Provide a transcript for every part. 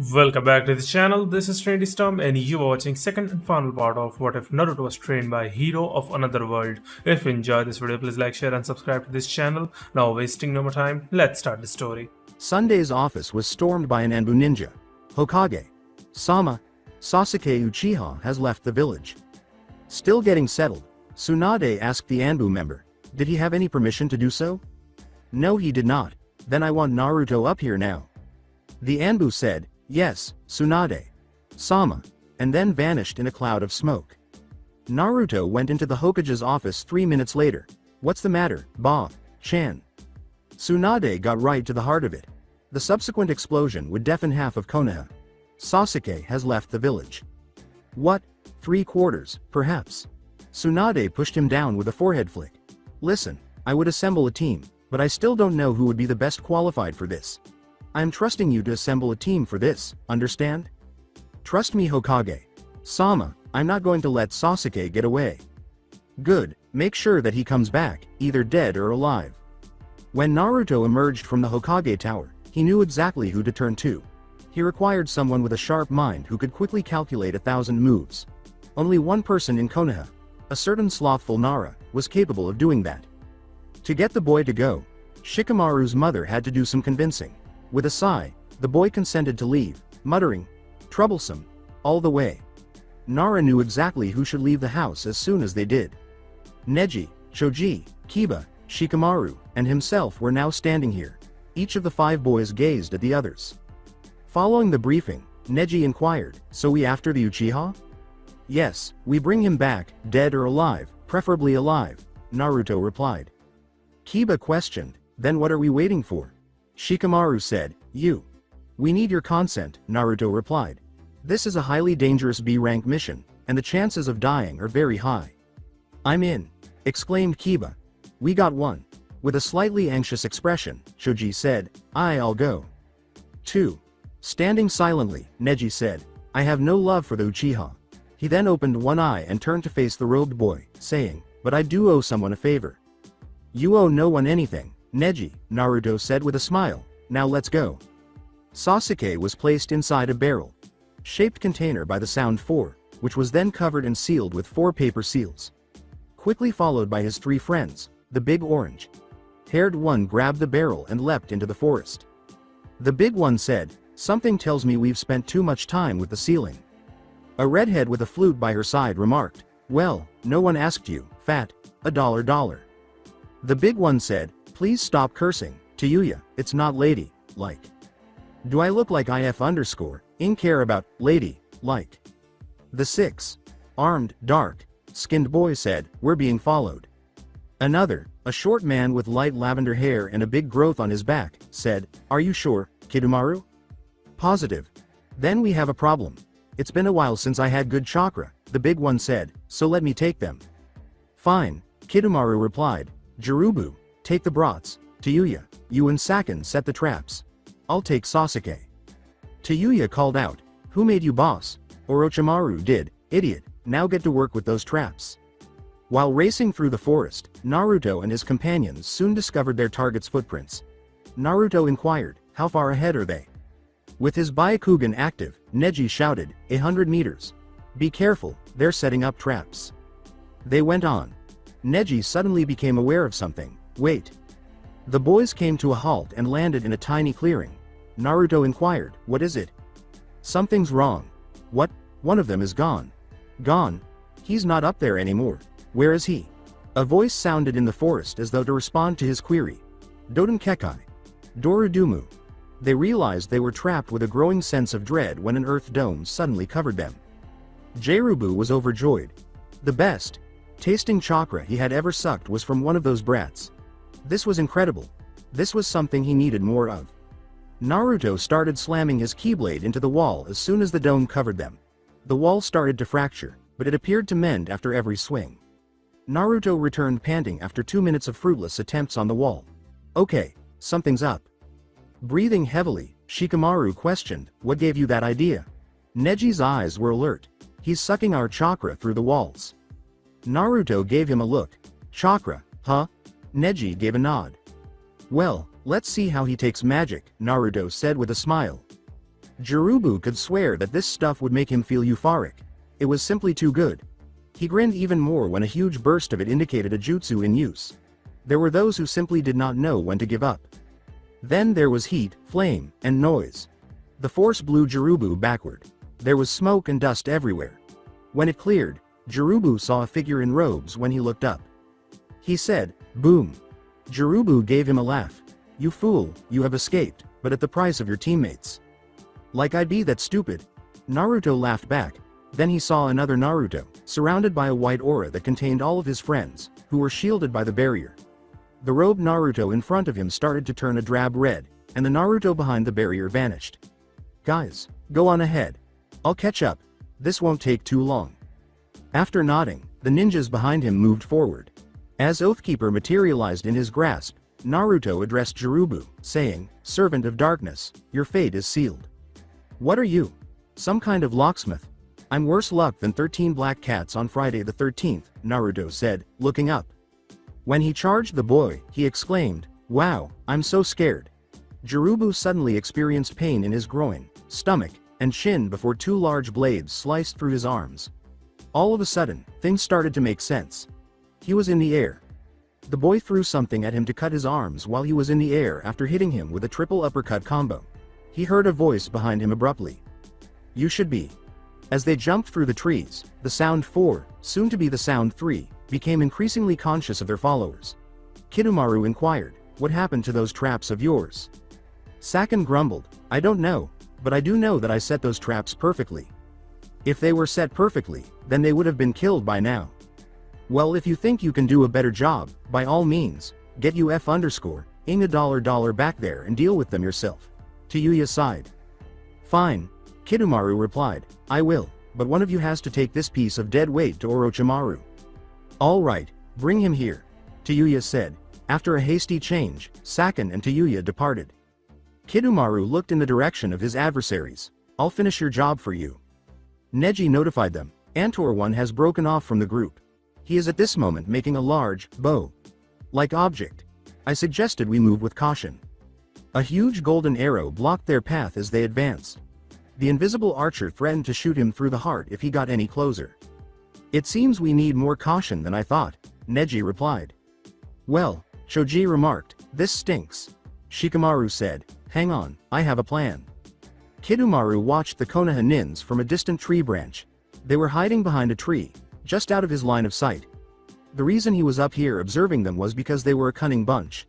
Welcome back to the channel. This is Trendy Storm and you are watching second and final part of What If Naruto was trained by a hero of another world. If you enjoyed this video, please like, share and subscribe to this channel. Now wasting no more time, let's start the story. Sunday's office was stormed by an Anbu ninja. Hokage. Sama. Sasuke Uchiha has left the village. Still getting settled, Tsunade asked the Anbu member, did he have any permission to do so? No, he did not. Then I want Naruto up here now. The Anbu said, yes, Tsunade. Sama, and then vanished in a cloud of smoke. Naruto went into the Hokage's office 3 minutes later. What's the matter, Chan? Tsunade got right to the heart of it. The subsequent explosion would deafen half of Konoha. Sasuke has left the village. What? 3/4, perhaps. Tsunade pushed him down with a forehead flick. Listen, I would assemble a team, but I still don't know who would be the best qualified for this. I am trusting you to assemble a team for this, understand? Trust me, Hokage. Sama, I'm not going to let Sasuke get away. Good, make sure that he comes back, either dead or alive. When Naruto emerged from the Hokage tower, he knew exactly who to turn to. He required someone with a sharp mind who could quickly calculate 1,000 moves. Only one person in Konoha, a certain slothful Nara, was capable of doing that. To get the boy to go, Shikamaru's mother had to do some convincing. With a sigh, the boy consented to leave, muttering, troublesome, all the way. Nara knew exactly who should leave the house as soon as they did. Neji, Choji, Kiba, Shikamaru, and himself were now standing here. Each of the 5 boys gazed at the others. Following the briefing, Neji inquired, so we after the Uchiha? Yes, we bring him back, dead or alive, preferably alive, Naruto replied. Kiba questioned, then what are we waiting for? Shikamaru said, you. We need your consent, Naruto replied. This is a highly dangerous B-rank mission, and the chances of dying are very high. I'm in, exclaimed Kiba. We got one. With a slightly anxious expression, Choji said, I'll go. 2. Standing silently, Neji said, I have no love for the Uchiha. He then opened one eye and turned to face the robed boy, saying, but I do owe someone a favor. You owe no one anything, Neji, Naruto said with a smile, now let's go. Sasuke was placed inside a barrel-shaped container by the Sound 4, which was then covered and sealed with 4 paper seals. Quickly followed by his 3 friends, the big orange-haired one grabbed the barrel and leapt into the forest. The big one said, something tells me we've spent too much time with the ceiling. A redhead with a flute by her side remarked, well, no one asked you, fat, $1. The big one said, please stop cursing, Tayuya, it's not lady, like. Do I look like IF_ing care about, lady, like? The 6. Armed, dark-skinned boy said, we're being followed. Another, a short man with light lavender hair and a big growth on his back, said, are you sure, Kidomaru? Positive. Then we have a problem. It's been a while since I had good chakra, the big one said, so let me take them. Fine, Kidomaru replied. Jirubu, take the brats. Tayuya, you and Sakin set the traps. I'll take Sasuke. Tayuya called out, who made you boss? Orochimaru did, idiot, now get to work with those traps. While racing through the forest, Naruto and his companions soon discovered their target's footprints. Naruto inquired, how far ahead are they? With his Byakugan active, Neji shouted, 100 meters. Be careful, they're setting up traps. They went on. Neji suddenly became aware of something. Wait. The boys came to a halt and landed in a tiny clearing. Naruto inquired, what is it? Something's wrong. What? One of them is gone. Gone? He's not up there anymore. Where is he? A voice sounded in the forest as though to respond to his query. Dodenkekai. Dorudumu. They realized they were trapped with a growing sense of dread when an earth dome suddenly covered them. Jirubu was overjoyed. The best tasting chakra he had ever sucked was from one of those brats. This was incredible. This was something he needed more of. Naruto started slamming his keyblade into the wall as soon as the dome covered them. The wall started to fracture, but it appeared to mend after every swing. Naruto returned panting after 2 minutes of fruitless attempts on the wall. Okay, something's up. Breathing heavily, Shikamaru questioned, what gave you that idea? Neji's eyes were alert. He's sucking our chakra through the walls. Naruto gave him a look. Chakra, huh? Neji gave a nod. Well, let's see how he takes magic, Naruto said with a smile. Jirubu could swear that this stuff would make him feel euphoric. It was simply too good. He grinned even more when a huge burst of it indicated a jutsu in use. There were those who simply did not know when to give up. Then there was heat, flame, and noise. The force blew Jirubu backward. There was smoke and dust everywhere. When it cleared, Jirubu saw a figure in robes when he looked up. He said, "Boom." Jirubu gave him a laugh. "You fool, you have escaped, but at the price of your teammates." "Like I'd be that stupid." Naruto laughed back. Then he saw another Naruto, surrounded by a white aura that contained all of his friends, who were shielded by the barrier. The robed Naruto in front of him started to turn a drab red, and the Naruto behind the barrier vanished. "Guys, go on ahead. I'll catch up. This won't take too long." After nodding, the ninjas behind him moved forward. As Oathkeeper materialized in his grasp, Naruto addressed Jirubu, saying, "Servant of Darkness, your fate is sealed." "What are you? Some kind of locksmith?" "I'm worse luck than 13 black cats on Friday the 13th, Naruto said, looking up. When he charged the boy, he exclaimed, "Wow, I'm so scared." Jirubu suddenly experienced pain in his groin, stomach, and shin before two large blades sliced through his arms. All of a sudden, things started to make sense. He was in the air. The boy threw something at him to cut his arms while he was in the air after hitting him with a triple uppercut combo. He heard a voice behind him abruptly. "You should be." As they jumped through the trees, the sound 4, soon to be the sound 3, became increasingly conscious of their followers. Kidomaru inquired, "What happened to those traps of yours?" Saken grumbled, "I don't know, but I do know that I set those traps perfectly." "If they were set perfectly, then they would have been killed by now." "Well, if you think you can do a better job, by all means, get you F_ing $$ back there and deal with them yourself." Tayuya sighed. "Fine," Kidomaru replied, "I will, but one of you has to take this piece of dead weight to Orochimaru." "All right, bring him here," Tayuya said. After a hasty change, Saken and Tayuya departed. Kidomaru looked in the direction of his adversaries. "I'll finish your job for you." Neji notified them. "Antor 1 has broken off from the group. He is at this moment making a large, bow-like object. I suggested we move with caution." A huge golden arrow blocked their path as they advanced. The invisible archer threatened to shoot him through the heart if he got any closer. "It seems we need more caution than I thought," Neji replied. "Well," Choji remarked, "this stinks." Shikamaru said, "Hang on, I have a plan." Kidomaru watched the Konoha nins from a distant tree branch. They were hiding behind a tree, just out of his line of sight. The reason he was up here observing them was because they were a cunning bunch.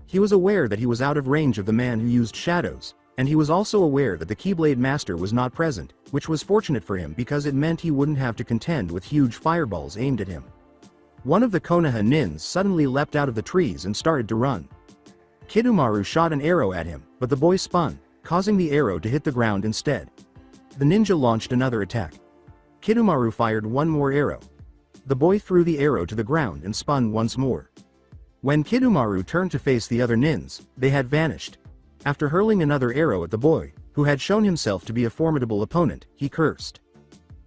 He was aware that he was out of range of the man who used shadows, and he was also aware that the Keyblade Master was not present, which was fortunate for him because it meant he wouldn't have to contend with huge fireballs aimed at him. One of the Konoha nins suddenly leapt out of the trees and started to run. Kidomaru shot an arrow at him, but the boy spun, causing the arrow to hit the ground instead. The ninja launched another attack. Kidomaru fired one more arrow. The boy threw the arrow to the ground and spun once more. When Kidomaru turned to face the other nins, they had vanished. After hurling another arrow at the boy, who had shown himself to be a formidable opponent, he cursed.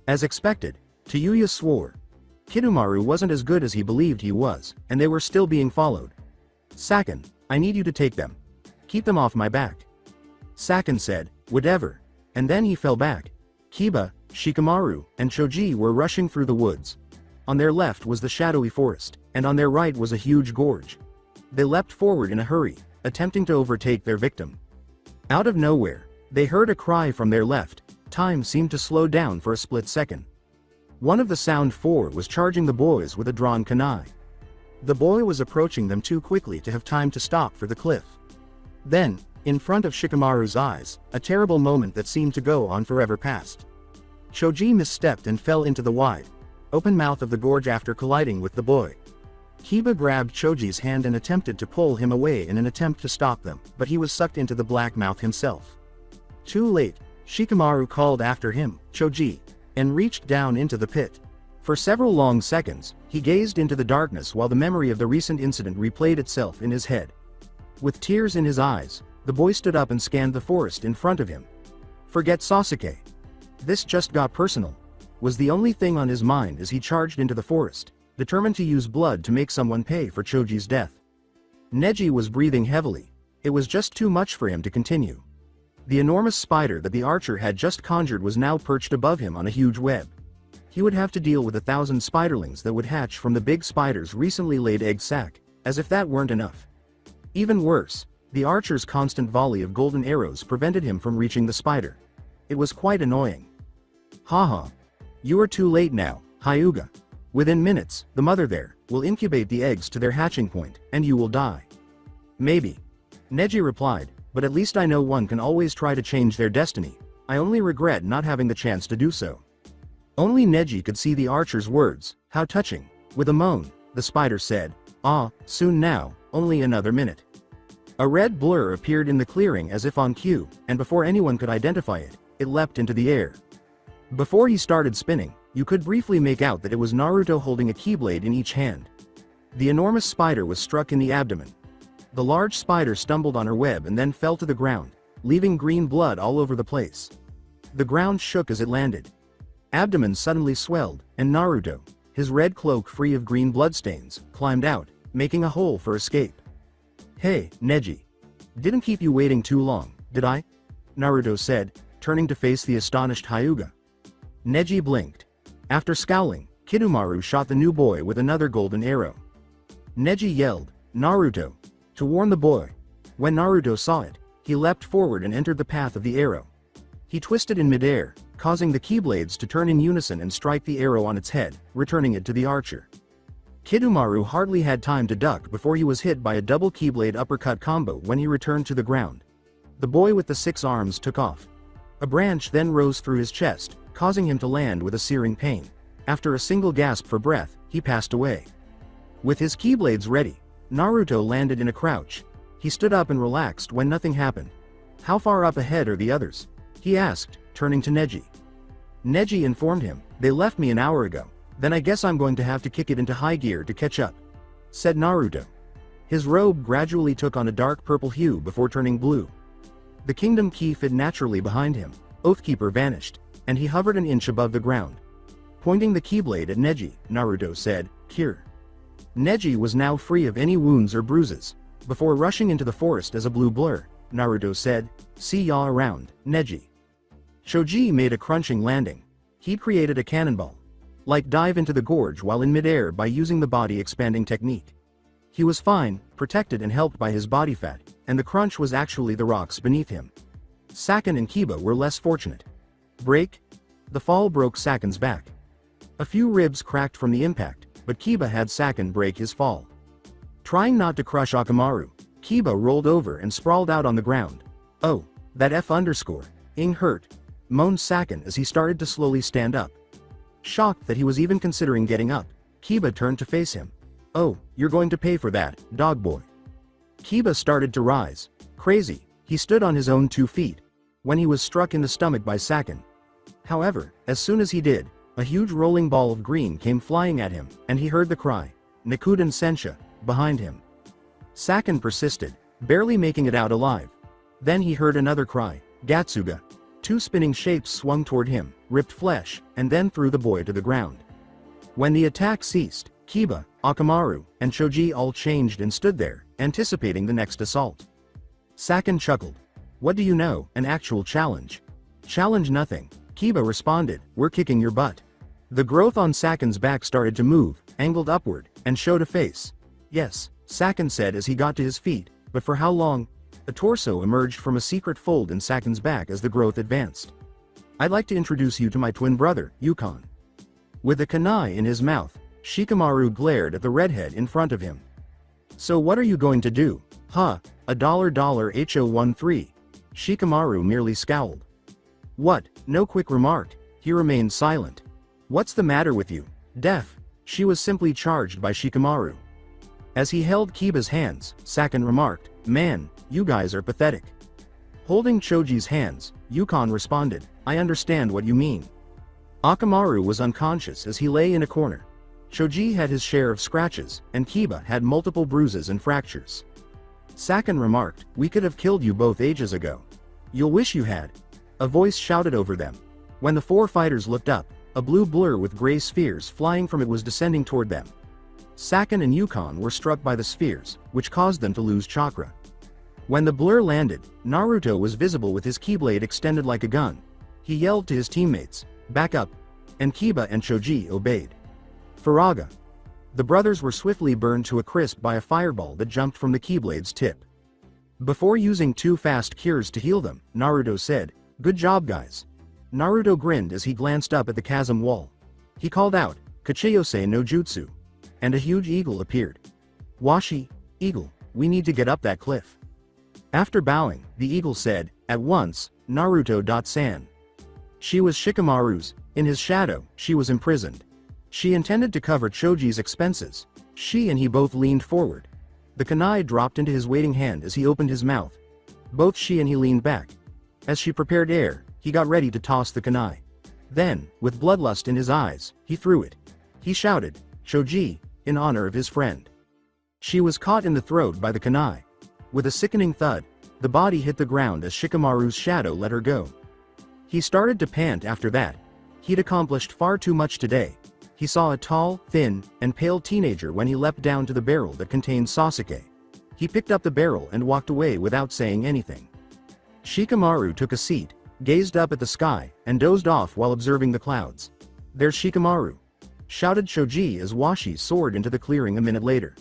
As expected, Tayuya swore. Kidomaru wasn't as good as he believed he was, and they were still being followed. "Saken, I need you to take them. Keep them off my back." Saken said, "Whatever," and then he fell back. Kiba, Shikamaru, and Choji were rushing through the woods. On their left was the shadowy forest, and on their right was a huge gorge. They leapt forward in a hurry, attempting to overtake their victim. Out of nowhere, they heard a cry from their left. Time seemed to slow down for a split second. One of the Sound 4 was charging the boys with a drawn kunai. The boy was approaching them too quickly to have time to stop for the cliff. Then, in front of Shikamaru's eyes, a terrible moment that seemed to go on forever passed. Choji misstepped and fell into the wide, open mouth of the gorge after colliding with the boy. Kiba grabbed Choji's hand and attempted to pull him away in an attempt to stop them, but he was sucked into the black mouth himself. Too late, Shikamaru called after him, "Choji," and reached down into the pit. For several long seconds, he gazed into the darkness while the memory of the recent incident replayed itself in his head. With tears in his eyes, the boy stood up and scanned the forest in front of him. Forget Sasuke. This just got personal, was the only thing on his mind as he charged into the forest, determined to use blood to make someone pay for Choji's death. Neji was breathing heavily. It was just too much for him to continue. The enormous spider that the archer had just conjured was now perched above him on a huge web. He would have to deal with 1,000 spiderlings that would hatch from the big spider's recently laid egg sac, as if that weren't enough. Even worse, the archer's constant volley of golden arrows prevented him from reaching the spider. It was quite annoying. Haha. You are too late now, Hyuga. Within minutes, the mother there will incubate the eggs to their hatching point, and you will die. Maybe. Neji replied, but at least I know one can always try to change their destiny. I only regret not having the chance to do so. Only Neji could see the archer's words. How touching. With a moan, the spider said, "Ah, soon now, only another minute." A red blur appeared in the clearing as if on cue, and before anyone could identify it, it leapt into the air. Before he started spinning, you could briefly make out that it was Naruto holding a keyblade in each hand. The enormous spider was struck in the abdomen. The large spider stumbled on her web and then fell to the ground, leaving green blood all over the place. The ground shook as it landed. Abdomen suddenly swelled, and Naruto, his red cloak free of green bloodstains, climbed out, making a hole for escape. Hey, Neji. Didn't keep you waiting too long, did I? Naruto said, turning to face the astonished Hyuga. Neji blinked. After scowling, Kidomaru shot the new boy with another golden arrow. Neji yelled, "Naruto!" to warn the boy. When Naruto saw it, he leapt forward and entered the path of the arrow. He twisted in midair, causing the keyblades to turn in unison and strike the arrow on its head, returning it to the archer. Kidomaru hardly had time to duck before he was hit by a double keyblade uppercut combo when he returned to the ground. The boy with the 6 arms took off. A branch then rose through his chest, causing him to land with a searing pain. After a single gasp for breath, he passed away. With his keyblades ready, Naruto landed in a crouch. He stood up and relaxed when nothing happened. How far up ahead are the others? He asked, turning to Neji. Neji informed him, "They left me an hour ago. Then I guess I'm going to have to kick it into high gear to catch up," said Naruto. His robe gradually took on a dark purple hue before turning blue. The kingdom key fit naturally behind him. Oathkeeper vanished, and he hovered an inch above the ground. Pointing the keyblade at Neji, Naruto said, "Cure." Neji was now free of any wounds or bruises. Before rushing into the forest as a blue blur, Naruto said, "See ya around, Neji." Choji made a crunching landing. He'd created a cannonball. Like dive into the gorge while in midair by using the body expanding technique. He was fine, protected and helped by his body fat, and the crunch was actually the rocks beneath him. Saken and Kiba were less fortunate. Break? The fall broke Saken's back. A few ribs cracked from the impact, but Kiba had Saken break his fall. Trying not to crush Akamaru, Kiba rolled over and sprawled out on the ground. "Oh, that F_ing hurt," moaned Saken as he started to slowly stand up. Shocked that he was even considering getting up, Kiba turned to face him. "Oh, you're going to pay for that, dog boy." Kiba started to rise. Crazy, he stood on his own 2 feet, when he was struck in the stomach by Saken. However, as soon as he did, a huge rolling ball of green came flying at him, and he heard the cry, "Nikuden Sensha," behind him. Saken persisted, barely making it out alive. Then he heard another cry, "Gatsuga." 2 spinning shapes swung toward him, ripped flesh, and then threw the boy to the ground. When the attack ceased, Kiba, Akamaru, and Choji all changed and stood there, anticipating the next assault. Saken chuckled. "What do you know, an actual challenge?" "Challenge nothing," Kiba responded, "we're kicking your butt." The growth on Saken's back started to move, angled upward, and showed a face. "Yes," Saken said as he got to his feet, "but for how long?" A torso emerged from a secret fold in Saken's back as the growth advanced. "I'd like to introduce you to my twin brother, Yukon." With a kunai in his mouth, Shikamaru glared at the redhead in front of him. "So what are you going to do? Huh, $$Ho13. Shikamaru merely scowled. "What, no quick remark?" He remained silent. "What's the matter with you? Deaf?" She was simply charged by Shikamaru. As he held Kiba's hands, Saken remarked, "Man, you guys are pathetic." Holding Choji's hands, Yukon responded, "I understand what you mean." Akamaru was unconscious as he lay in a corner. Choji had his share of scratches, and Kiba had multiple bruises and fractures. Saken remarked, "We could have killed you both ages ago. You'll wish you had." A voice shouted over them. When the 4 fighters looked up, a blue blur with gray spheres flying from it was descending toward them. Saken and Yukon were struck by the spheres, which caused them to lose chakra. When the blur landed, Naruto was visible with his keyblade extended like a gun. He yelled to his teammates, "Back up!" and Kiba and Choji obeyed. Faraga. The brothers were swiftly burned to a crisp by a fireball that jumped from the keyblade's tip. Before using 2 fast cures to heal them, Naruto said, "Good job guys." Naruto grinned as he glanced up at the chasm wall. He called out, "Kachiyose no jutsu," and a huge eagle appeared. "Washi, eagle, we need to get up that cliff." After bowing, the eagle said, at once, Naruto.san. She was Shikamaru's. In his shadow, she was imprisoned. She intended to cover Choji's expenses. She and he both leaned forward. The kunai dropped into his waiting hand as he opened his mouth. Both she and he leaned back. As she prepared air, he got ready to toss the kunai. Then, with bloodlust in his eyes, he threw it. He shouted, "Choji," in honor of his friend. She was caught in the throat by the kunai. With a sickening thud, the body hit the ground as Shikamaru's shadow let her go. He started to pant after that. He'd accomplished far too much today. He saw a tall, thin, and pale teenager when he leapt down to the barrel that contained Sasuke. He picked up the barrel and walked away without saying anything. Shikamaru took a seat, gazed up at the sky, and dozed off while observing the clouds. "There's Shikamaru!" shouted Choji as Washi soared into the clearing a minute later.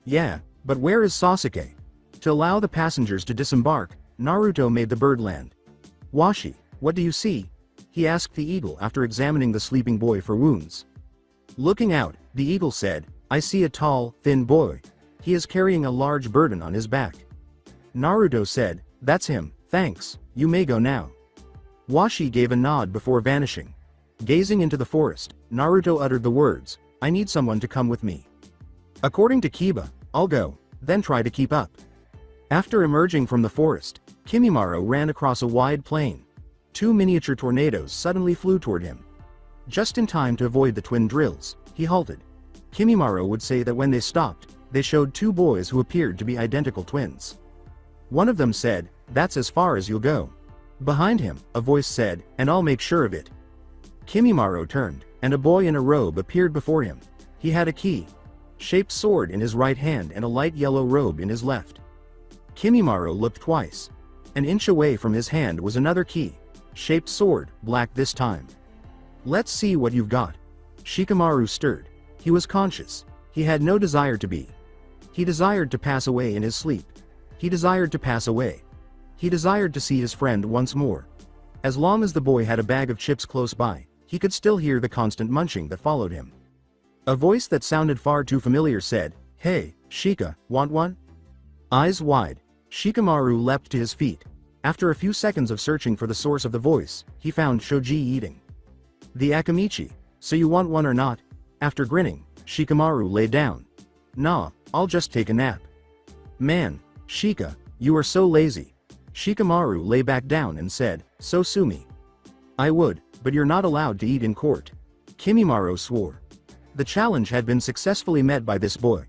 "Yeah, but where is Sasuke?" To allow the passengers to disembark, Naruto made the bird land. "Washi, what do you see?" he asked the eagle after examining the sleeping boy for wounds. Looking out, the eagle said, "I see a tall, thin boy. He is carrying a large burden on his back." Naruto said, "That's him, thanks, you may go now." Washi gave a nod before vanishing. Gazing into the forest, Naruto uttered the words, "I need someone to come with me." According to Kiba, "I'll go, then try to keep up." After emerging from the forest, Kimimaro ran across a wide plain. 2 miniature tornadoes suddenly flew toward him. Just in time to avoid the twin drills, he halted. Kimimaro would say that when they stopped, they showed 2 boys who appeared to be identical twins. One of them said, "That's as far as you'll go." Behind him, a voice said, "And I'll make sure of it." Kimimaro turned, and a boy in a robe appeared before him. He had a key-shaped sword in his right hand and a light yellow robe in his left. Kimimaro looked twice. An inch away from his hand was another key-shaped sword, black this time. "Let's see what you've got." Shikamaru stirred. He was conscious. He had no desire to be. He desired to pass away in his sleep. He desired to pass away. He desired to see his friend once more. As long as the boy had a bag of chips close by, he could still hear the constant munching that followed him. A voice that sounded far too familiar said, "Hey, Shika, want one?" Eyes wide, Shikamaru leapt to his feet. After a few seconds of searching for the source of the voice, he found Choji eating the Akamichi. "So you want one or not?" After grinning, Shikamaru lay down. "Nah, I'll just take a nap." "Man, Shika, you are so lazy." Shikamaru lay back down and said, "So sue me." "I would, but you're not allowed to eat in court." Kimimaro swore. The challenge had been successfully met by this boy.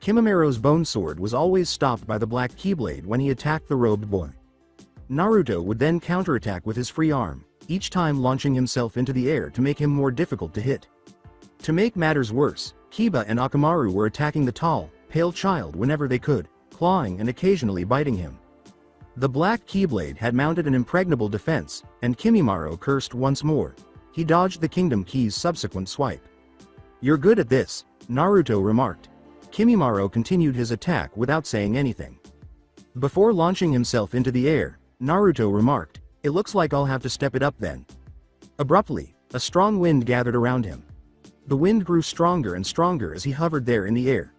Kimimaro's bone sword was always stopped by the black keyblade when he attacked the robed boy. Naruto would then counterattack with his free arm, each time launching himself into the air to make him more difficult to hit. To make matters worse, Kiba and Akamaru were attacking the tall, pale child whenever they could, clawing and occasionally biting him. The black keyblade had mounted an impregnable defense, and Kimimaro cursed once more. He dodged the Kingdom Key's subsequent swipe. "You're good at this," Naruto remarked. Kimimaro continued his attack without saying anything. Before launching himself into the air, Naruto remarked, "It looks like I'll have to step it up then." Abruptly, a strong wind gathered around him. The wind grew stronger and stronger as he hovered there in the air.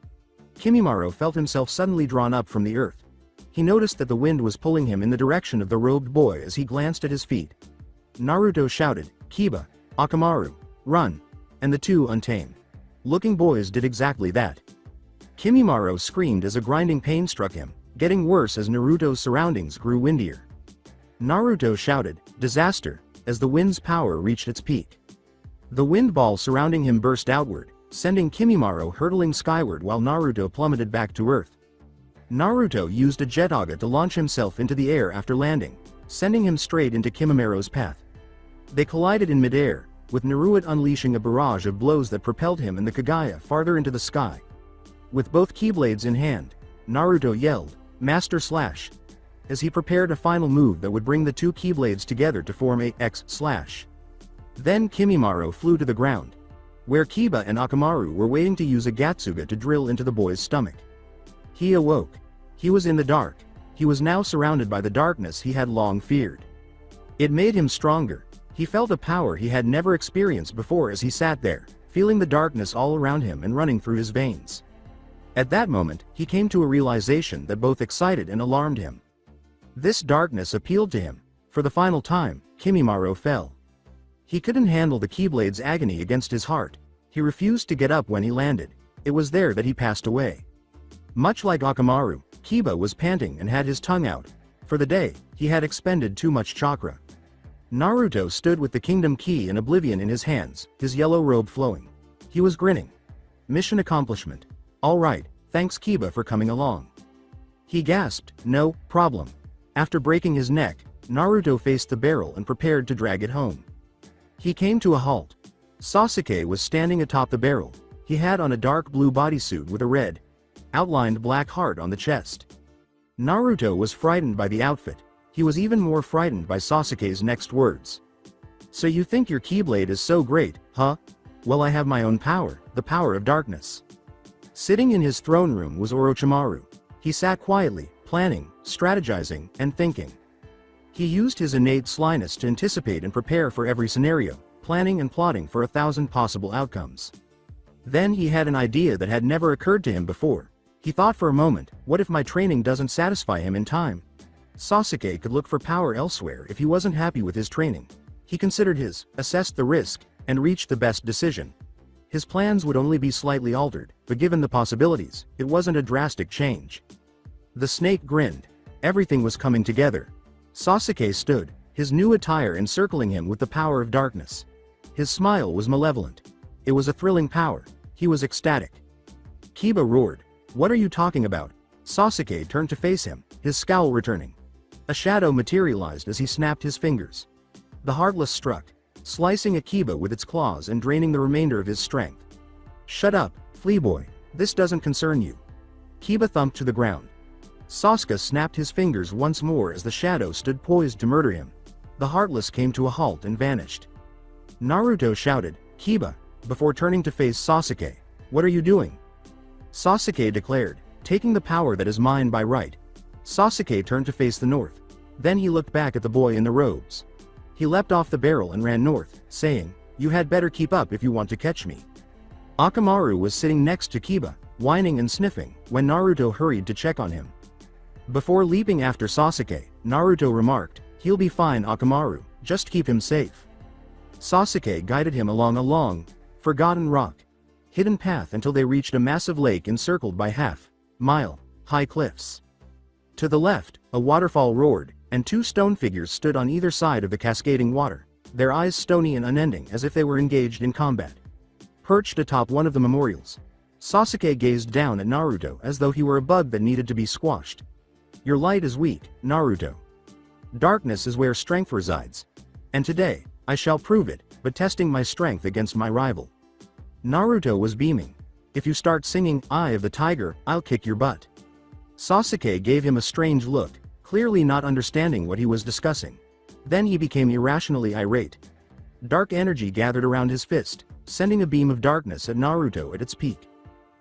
Kimimaro felt himself suddenly drawn up from the earth. He noticed that the wind was pulling him in the direction of the robed boy as he glanced at his feet. Naruto shouted, "Kiba, Akamaru, run!" and the 2 untamed looking boys did exactly that. Kimimaro screamed as a grinding pain struck him, getting worse as Naruto's surroundings grew windier. Naruto shouted, "Disaster," as the wind's power reached its peak. The wind ball surrounding him burst outward, sending Kimimaro hurtling skyward while Naruto plummeted back to earth. Naruto used a Jetaga to launch himself into the air after landing, sending him straight into Kimimaro's path. They collided in midair, with Naruto unleashing a barrage of blows that propelled him and the Kagaya farther into the sky. With both keyblades in hand, Naruto yelled, Master Slash. As he prepared a final move that would bring the two Keyblades together to form a X Slash. Then Kimimaro flew to the ground, where Kiba and Akamaru were waiting to use a Gatsuga to drill into the boy's stomach. He awoke. He was in the dark. He was now surrounded by the darkness he had long feared. It made him stronger. He felt a power he had never experienced before as he sat there, feeling the darkness all around him and running through his veins. At that moment, he came to a realization that both excited and alarmed him. This darkness appealed to him. For the final time, Kimimaro fell. He couldn't handle the Keyblade's agony against his heart. He refused to get up when he landed. It was there that he passed away. Much like Akamaru, Kiba was panting and had his tongue out. For the day, he had expended too much chakra. Naruto stood with the Kingdom Key and Oblivion in his hands, his yellow robe flowing. He was grinning. Mission accomplishment. All right, thanks Kiba for coming along. He gasped, no problem. After breaking his neck, Naruto faced the barrel and prepared to drag it home. He came to a halt. Sasuke was standing atop the barrel. He had on a dark blue bodysuit with a red, outlined black heart on the chest. Naruto was frightened by the outfit. He was even more frightened by Sasuke's next words. So you think your Keyblade is so great, huh? Well, I have my own power, the power of darkness. Sitting in his throne room was Orochimaru. He sat quietly, planning, strategizing, and thinking. He used his innate slyness to anticipate and prepare for every scenario, planning and plotting for 1,000 possible outcomes. Then he had an idea that had never occurred to him before. He thought for a moment, what if my training doesn't satisfy him in time? Sasuke could look for power elsewhere if he wasn't happy with his training. He considered assessed the risk, and reached the best decision. His plans would only be slightly altered, but given the possibilities, it wasn't a drastic change. The snake grinned. Everything was coming together. Sasuke stood, his new attire encircling him with the power of darkness. His smile was malevolent. It was a thrilling power. He was ecstatic. Kiba roared. What are you talking about? Sasuke turned to face him, his scowl returning. A shadow materialized as he snapped his fingers. The Heartless struck, slicing at Kiba with its claws and draining the remainder of his strength. Shut up, flea boy. This doesn't concern you. Kiba thumped to the ground. Sasuke snapped his fingers once more as the shadow stood poised to murder him. The Heartless came to a halt and vanished. Naruto shouted, Kiba, before turning to face Sasuke. What are you doing? Sasuke declared, taking the power that is mine by right. Sasuke turned to face the north. Then he looked back at the boy in the robes. He leapt off the barrel and ran north, saying, you had better keep up if you want to catch me. Akamaru was sitting next to Kiba, whining and sniffing, when Naruto hurried to check on him. Before leaping after Sasuke, Naruto remarked, he'll be fine Akamaru, just keep him safe. Sasuke guided him along a long, forgotten rock, hidden path until they reached a massive lake encircled by half-mile-high cliffs. To the left, a waterfall roared, and two stone figures stood on either side of the cascading water, their eyes stony and unending as if they were engaged in combat. Perched atop one of the memorials, Sasuke gazed down at Naruto as though he were a bug that needed to be squashed. Your light is weak, Naruto. Darkness is where strength resides. And today, I shall prove it, but testing my strength against my rival. Naruto was beaming. If you start singing, Eye of the Tiger, I'll kick your butt. Sasuke gave him a strange look, clearly not understanding what he was discussing. Then he became irrationally irate. Dark energy gathered around his fist, sending a beam of darkness at Naruto at its peak.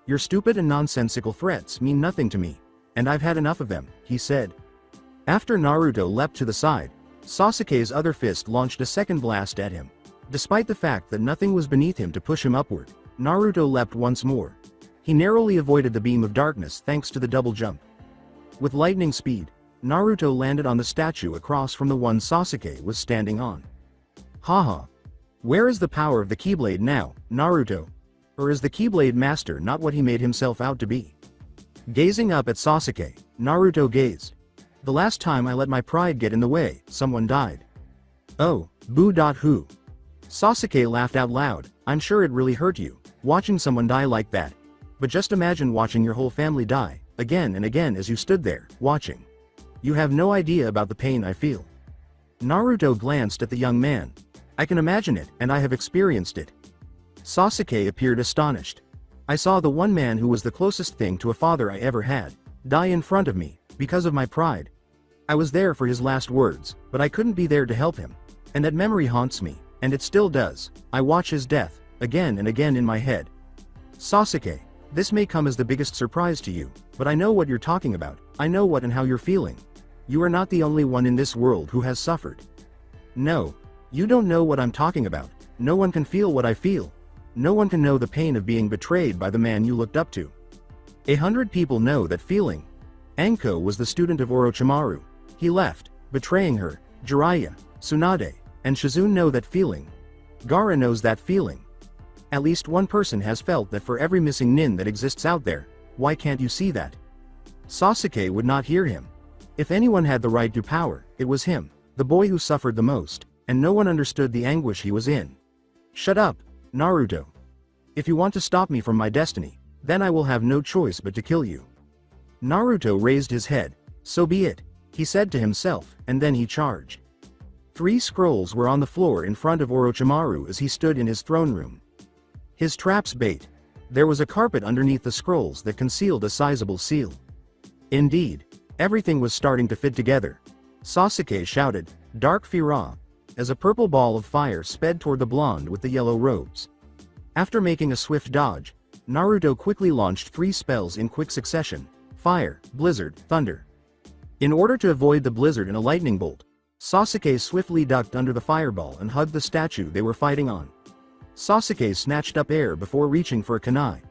Your stupid and nonsensical threats mean nothing to me, and I've had enough of them, he said. After Naruto leapt to the side, Sasuke's other fist launched a second blast at him. Despite the fact that nothing was beneath him to push him upward, Naruto leapt once more. He narrowly avoided the beam of darkness thanks to the double jump. With lightning speed, Naruto landed on the statue across from the one Sasuke was standing on. Haha. Where is the power of the Keyblade now, Naruto? Or is the Keyblade master not what he made himself out to be? Gazing up at Sasuke, Naruto gazed. The last time I let my pride get in the way, someone died. Oh, boo.hoo. Sasuke laughed out loud. I'm sure it really hurt you, watching someone die like that. But just imagine watching your whole family die, again and again as you stood there, watching. You have no idea about the pain I feel. Naruto glanced at the young man. I can imagine it, and I have experienced it. Sasuke appeared astonished. I saw the one man who was the closest thing to a father I ever had, die in front of me, Because of my pride. I was there for his last words, but I couldn't be there to help him. And that memory haunts me, and it still does. I watch his death, again and again in my head. Sasuke, this may come as the biggest surprise to you, but I know what you're talking about. I know what and how you're feeling. You are not the only one in this world who has suffered. No. You don't know what I'm talking about. No one can feel what I feel. No one can know the pain of being betrayed by the man you looked up to. 100 people know that feeling. Anko was the student of Orochimaru. He left, betraying her. Jiraiya, Tsunade, and Shizune know that feeling. Gaara knows that feeling. At least one person has felt that for every missing nin that exists out there. Why can't you see that? Sasuke would not hear him. If anyone had the right to power, it was him, the boy who suffered the most, and no one understood the anguish he was in. Shut up, Naruto. If you want to stop me from my destiny, then I will have no choice but to kill you. Naruto raised his head. So be it, he said to himself, and then he charged. 3 scrolls were on the floor in front of Orochimaru as he stood in his throne room. His traps bait. There was a carpet underneath the scrolls that concealed a sizable seal. Indeed, everything was starting to fit together. Sasuke shouted, "Dark Fira," as a purple ball of fire sped toward the blonde with the yellow robes. After making a swift dodge, Naruto quickly launched 3 spells in quick succession: fire, blizzard, thunder. In order to avoid the blizzard and a lightning bolt, Sasuke swiftly ducked under the fireball and hugged the statue they were fighting on. Sasuke snatched up air before reaching for a kunai.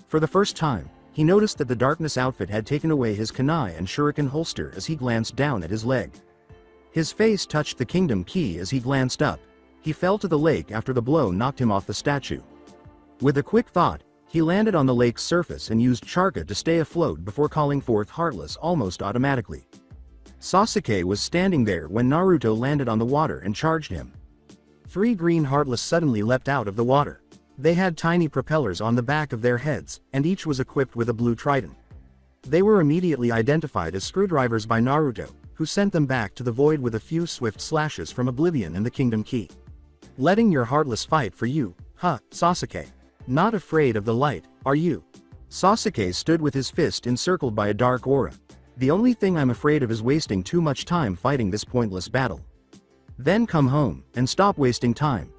For the first time, he noticed that the darkness outfit had taken away his kunai and shuriken holster as he glanced down at his leg. His face touched the kingdom key as he glanced up. He fell to the lake after the blow knocked him off the statue. With a quick thought, he landed on the lake's surface and used Charka to stay afloat before calling forth Heartless almost automatically. Sasuke was standing there when Naruto landed on the water and charged him. 3 green Heartless suddenly leapt out of the water. They had tiny propellers on the back of their heads, and each was equipped with a blue trident. They were immediately identified as screwdrivers by Naruto, who sent them back to the void with a few swift slashes from Oblivion and the Kingdom Key. Letting your Heartless fight for you, huh, Sasuke? Not afraid of the light, are you? Sasuke stood with his fist encircled by a dark aura. The only thing I'm afraid of is wasting too much time fighting this pointless battle. Then come home, and stop wasting time.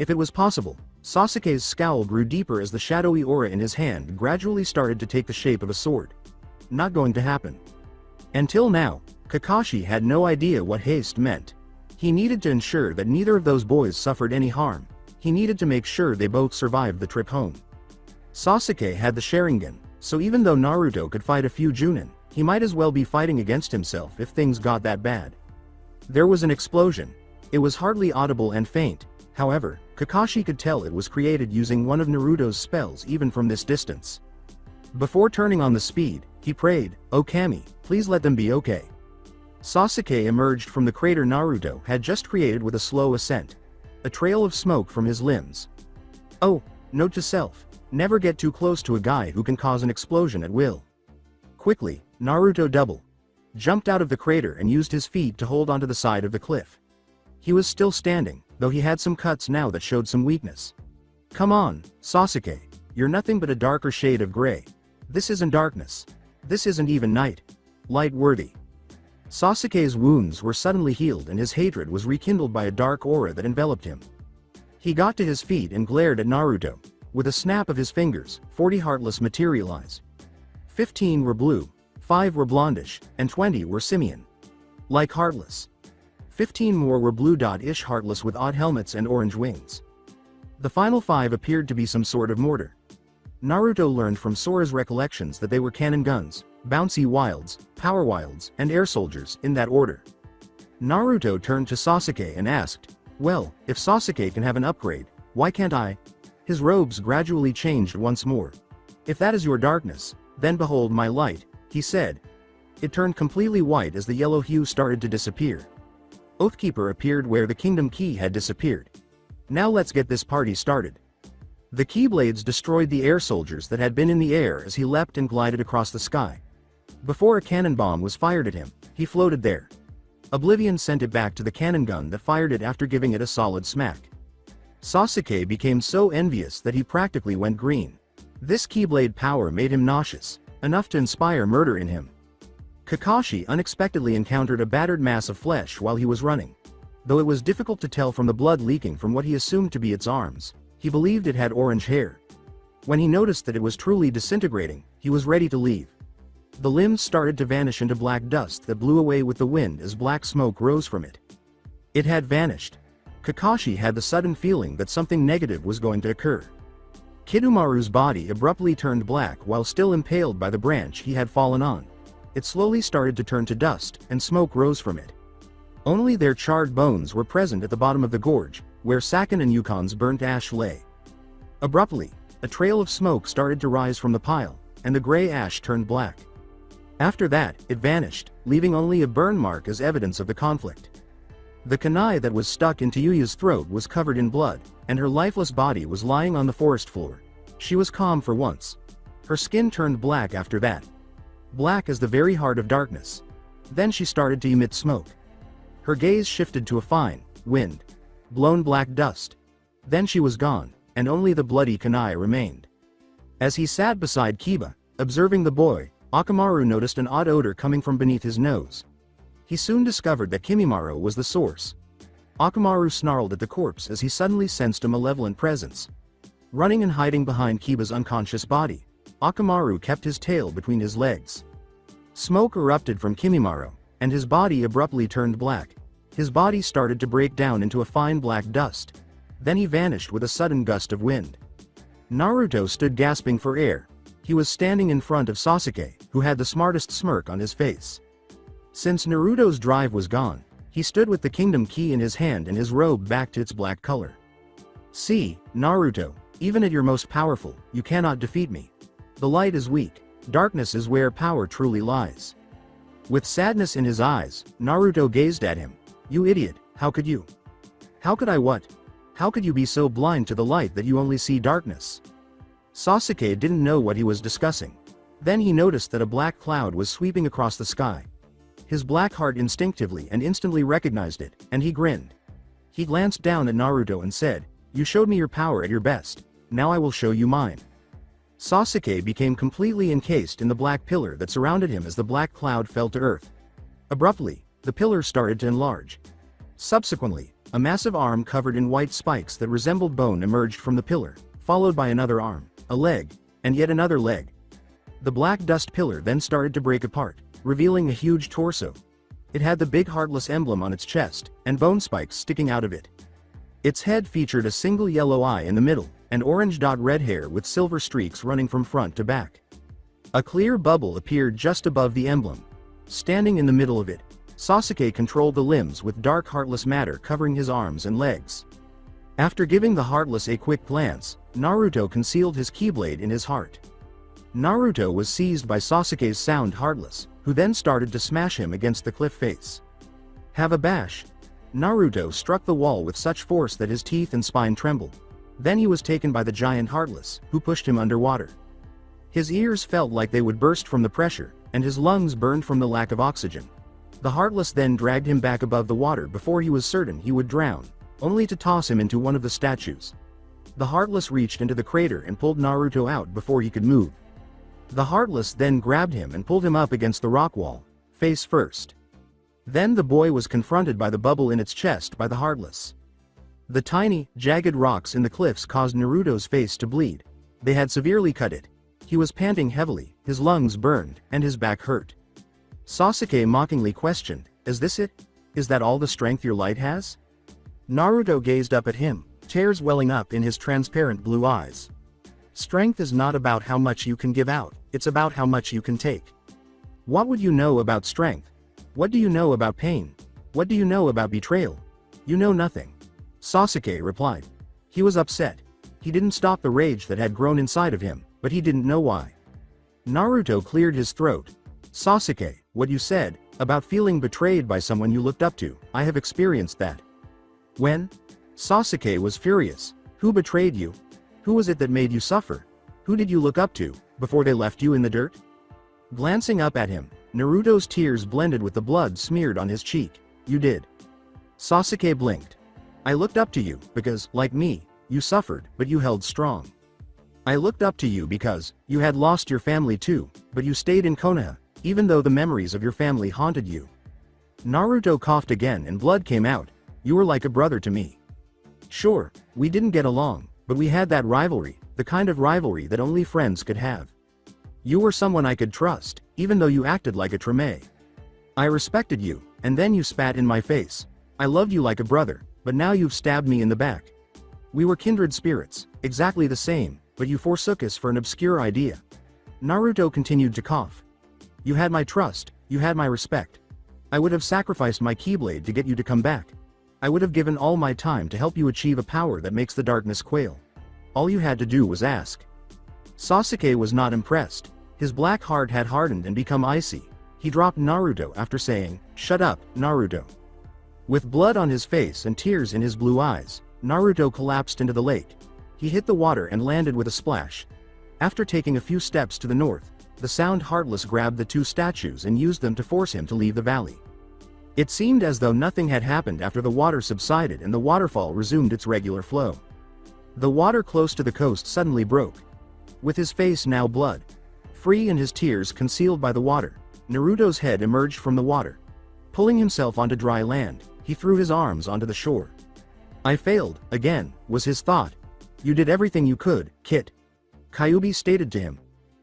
If it was possible, Sasuke's scowl grew deeper as the shadowy aura in his hand gradually started to take the shape of a sword. Not going to happen. Until now, Kakashi had no idea what haste meant. He needed to ensure that neither of those boys suffered any harm. He needed to make sure they both survived the trip home. Sasuke had the Sharingan, so even though Naruto could fight a few Chunin, he might as well be fighting against himself if things got that bad. There was an explosion. It was hardly audible and faint. However, Kakashi could tell it was created using one of Naruto's spells even from this distance. Before turning on the speed, he prayed, "Oh Kami, please let them be okay." Sasuke emerged from the crater Naruto had just created with a slow ascent. A trail of smoke from his limbs. Oh, note to self, never get too close to a guy who can cause an explosion at will. Quickly, Naruto jumped out of the crater and used his feet to hold onto the side of the cliff. He was still standing, though he had some cuts now that showed some weakness. Come on, Sasuke, you're nothing but a darker shade of gray. This isn't darkness. This isn't even night. Light worthy. Sasuke's wounds were suddenly healed and his hatred was rekindled by a dark aura that enveloped him. He got to his feet and glared at Naruto. With a snap of his fingers, 40 Heartless materialized. 15 were blue, 5 were blondish, and 20 were simian. Like Heartless. 15 more were blue-ish Heartless with odd helmets and orange wings. The final 5 appeared to be some sort of mortar. Naruto learned from Sora's recollections that they were cannon guns, bouncy wilds, power wilds, and air soldiers, in that order. Naruto turned to Sasuke and asked, "Well, if Sasuke can have an upgrade, why can't I?" His robes gradually changed once more. "If that is your darkness, then behold my light," he said. It turned completely white as the yellow hue started to disappear. Oathkeeper appeared where the Kingdom Key had disappeared. Now let's get this party started. The Keyblades destroyed the air soldiers that had been in the air as he leapt and glided across the sky. Before a cannon bomb was fired at him, he floated there. Oblivion sent it back to the cannon gun that fired it after giving it a solid smack. Sasuke became so envious that he practically went green. This Keyblade power made him nauseous, enough to inspire murder in him. Kakashi unexpectedly encountered a battered mass of flesh while he was running. Though it was difficult to tell from the blood leaking from what he assumed to be its arms, he believed it had orange hair. When he noticed that it was truly disintegrating, he was ready to leave. The limbs started to vanish into black dust that blew away with the wind as black smoke rose from it. It had vanished. Kakashi had the sudden feeling that something negative was going to occur. Kidomaru's body abruptly turned black while still impaled by the branch he had fallen on. It slowly started to turn to dust, and smoke rose from it. Only their charred bones were present at the bottom of the gorge, where Sakin and Yukon's burnt ash lay. Abruptly, a trail of smoke started to rise from the pile, and the gray ash turned black. After that, it vanished, leaving only a burn mark as evidence of the conflict. The kunai that was stuck into Yuya's throat was covered in blood, and her lifeless body was lying on the forest floor. She was calm for once. Her skin turned black after that. Black as the very heart of darkness. Then she started to emit smoke. Her gaze shifted to a fine, wind-blown black dust. Then she was gone, and only the bloody kunai remained. As he sat beside Kiba, observing the boy, Akamaru noticed an odd odor coming from beneath his nose. He soon discovered that Kimimaro was the source. Akamaru snarled at the corpse as he suddenly sensed a malevolent presence. Running and hiding behind Kiba's unconscious body, Akamaru kept his tail between his legs. Smoke erupted from Kimimaro, and his body abruptly turned black. His body started to break down into a fine black dust. Then he vanished with a sudden gust of wind. Naruto stood gasping for air. He was standing in front of Sasuke, who had the smartest smirk on his face. Since Naruto's drive was gone, he stood with the kingdom key in his hand and his robe back to its black color. "See, Naruto, even at your most powerful, you cannot defeat me. The light is weak, darkness is where power truly lies." With sadness in his eyes, Naruto gazed at him. "You idiot, how could you? How could I what? How could you be so blind to the light that you only see darkness?" Sasuke didn't know what he was discussing. Then he noticed that a black cloud was sweeping across the sky. His black heart instinctively and instantly recognized it, and he grinned. He glanced down at Naruto and said, "You showed me your power at your best, now I will show you mine." Sasuke became completely encased in the black pillar that surrounded him as the black cloud fell to earth. Abruptly, the pillar started to enlarge. Subsequently, a massive arm covered in white spikes that resembled bone emerged from the pillar, followed by another arm, a leg, and yet another leg. The black dust pillar then started to break apart, revealing a huge torso. It had the big heartless emblem on its chest, and bone spikes sticking out of it. Its head featured a single yellow eye in the middle, and orange-dot red hair with silver streaks running from front to back. A clear bubble appeared just above the emblem. Standing in the middle of it, Sasuke controlled the limbs with dark heartless matter covering his arms and legs. After giving the heartless a quick glance, Naruto concealed his keyblade in his heart. Naruto was seized by Sasuke's sound heartless, who then started to smash him against the cliff face. "Have a bash." Naruto struck the wall with such force that his teeth and spine trembled. Then he was taken by the giant Heartless, who pushed him underwater. His ears felt like they would burst from the pressure, and his lungs burned from the lack of oxygen. The Heartless then dragged him back above the water before he was certain he would drown, only to toss him into one of the statues. The Heartless reached into the crater and pulled Naruto out before he could move. The Heartless then grabbed him and pulled him up against the rock wall, face first. Then the boy was confronted by the bubble in its chest by the Heartless. The tiny, jagged rocks in the cliffs caused Naruto's face to bleed. They had severely cut it. He was panting heavily, his lungs burned, and his back hurt. Sasuke mockingly questioned, "Is this it? Is that all the strength your light has?" Naruto gazed up at him, tears welling up in his transparent blue eyes. "Strength is not about how much you can give out, it's about how much you can take. What would you know about strength? What do you know about pain? What do you know about betrayal? You know nothing." Sasuke replied. He was upset. He didn't stop the rage that had grown inside of him, but he didn't know why. Naruto cleared his throat. "Sasuke, what you said, about feeling betrayed by someone you looked up to, I have experienced that." "When?" Sasuke was furious. "Who betrayed you? Who was it that made you suffer? Who did you look up to, before they left you in the dirt?" Glancing up at him, Naruto's tears blended with the blood smeared on his cheek. "You did." Sasuke blinked. "I looked up to you, because, like me, you suffered, but you held strong. I looked up to you because, you had lost your family too, but you stayed in Konoha, even though the memories of your family haunted you. Naruto coughed again and blood came out. You were like a brother to me. Sure, we didn't get along, but we had that rivalry, the kind of rivalry that only friends could have. You were someone I could trust, even though you acted like a treme. I respected you, and then you spat in my face. I loved you like a brother, but now you've stabbed me in the back. We were kindred spirits, exactly the same, but you forsook us for an obscure idea. Naruto continued to cough. You had my trust, you had my respect. I would have sacrificed my Keyblade to get you to come back. I would have given all my time to help you achieve a power that makes the darkness quail. All you had to do was ask. Sasuke was not impressed. His black heart had hardened and become icy. He dropped Naruto after saying, "Shut up, Naruto." With blood on his face and tears in his blue eyes, Naruto collapsed into the lake. He hit the water and landed with a splash. After taking a few steps to the north, the Sound Heartless grabbed the two statues and used them to force him to leave the valley. It seemed as though nothing had happened after the water subsided and the waterfall resumed its regular flow. The water close to the coast suddenly broke. With his face now blood free and his tears concealed by the water, Naruto's head emerged from the water. Pulling himself onto dry land, he threw his arms onto the shore. I failed, again, was his thought. You did everything you could, Kit. Kyuubi stated to him.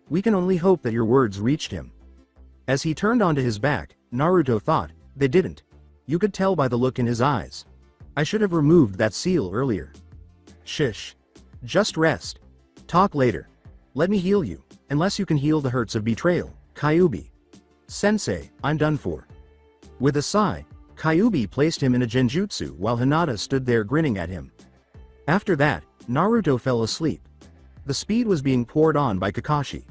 We can only hope that your words reached him. As he turned onto his back, Naruto thought, they didn't. You could tell by the look in his eyes. I should have removed that seal earlier. Shish. Just rest. Talk later. Let me heal you, unless you can heal the hurts of betrayal, Kyuubi. Sensei, I'm done for. With a sigh, Kyuubi placed him in a genjutsu while Hinata stood there grinning at him. After that, Naruto fell asleep. The speed was being poured on by Kakashi.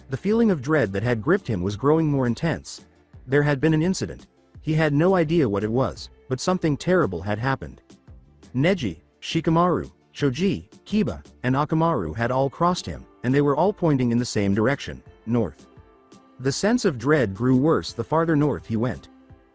The feeling of dread that had gripped him was growing more intense. There had been an incident. He had no idea what it was, but something terrible had happened. Neji, Shikamaru, Choji, Kiba, and Akamaru had all crossed him, and they were all pointing in the same direction, north. The sense of dread grew worse the farther north he went.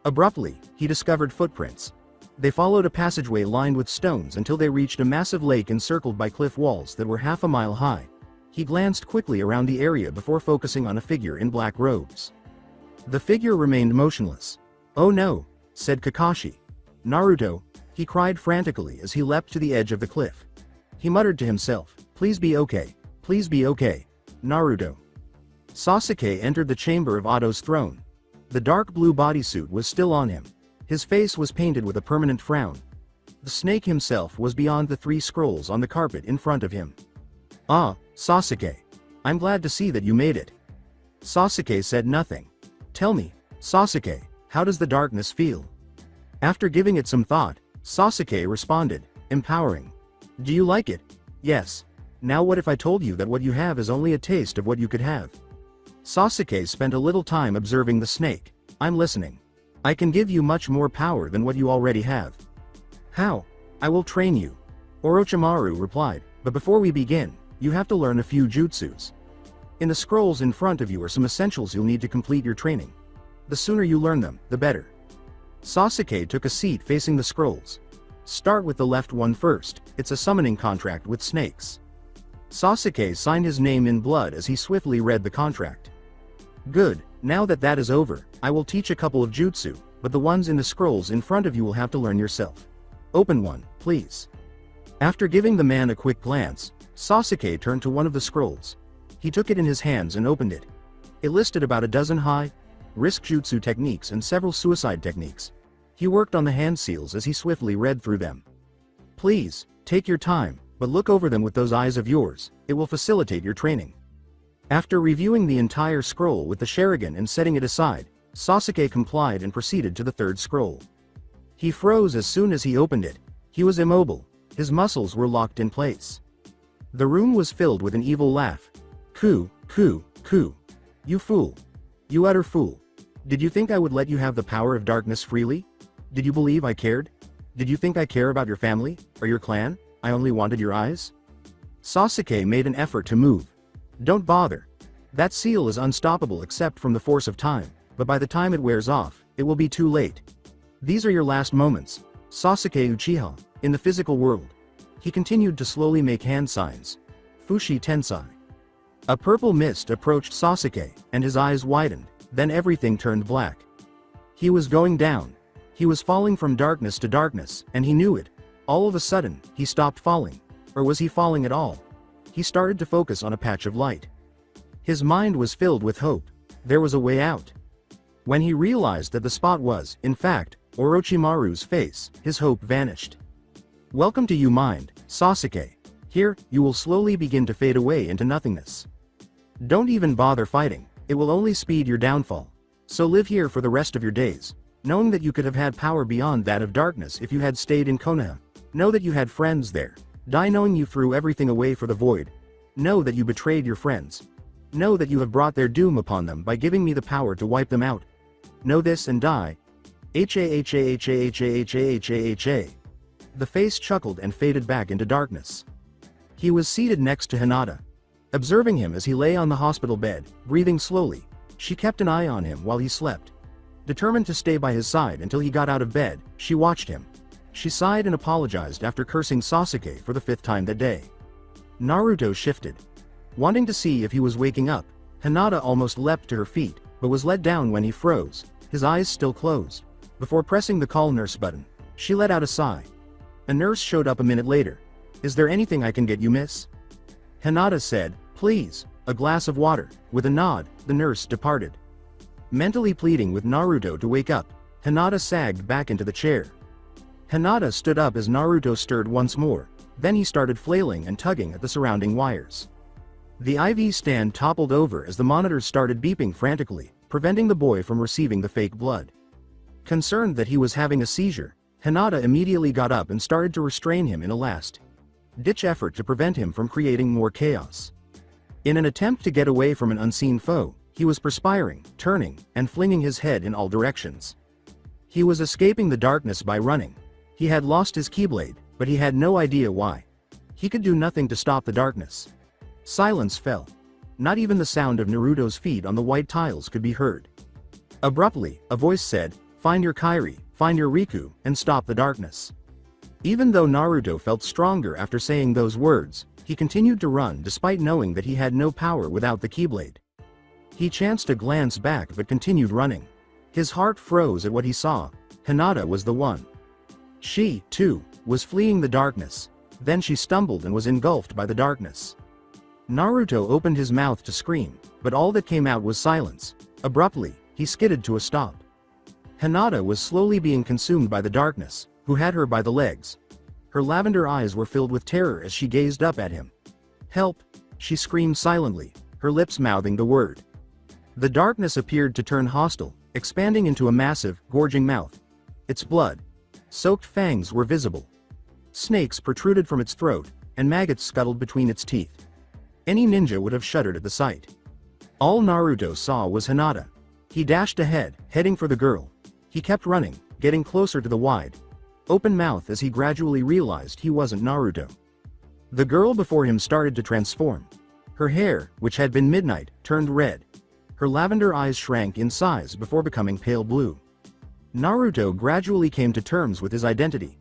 Abruptly, he discovered footprints. They followed a passageway lined with stones until they reached a massive lake encircled by cliff walls that were half a mile high. He glanced quickly around the area before focusing on a figure in black robes. The figure remained motionless. Oh no, said Kakashi. Naruto, he cried frantically as he leapt to the edge of the cliff. He muttered to himself, please be okay, Naruto. Sasuke entered the chamber of Oto's throne. The dark blue bodysuit was still on him. His face was painted with a permanent frown. The snake himself was beyond the 3 scrolls on the carpet in front of him. Ah, Sasuke. I'm glad to see that you made it. Sasuke said nothing. Tell me, Sasuke, how does the darkness feel? After giving it some thought, Sasuke responded, empowering. Do you like it? Yes. Now what if I told you that what you have is only a taste of what you could have? Sasuke spent a little time observing the snake. I'm listening. I can give you much more power than what you already have. How? I will train you. Orochimaru replied, but before we begin, you have to learn a few jutsus. In the scrolls in front of you are some essentials you'll need to complete your training. The sooner you learn them, the better. Sasuke took a seat facing the scrolls. Start with the left one first, it's a summoning contract with snakes. Sasuke signed his name in blood as he swiftly read the contract. Good, now that that is over, I will teach a couple of jutsu, but the ones in the scrolls in front of you will have to learn yourself. Open one, please. After giving the man a quick glance, Sasuke turned to one of the scrolls. He took it in his hands and opened it. It listed about a dozen high-risk jutsu techniques and several suicide techniques. He worked on the hand seals as he swiftly read through them. Please, take your time, but look over them with those eyes of yours, it will facilitate your training. After reviewing the entire scroll with the Sharingan and setting it aside, Sasuke complied and proceeded to the third scroll. He froze as soon as he opened it. He was immobile, his muscles were locked in place. The room was filled with an evil laugh. Ku. You fool. You utter fool. Did you think I would let you have the power of darkness freely? Did you believe I cared? Did you think I care about your family, or your clan? I only wanted your eyes? Sasuke made an effort to move. Don't bother. That seal is unstoppable except from the force of time, but by the time it wears off, it will be too late. These are your last moments, Sasuke Uchiha, in the physical world. He continued to slowly make hand signs. Fushi Tensai. A purple mist approached Sasuke, and his eyes widened. Then everything turned black. He was going down. He was falling from darkness to darkness, and he knew it. All of a sudden, he stopped falling. Or was he falling at all? He started to focus on a patch of light. His mind was filled with hope. There was a way out. When he realized that the spot was, in fact, Orochimaru's face, his hope vanished. Welcome to you mind, Sasuke. Here, you will slowly begin to fade away into nothingness. Don't even bother fighting, it will only speed your downfall. So live here for the rest of your days, knowing that you could have had power beyond that of darkness if you had stayed in Konoha. Know that you had friends there. Die knowing you threw everything away for the void. Know that you betrayed your friends. Know that you have brought their doom upon them by giving me the power to wipe them out. Know this and die. Ha. The face chuckled and faded back into darkness. He was seated next to Hinata. Observing him as he lay on the hospital bed, breathing slowly, she kept an eye on him while he slept. Determined to stay by his side until he got out of bed, she watched him. She sighed and apologized after cursing Sasuke for the 5th time that day. Naruto shifted. Wanting to see if he was waking up, Hinata almost leapt to her feet, but was let down when he froze, his eyes still closed. Before pressing the call nurse button, she let out a sigh. A nurse showed up a minute later. Is there anything I can get you, miss? Hinata said, please, a glass of water. With a nod, the nurse departed. Mentally pleading with Naruto to wake up, Hinata sagged back into the chair. Hinata stood up as Naruto stirred once more, then he started flailing and tugging at the surrounding wires. The IV stand toppled over as the monitors started beeping frantically, preventing the boy from receiving the fake blood. Concerned that he was having a seizure, Hinata immediately got up and started to restrain him in a last-ditch effort to prevent him from creating more chaos. In an attempt to get away from an unseen foe, he was perspiring, turning, and flinging his head in all directions. He was escaping the darkness by running. He had lost his Keyblade, but he had no idea why. He could do nothing to stop the darkness. Silence fell. Not even the sound of Naruto's feet on the white tiles could be heard. Abruptly, a voice said, find your Kairi, find your Riku, and stop the darkness. Even though Naruto felt stronger after saying those words, he continued to run despite knowing that he had no power without the Keyblade. He chanced to glance back but continued running. His heart froze at what he saw. Hinata was the one. She, too, was fleeing the darkness. Then she stumbled and was engulfed by the darkness. Naruto opened his mouth to scream, but all that came out was silence. Abruptly, he skidded to a stop. Hinata was slowly being consumed by the darkness, who had her by the legs. Her lavender eyes were filled with terror as she gazed up at him. Help! She screamed silently, her lips mouthing the word. The darkness appeared to turn hostile, expanding into a massive, gorging mouth. Its blood-soaked fangs were visible. Snakes protruded from its throat, and maggots scuttled between its teeth. Any ninja would have shuddered at the sight. All Naruto saw was Hinata. He dashed ahead, heading for the girl. He kept running, getting closer to the wide, open mouth as he gradually realized he wasn't Naruto. The girl before him started to transform. Her hair, which had been midnight, turned red. Her lavender eyes shrank in size before becoming pale blue. Naruto gradually came to terms with his identity.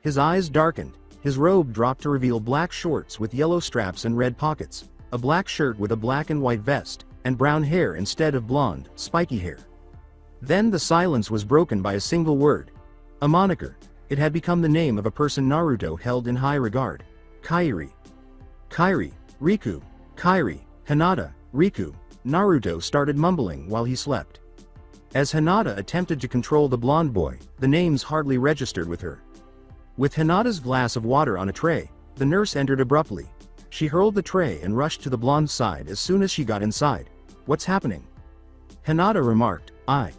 His eyes darkened, his robe dropped to reveal black shorts with yellow straps and red pockets, a black shirt with a black and white vest, and brown hair instead of blonde, spiky hair. Then the silence was broken by a single word. A moniker. It had become the name of a person Naruto held in high regard. Kairi. Kairi, Riku, Kairi, Hinata, Riku. Naruto started mumbling while he slept. As Hinata attempted to control the blonde boy, the names hardly registered with her. With Hinata's glass of water on a tray, the nurse entered abruptly. She hurled the tray and rushed to the blonde's side as soon as she got inside. What's happening? Hinata remarked, I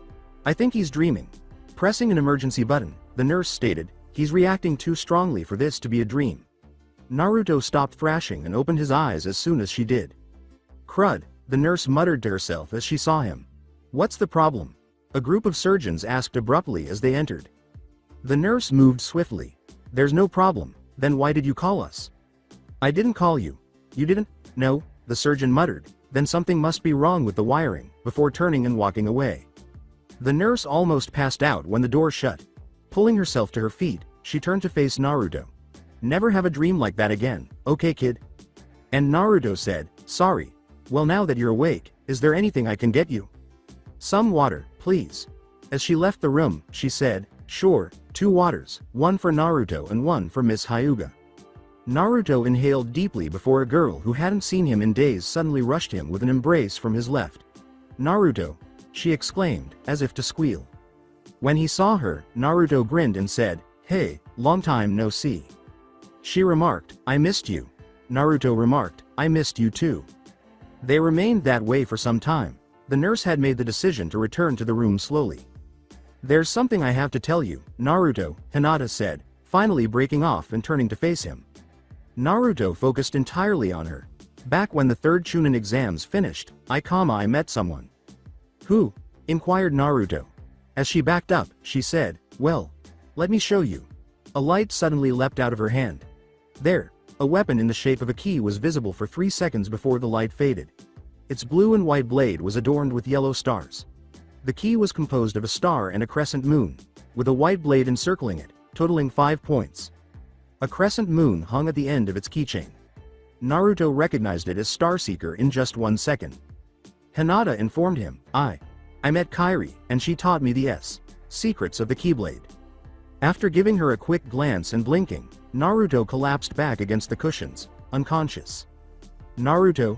think he's dreaming. Pressing an emergency button, the nurse stated, he's reacting too strongly for this to be a dream. Naruto stopped thrashing and opened his eyes as soon as she did. Crud, the nurse muttered to herself as she saw him. What's the problem? A group of surgeons asked abruptly as they entered. The nurse moved swiftly. There's no problem. Then why did you call us? I didn't call you. You didn't? No, the surgeon muttered. Then something must be wrong with the wiring, before turning and walking away. The nurse almost passed out when the door shut. Pulling herself to her feet, she turned to face Naruto. Never have a dream like that again, okay kid? And Naruto said, sorry. Well, now that you're awake, is there anything I can get you? Some water, please. As she left the room, she said, sure, 2 waters, one for Naruto and one for Miss Hyuga. Naruto inhaled deeply before a girl who hadn't seen him in days suddenly rushed him with an embrace from his left. Naruto, she exclaimed, as if to squeal. When he saw her, Naruto grinned and said, hey, long time no see. She remarked, I missed you. Naruto remarked, I missed you too. They remained that way for some time. The nurse had made the decision to return to the room slowly. There's something I have to tell you, Naruto, Hinata said, finally breaking off and turning to face him. Naruto focused entirely on her. Back when the 3rd Chunin exams finished, I met someone. Who? Inquired Naruto. As she backed up, she said, well, let me show you. A light suddenly leapt out of her hand. There, a weapon in the shape of a key was visible for 3 seconds before the light faded. Its blue and white blade was adorned with yellow stars. The key was composed of a star and a crescent moon, with a white blade encircling it, totaling 5 points. A crescent moon hung at the end of its keychain. Naruto recognized it as Starseeker in just 1 second. Hinata informed him, I met Kairi, and she taught me the secrets of the Keyblade. After giving her a quick glance and blinking, Naruto collapsed back against the cushions, unconscious. Naruto.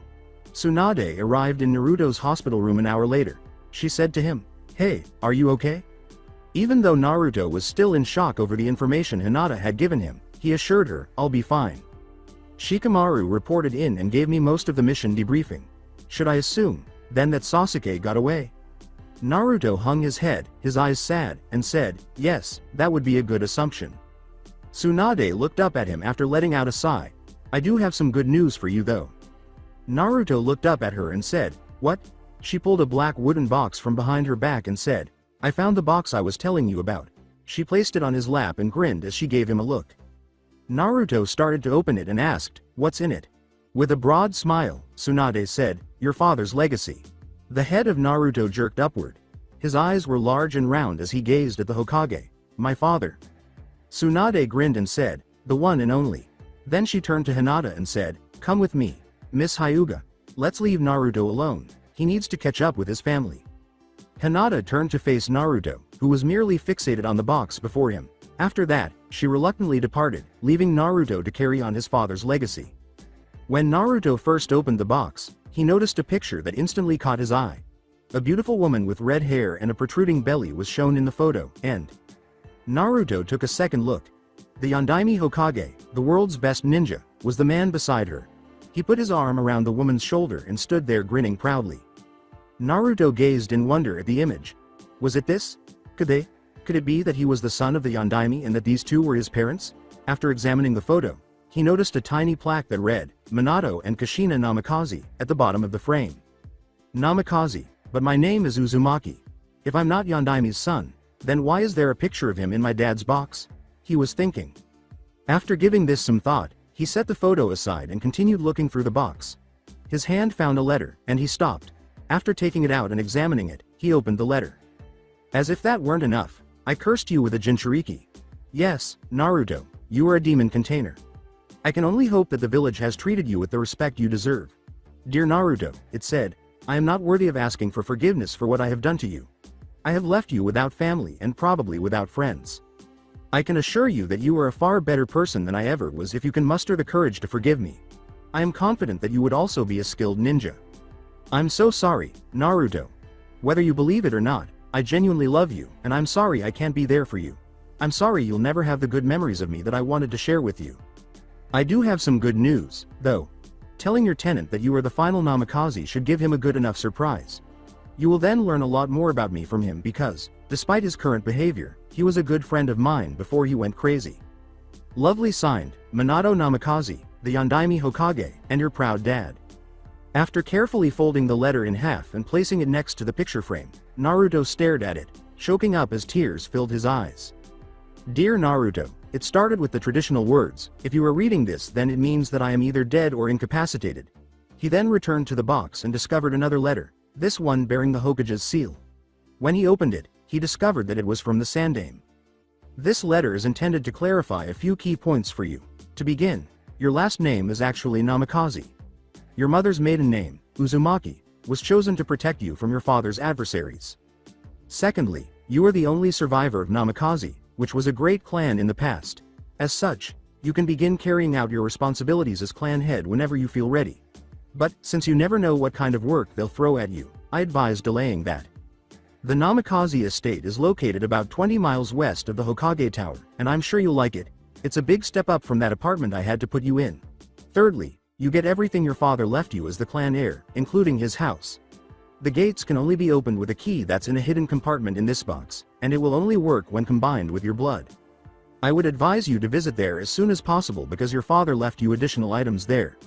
Tsunade arrived in Naruto's hospital room an hour later. She said to him, hey, are you okay? Even though Naruto was still in shock over the information Hinata had given him, he assured her, I'll be fine. Shikamaru reported in and gave me most of the mission debriefing. Should I assume, then, that Sasuke got away? Naruto hung his head, his eyes sad, and said, yes, that would be a good assumption. Tsunade looked up at him after letting out a sigh. I do have some good news for you though. Naruto looked up at her and said, what? She pulled a black wooden box from behind her back and said, I found the box I was telling you about. She placed it on his lap and grinned as she gave him a look. Naruto started to open it and asked, what's in it? With a broad smile, Tsunade said, your father's legacy. The head of Naruto jerked upward. His eyes were large and round as he gazed at the Hokage. My father. Tsunade grinned and said, the one and only. Then she turned to Hinata and said, come with me. Miss Hyuga. Let's leave Naruto alone. He needs to catch up with his family. Hinata turned to face Naruto, who was merely fixated on the box before him. After that, she reluctantly departed, leaving Naruto to carry on his father's legacy. When Naruto first opened the box, he noticed a picture that instantly caught his eye. A beautiful woman with red hair and a protruding belly was shown in the photo, and Naruto took a second look. The Yondaime Hokage, the world's best ninja, was the man beside her. He put his arm around the woman's shoulder and stood there grinning proudly. Naruto gazed in wonder at the image. Was it this? Could it be that he was the son of the Yondaime and that these two were his parents? After examining the photo, he noticed a tiny plaque that read, Minato and Kushina Namikaze, at the bottom of the frame. Namikaze, but my name is Uzumaki. If I'm not Yondaime's son, then why is there a picture of him in my dad's box? He was thinking. After giving this some thought, he set the photo aside and continued looking through the box. His hand found a letter, and he stopped. After taking it out and examining it, he opened the letter. As if that weren't enough, I cursed you with a Jinchuriki. Yes, Naruto, you are a demon container. I can only hope that the village has treated you with the respect you deserve. Dear Naruto, it said, I am not worthy of asking for forgiveness for what I have done to you. I have left you without family and probably without friends. I can assure you that you are a far better person than I ever was if you can muster the courage to forgive me. I am confident that you would also be a skilled ninja. I'm so sorry, Naruto. Whether you believe it or not, I genuinely love you, and I'm sorry I can't be there for you. I'm sorry you'll never have the good memories of me that I wanted to share with you. I do have some good news, though. Telling your tenant that you are the final Namikaze should give him a good enough surprise. You will then learn a lot more about me from him because, despite his current behavior, he was a good friend of mine before he went crazy. Lovely signed, Minato Namikaze, the Yondaime Hokage, and your proud dad. After carefully folding the letter in half and placing it next to the picture frame, Naruto stared at it, choking up as tears filled his eyes. Dear Naruto, it started with the traditional words, if you are reading this then it means that I am either dead or incapacitated. He then returned to the box and discovered another letter, this one bearing the Hokage's seal. When he opened it, he discovered that it was from the Sandaime. This letter is intended to clarify a few key points for you. To begin, your last name is actually Namikaze. Your mother's maiden name, Uzumaki, was chosen to protect you from your father's adversaries. Secondly, you are the only survivor of Namikaze, which was a great clan in the past. As such, you can begin carrying out your responsibilities as clan head whenever you feel ready. But, since you never know what kind of work they'll throw at you, I advise delaying that. The Namikaze estate is located about 20 miles west of the Hokage Tower, and I'm sure you'll like it. It's a big step up from that apartment I had to put you in. Thirdly, you get everything your father left you as the clan heir, including his house. The gates can only be opened with a key that's in a hidden compartment in this box, and it will only work when combined with your blood. I would advise you to visit there as soon as possible because your father left you additional items there.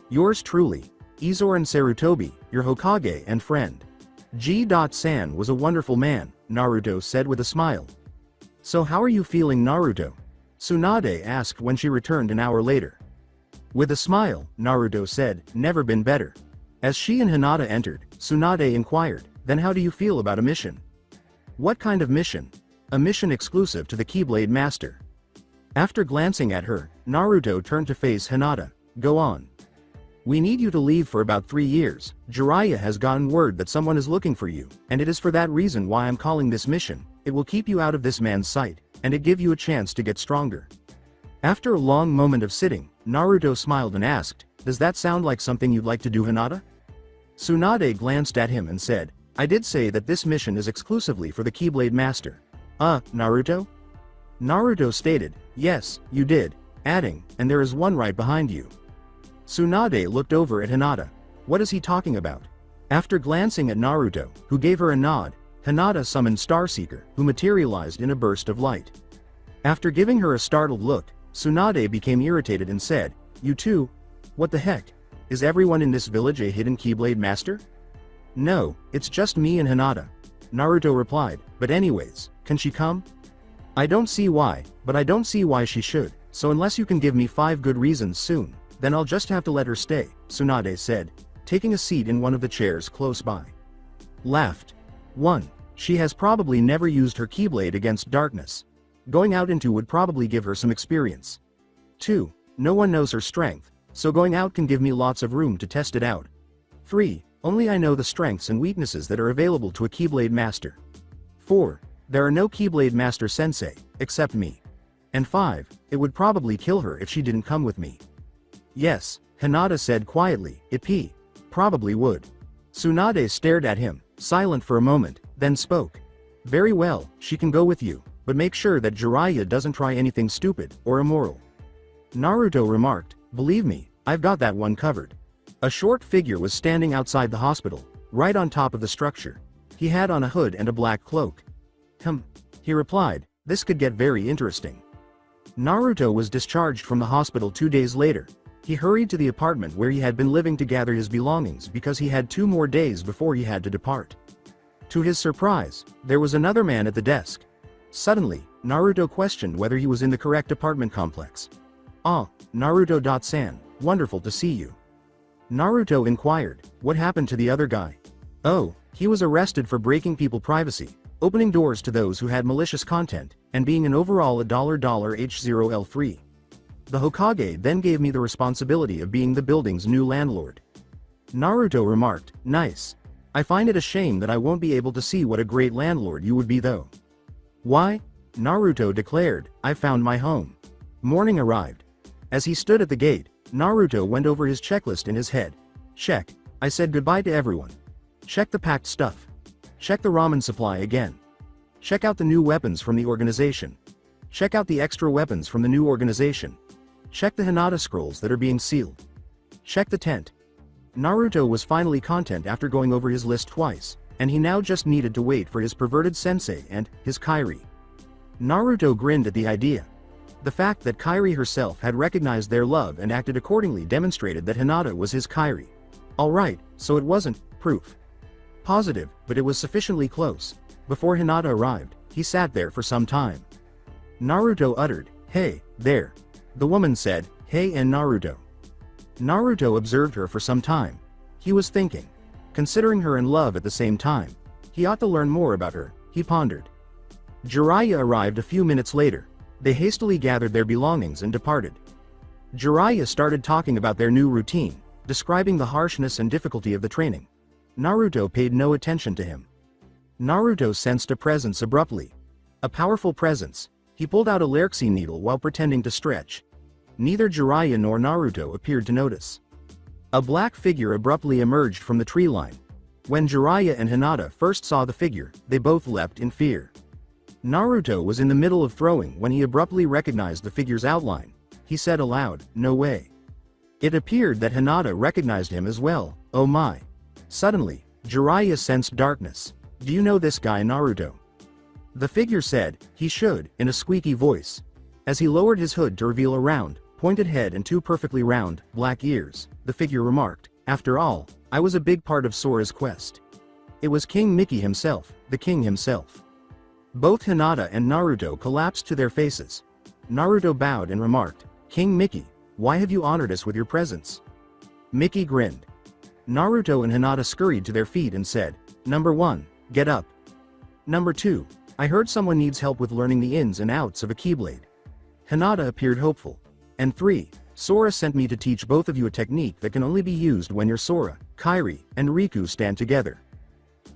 Yours truly, Izoran Sarutobi, your Hokage and friend. G.San was a wonderful man, Naruto said with a smile. So how are you feeling, Naruto? Tsunade asked when she returned an hour later. With a smile, Naruto said, never been better. As she and Hinata entered, Tsunade inquired, then how do you feel about a mission? What kind of mission? A mission exclusive to the Keyblade Master. After glancing at her, Naruto turned to face Hinata. Go on. We need you to leave for about 3 years. Jiraiya has gotten word that someone is looking for you, and it is for that reason why I'm calling this mission. It will keep you out of this man's sight, and it give you a chance to get stronger. After a long moment of sitting, Naruto smiled and asked, does that sound like something you'd like to do, Hinata? Tsunade glanced at him and said, I did say that this mission is exclusively for the Keyblade Master. Naruto? Naruto stated, yes, you did, adding, and there is one right behind you. Tsunade looked over at Hinata. What is he talking about? After glancing at Naruto, who gave her a nod, Hinata summoned Starseeker, who materialized in a burst of light. After giving her a startled look, Tsunade became irritated and said, you too? What the heck? Is everyone in this village a hidden Keyblade Master? No, it's just me and Hinata. Naruto replied, but anyways, can she come? I don't see why, but I don't see why she should, so unless you can give me 5 good reasons soon, then I'll just have to let her stay, Tsunade said, taking a seat in one of the chairs close by. Laughed. 1. She has probably never used her Keyblade against darkness. Going out into would probably give her some experience. 2. No one knows her strength, so going out can give me lots of room to test it out. 3. Only I know the strengths and weaknesses that are available to a Keyblade Master. 4. There are no Keyblade Master Sensei, except me. And 5. It would probably kill her if she didn't come with me. Yes, Hinata said quietly, it probably would. Tsunade stared at him, silent for a moment, then spoke. Very well, she can go with you, but make sure that Jiraiya doesn't try anything stupid or immoral. Naruto remarked, believe me, I've got that one covered. A short figure was standing outside the hospital, right on top of the structure. He had on a hood and a black cloak. He replied, this could get very interesting. Naruto was discharged from the hospital 2 days later. He hurried to the apartment where he had been living to gather his belongings because he had 2 more days before he had to depart. To his surprise, there was another man at the desk. Suddenly, Naruto questioned whether he was in the correct apartment complex. Naruto-san, wonderful to see you. Naruto inquired, what happened to the other guy? Oh, he was arrested for breaking people's privacy, opening doors to those who had malicious content, and being an overall $H0L3. The Hokage then gave me the responsibility of being the building's new landlord. Naruto remarked, nice. I find it a shame that I won't be able to see what a great landlord you would be though. Why? Naruto declared, I found my home. Morning arrived. As he stood at the gate, Naruto went over his checklist in his head. Check. I said goodbye to everyone. Check the packed stuff. Check the ramen supply again. Check out the new weapons from the organization. Check out the extra weapons from the new organization. Check the Hinata scrolls that are being sealed. Check the tent. Naruto was finally content after going over his list twice, and he now just needed to wait for his perverted sensei and his Kairi. Naruto grinned at the idea. The fact that Kairi herself had recognized their love and acted accordingly demonstrated that Hinata was his Kairi. Alright, so it wasn't proof positive, but it was sufficiently close. Before Hinata arrived, he sat there for some time. Naruto uttered, hey, there. The woman said, hey, and Naruto. Naruto observed her for some time. He was thinking. Considering her in love at the same time, he ought to learn more about her, he pondered. Jiraiya arrived a few minutes later. They hastily gathered their belongings and departed. Jiraiya started talking about their new routine, describing the harshness and difficulty of the training. Naruto paid no attention to him. Naruto sensed a presence abruptly. A powerful presence. He pulled out a Lerxi needle while pretending to stretch. Neither Jiraiya nor Naruto appeared to notice. A black figure abruptly emerged from the tree line. When Jiraiya and Hinata first saw the figure, they both leapt in fear. Naruto was in the middle of throwing when he abruptly recognized the figure's outline. He said aloud, "No way." It appeared that Hinata recognized him as well. Oh my. Suddenly, Jiraiya sensed darkness. "Do you know this guy, Naruto?" The figure said, "He should," in a squeaky voice. As he lowered his hood to reveal a round, pointed head and two perfectly round, black ears, the figure remarked, "After all, I was a big part of Sora's quest." It was King Mickey himself, the king himself. Both Hinata and Naruto collapsed to their faces. Naruto bowed and remarked, "King Mickey, why have you honored us with your presence?" Mickey grinned. Naruto and Hinata scurried to their feet and said, "Number 1, get up. Number 2, I heard someone needs help with learning the ins and outs of a Keyblade." Hinata appeared hopeful. "And 3, Sora sent me to teach both of you a technique that can only be used when your Sora, Kairi, and Riku stand together."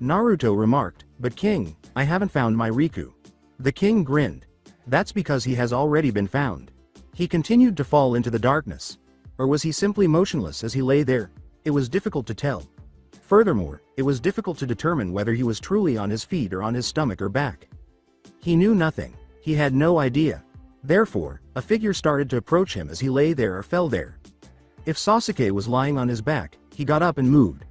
Naruto remarked, "But King, I haven't found my Riku." The king grinned. "That's because he has already been found." He continued to fall into the darkness. Or was he simply motionless as he lay there? It was difficult to tell. Furthermore, it was difficult to determine whether he was truly on his feet or on his stomach or back. He knew nothing. He had no idea. Therefore, a figure started to approach him as he lay there or fell there. If Sasuke was lying on his back, he got up and moved.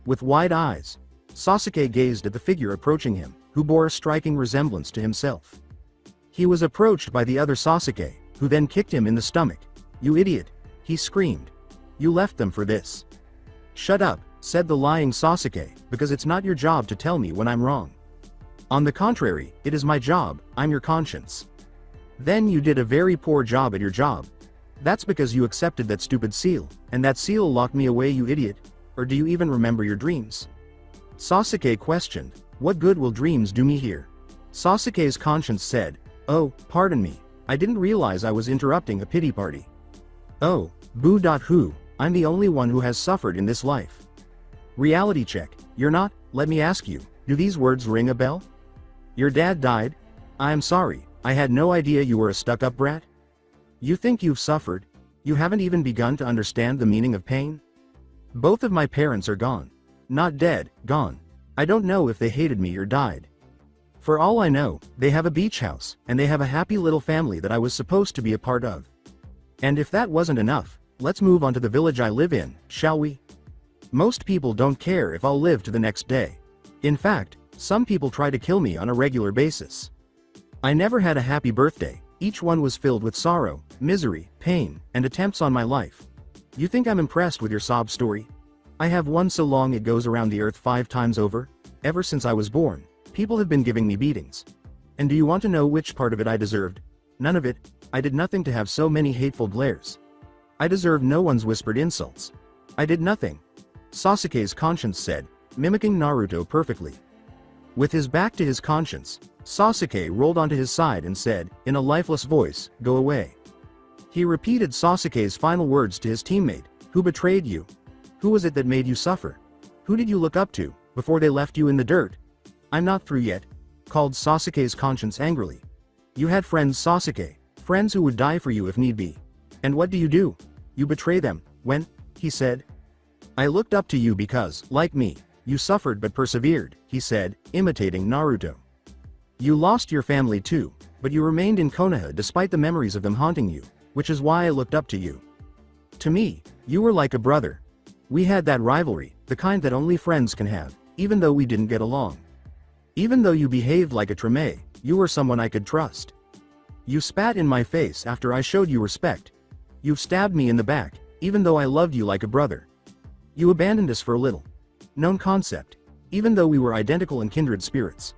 With wide eyes, Sasuke gazed at the figure approaching him, who bore a striking resemblance to himself. He was approached by the other Sasuke, who then kicked him in the stomach. "You idiot!" he screamed. "You left them for this." "Shut up," said the lying Sasuke, "because it's not your job to tell me when I'm wrong. On the contrary, it is my job, I'm your conscience." "Then you did a very poor job at your job. That's because you accepted that stupid seal, and that seal locked me away, you idiot. Or do you even remember your dreams?" Sasuke questioned, "What good will dreams do me here?" Sasuke's conscience said, "Oh, pardon me, I didn't realize I was interrupting a pity party. Oh, boo.hoo, I'm the only one who has suffered in this life." Reality check, you're not? Let me ask you, do these words ring a bell? Your dad died? I am sorry, I had no idea you were a stuck-up brat. You think you've suffered? You haven't even begun to understand the meaning of pain? Both of my parents are gone. Not dead, gone. I don't know if they hated me or died. For all I know, they have a beach house, and they have a happy little family that I was supposed to be a part of. And if that wasn't enough, let's move on to the village I live in, shall we? Most people don't care if I'll live to the next day. In fact, some people try to kill me on a regular basis. I never had a happy birthday, each one was filled with sorrow, misery, pain, and attempts on my life. You think I'm impressed with your sob story? I have one so long it goes around the earth 5 times over. Ever since I was born, people have been giving me beatings. And do you want to know which part of it I deserved? None of it. I did nothing to have so many hateful glares. I deserve no one's whispered insults. I did nothing. Sasuke's conscience said, mimicking Naruto perfectly. With his back to his conscience, Sasuke rolled onto his side and said, in a lifeless voice, "Go away." He repeated Sasuke's final words to his teammate, "Who betrayed you? Who was it that made you suffer? Who did you look up to, before they left you in the dirt?" "I'm not through yet," called Sasuke's conscience angrily. "You had friends, Sasuke, friends who would die for you if need be. And what do? You betray them, when?" he said. "I looked up to you because, like me, you suffered but persevered," he said, imitating Naruto. "You lost your family too, but you remained in Konoha despite the memories of them haunting you, which is why I looked up to you. To me, you were like a brother. We had that rivalry, the kind that only friends can have, even though we didn't get along. Even though you behaved like a Treme, you were someone I could trust. You spat in my face after I showed you respect. You've stabbed me in the back, even though I loved you like a brother. You abandoned us for a little known concept, even though we were identical and kindred spirits.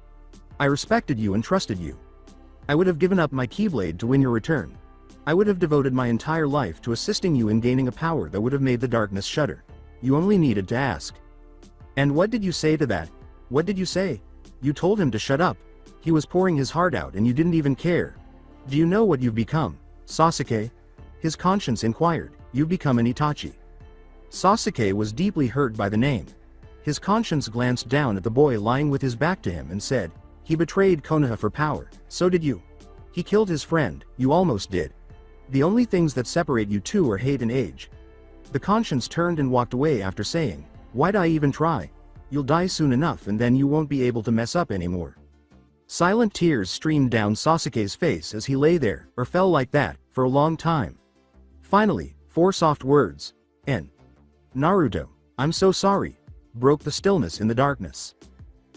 I respected you and trusted you. I would have given up my Keyblade to win your return. I would have devoted my entire life to assisting you in gaining a power that would have made the darkness shudder. You only needed to ask. And what did you say to that? What did you say? You told him to shut up. He was pouring his heart out and you didn't even care. Do you know what you've become, Sasuke?" His conscience inquired. "You've become an Itachi." Sasuke was deeply hurt by the name. His conscience glanced down at the boy lying with his back to him and said, "He betrayed Konoha for power, so did you. He killed his friend, you almost did. The only things that separate you two are hate and age." The conscience turned and walked away after saying, "Why'd I even try? You'll die soon enough and then you won't be able to mess up anymore." Silent tears streamed down Sasuke's face as he lay there, or fell like that, for a long time. Finally, 4 soft words. Naruto, I'm so sorry, broke the stillness in the darkness.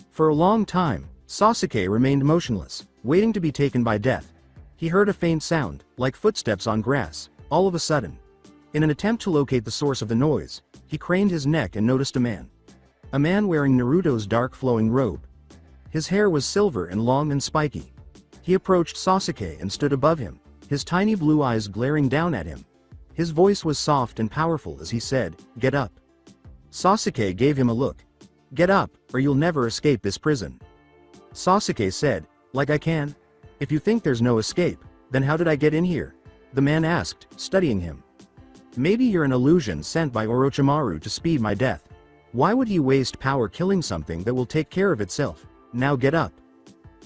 For a long time, Sasuke remained motionless, waiting to be taken by death. He heard a faint sound, like footsteps on grass, all of a sudden. In an attempt to locate the source of the noise, he craned his neck and noticed a man. A man wearing Naruto's dark flowing robe. His hair was silver and long and spiky. He approached Sasuke and stood above him, his tiny blue eyes glaring down at him. His voice was soft and powerful as he said, "Get up." Sasuke gave him a look. "Get up, or you'll never escape this prison." Sasuke said, "Like I can? If you think there's no escape, then how did I get in here?" The man asked, studying him. "Maybe you're an illusion sent by Orochimaru to speed my death. Why would he waste power killing something that will take care of itself? Now get up."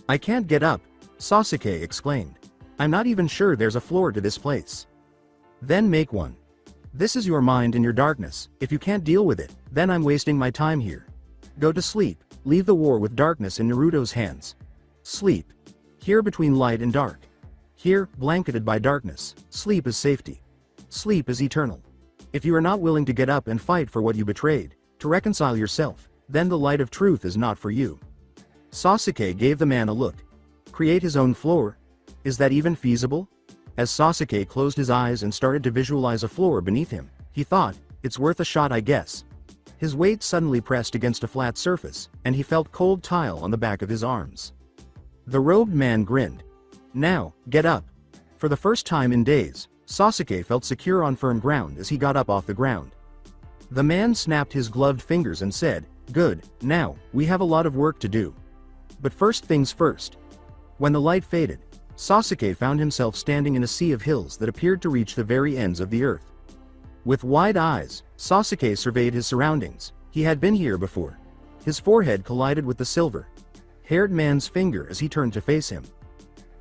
"I can't get up," Sasuke exclaimed. "I'm not even sure there's a floor to this place." "Then make one. This is your mind in your darkness. If you can't deal with it, then I'm wasting my time here. Go to sleep, leave the war with darkness in Naruto's hands. Sleep. Here between light and dark. Here, blanketed by darkness, sleep is safety. Sleep is eternal. If you are not willing to get up and fight for what you betrayed, to reconcile yourself, then the light of truth is not for you." Sasuke gave the man a look. Create his own floor? Is that even feasible? As Sasuke closed his eyes and started to visualize a floor beneath him, he thought, "It's worth a shot, I guess." His weight suddenly pressed against a flat surface, and he felt cold tile on the back of his arms. The robed man grinned. "Now, get up." For the first time in days, Sasuke felt secure on firm ground as he got up off the ground. The man snapped his gloved fingers and said, "Good, now, we have a lot of work to do. But first things first." When the light faded, Sasuke found himself standing in a sea of hills that appeared to reach the very ends of the earth. With wide eyes, Sasuke surveyed his surroundings. He had been here before. His forehead collided with the silver-haired man's finger as he turned to face him.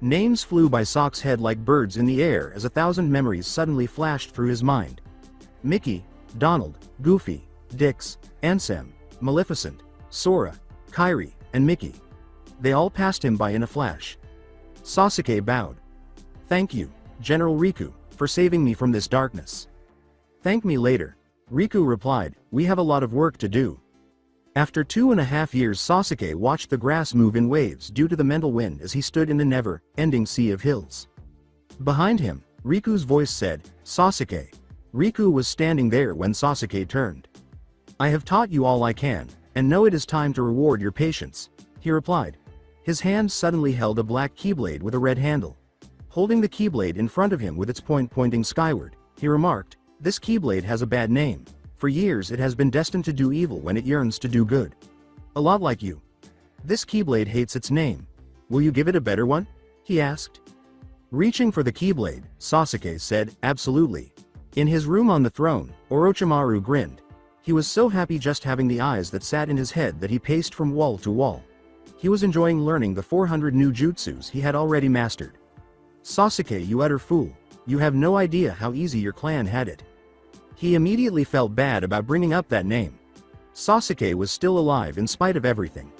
Names flew by Sok's head like birds in the air as 1,000 memories suddenly flashed through his mind. Mickey, Donald, Goofy, Dix, Ansem, Maleficent, Sora, Kairi, and Mickey. They all passed him by in a flash. Sasuke bowed. "Thank you, General Riku, for saving me from this darkness." "Thank me later," Riku replied, "we have a lot of work to do." After 2.5 years, Sasuke watched the grass move in waves due to the mental wind as he stood in the never-ending sea of hills. Behind him, Riku's voice said, "Sasuke." Riku was standing there when Sasuke turned. "I have taught you all I can, and know it is time to reward your patience," he replied. His hand suddenly held a black keyblade with a red handle. Holding the keyblade in front of him with its point pointing skyward, he remarked, "This keyblade has a bad name. For years it has been destined to do evil when it yearns to do good. A lot like you. This keyblade hates its name. Will you give it a better one?" he asked. Reaching for the keyblade, Sasuke said, "Absolutely." In his room on the throne, Orochimaru grinned. He was so happy just having the eyes that sat in his head that he paced from wall to wall. He was enjoying learning the 400 new jutsus he had already mastered. "Sasuke, you utter fool. You have no idea how easy your clan had it." He immediately felt bad about bringing up that name. Sasuke was still alive in spite of everything.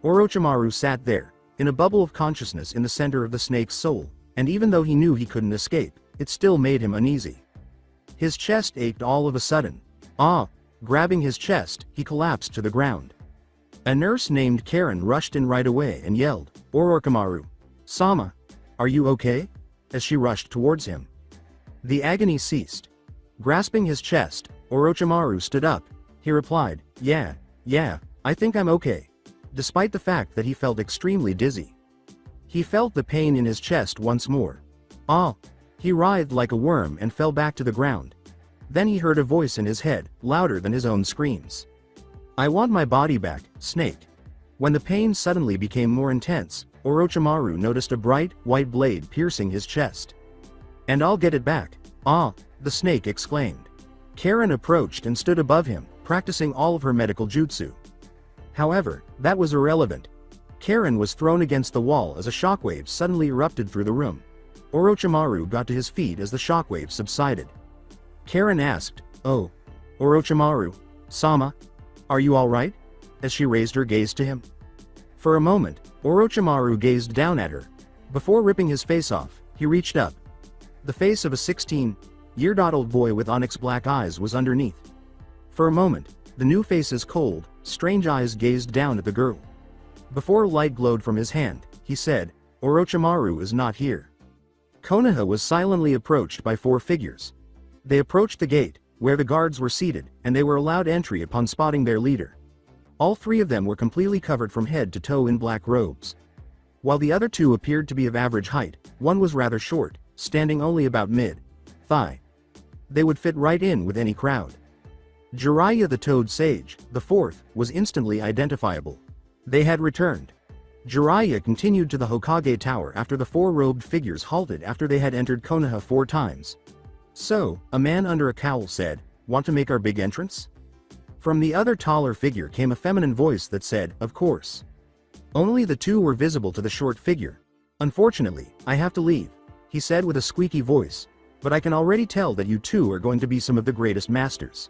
Orochimaru sat there, in a bubble of consciousness in the center of the snake's soul, and even though he knew he couldn't escape, it still made him uneasy. His chest ached all of a sudden. Grabbing his chest, he collapsed to the ground. A nurse named Karen rushed in right away and yelled, "Orochimaru, Sama, are you okay?" as she rushed towards him. The agony ceased. Grasping his chest, Orochimaru stood up. He replied, Yeah, I think I'm okay," despite the fact that he felt extremely dizzy. He felt the pain in his chest once more. He writhed like a worm and fell back to the ground. Then he heard a voice in his head, louder than his own screams. "I want my body back, Snake." When the pain suddenly became more intense, Orochimaru noticed a bright, white blade piercing his chest. "And I'll get it back." The snake exclaimed. Karen approached and stood above him, practicing all of her medical jutsu. However, that was irrelevant. Karen was thrown against the wall as a shockwave suddenly erupted through the room. Orochimaru got to his feet as the shockwave subsided. Karen asked, "Oh, Orochimaru, Sama, are you alright?" as she raised her gaze to him. For a moment, Orochimaru gazed down at her. Before ripping his face off, he reached up. The face of a 16-year-old boy with onyx black eyes was underneath. For a moment, the new face's cold, strange eyes gazed down at the girl. Before light glowed from his hand, he said, "Orochimaru is not here." Konoha was silently approached by 4 figures. They approached the gate, where the guards were seated, and they were allowed entry upon spotting their leader. All 3 of them were completely covered from head to toe in black robes. While the other 2 appeared to be of average height, one was rather short, standing only about mid-thigh. They would fit right in with any crowd. Jiraiya the Toad Sage, the 4th, was instantly identifiable. They had returned. Jiraiya continued to the Hokage Tower after the 4 robed figures halted after they had entered Konoha 4 times. "So," a man under a cowl said, "want to make our big entrance?" From the other taller figure came a feminine voice that said, "Of course." Only the 2 were visible to the short figure. "Unfortunately, I have to leave," he said with a squeaky voice, "but I can already tell that you 2 are going to be some of the greatest masters."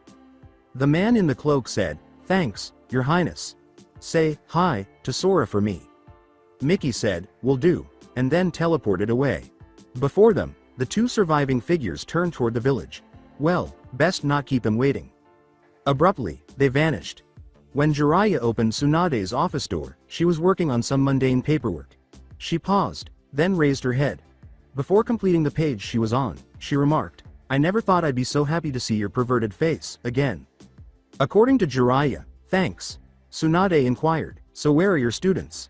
The man in the cloak said, "Thanks, Your Highness. Say hi to Sora for me." Mickey said, "Will do," and then teleported away. Before them, the 2 surviving figures turned toward the village. Well, best not keep them waiting. Abruptly, they vanished. When Jiraiya opened Tsunade's office door, she was working on some mundane paperwork. She paused, then raised her head. Before completing the page she was on, she remarked, "I never thought I'd be so happy to see your perverted face again." According to Jiraiya, "Thanks." Tsunade inquired, "So where are your students?"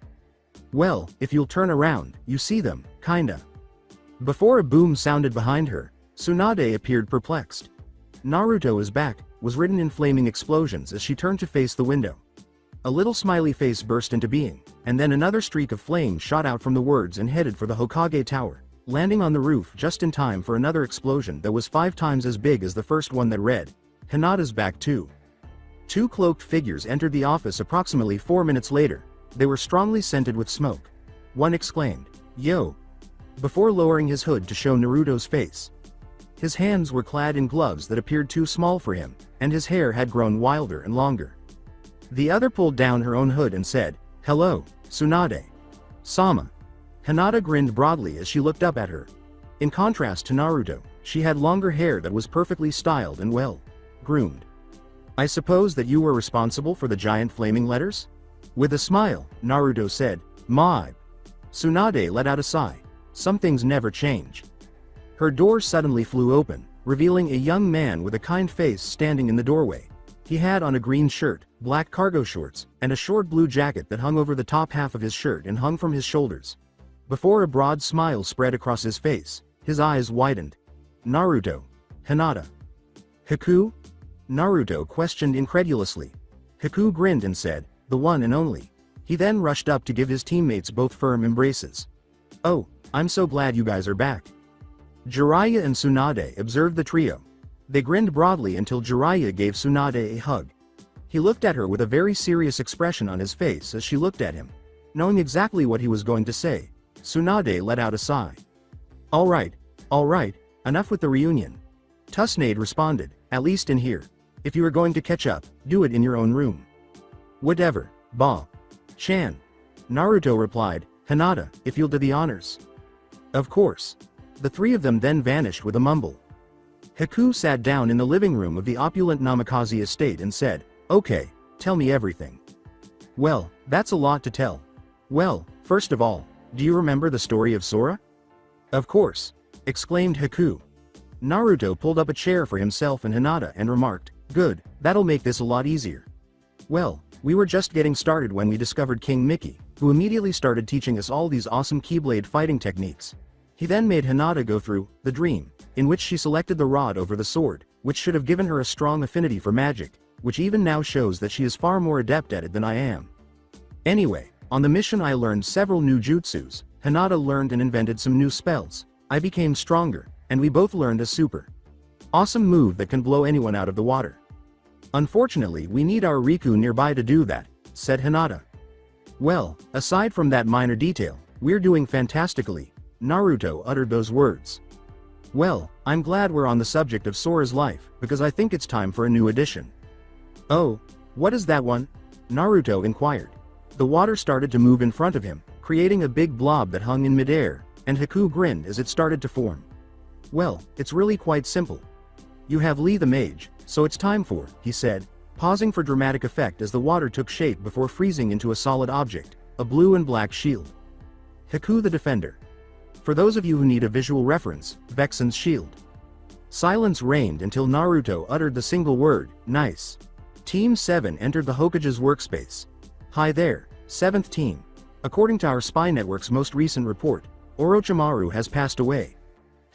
"Well, if you'll turn around, you see them, kinda." Before a boom sounded behind her, Tsunade appeared perplexed. "Naruto is back," was written in flaming explosions as she turned to face the window. A little smiley face burst into being, and then another streak of flame shot out from the words and headed for the Hokage Tower, landing on the roof just in time for another explosion that was 5 times as big as the first one that read, "Hinata's back too." 2 cloaked figures entered the office approximately 4 minutes later. They were strongly scented with smoke. One exclaimed, "Yo!" before lowering his hood to show Naruto's face. His hands were clad in gloves that appeared too small for him, and his hair had grown wilder and longer. The other pulled down her own hood and said, "Hello, Tsunade. Sama." Hinata grinned broadly as she looked up at her. In contrast to Naruto, she had longer hair that was perfectly styled and well groomed. "I suppose that you were responsible for the giant flaming letters?" With a smile, Naruto said, "Maib." Tsunade let out a sigh. Some things never change. Her door suddenly flew open, revealing a young man with a kind face standing in the doorway. He had on a green shirt, black cargo shorts, and a short blue jacket that hung over the top half of his shirt and hung from his shoulders. Before a broad smile spread across his face, his eyes widened. "Naruto. Hinata." "Haku?" Naruto questioned incredulously. Haku grinned and said, "The one and only." He then rushed up to give his teammates both firm embraces. "Oh, I'm so glad you guys are back." Jiraiya and Tsunade observed the trio. They grinned broadly until Jiraiya gave Tsunade a hug. He looked at her with a very serious expression on his face as she looked at him. Knowing exactly what he was going to say, Tsunade let out a sigh. All right, enough with the reunion." Tsunade responded, "At least in here. If you are going to catch up, do it in your own room." "Whatever, Ba-chan." Naruto replied, "Hinata, if you'll do the honors." "Of course." The 3 of them then vanished with a mumble. Haku sat down in the living room of the opulent Namikaze estate and said, "Okay, tell me everything." "Well, that's a lot to tell. Well, first of all, do you remember the story of Sora?" "Of course," exclaimed Haku. Naruto pulled up a chair for himself and Hinata and remarked, "Good, that'll make this a lot easier. Well, we were just getting started when we discovered King Mickey, who immediately started teaching us all these awesome Keyblade fighting techniques. He then made Hinata go through the dream, in which she selected the rod over the sword, which should have given her a strong affinity for magic, which even now shows that she is far more adept at it than I am. Anyway, on the mission I learned several new jutsus, Hinata learned and invented some new spells, I became stronger, and we both learned a super awesome move that can blow anyone out of the water. Unfortunately, we need our Riku nearby to do that, said Hinata. Well, aside from that minor detail, we're doing fantastically. Naruto uttered those words. Well, I'm glad we're on the subject of Sora's life, because I think it's time for a new addition. Oh, what is that one? Naruto inquired. The water started to move in front of him, creating a big blob that hung in midair, and Haku grinned as it started to form. Well, it's really quite simple. You have Lee the mage, so it's time for, he said, pausing for dramatic effect as the water took shape before freezing into a solid object, a blue and black shield. Haku the defender. For those of you who need a visual reference, Vexen's shield. Silence reigned until Naruto uttered the single word, nice. Team 7 entered the Hokage's workspace. Hi there, 7th team. According to our spy network's most recent report, Orochimaru has passed away.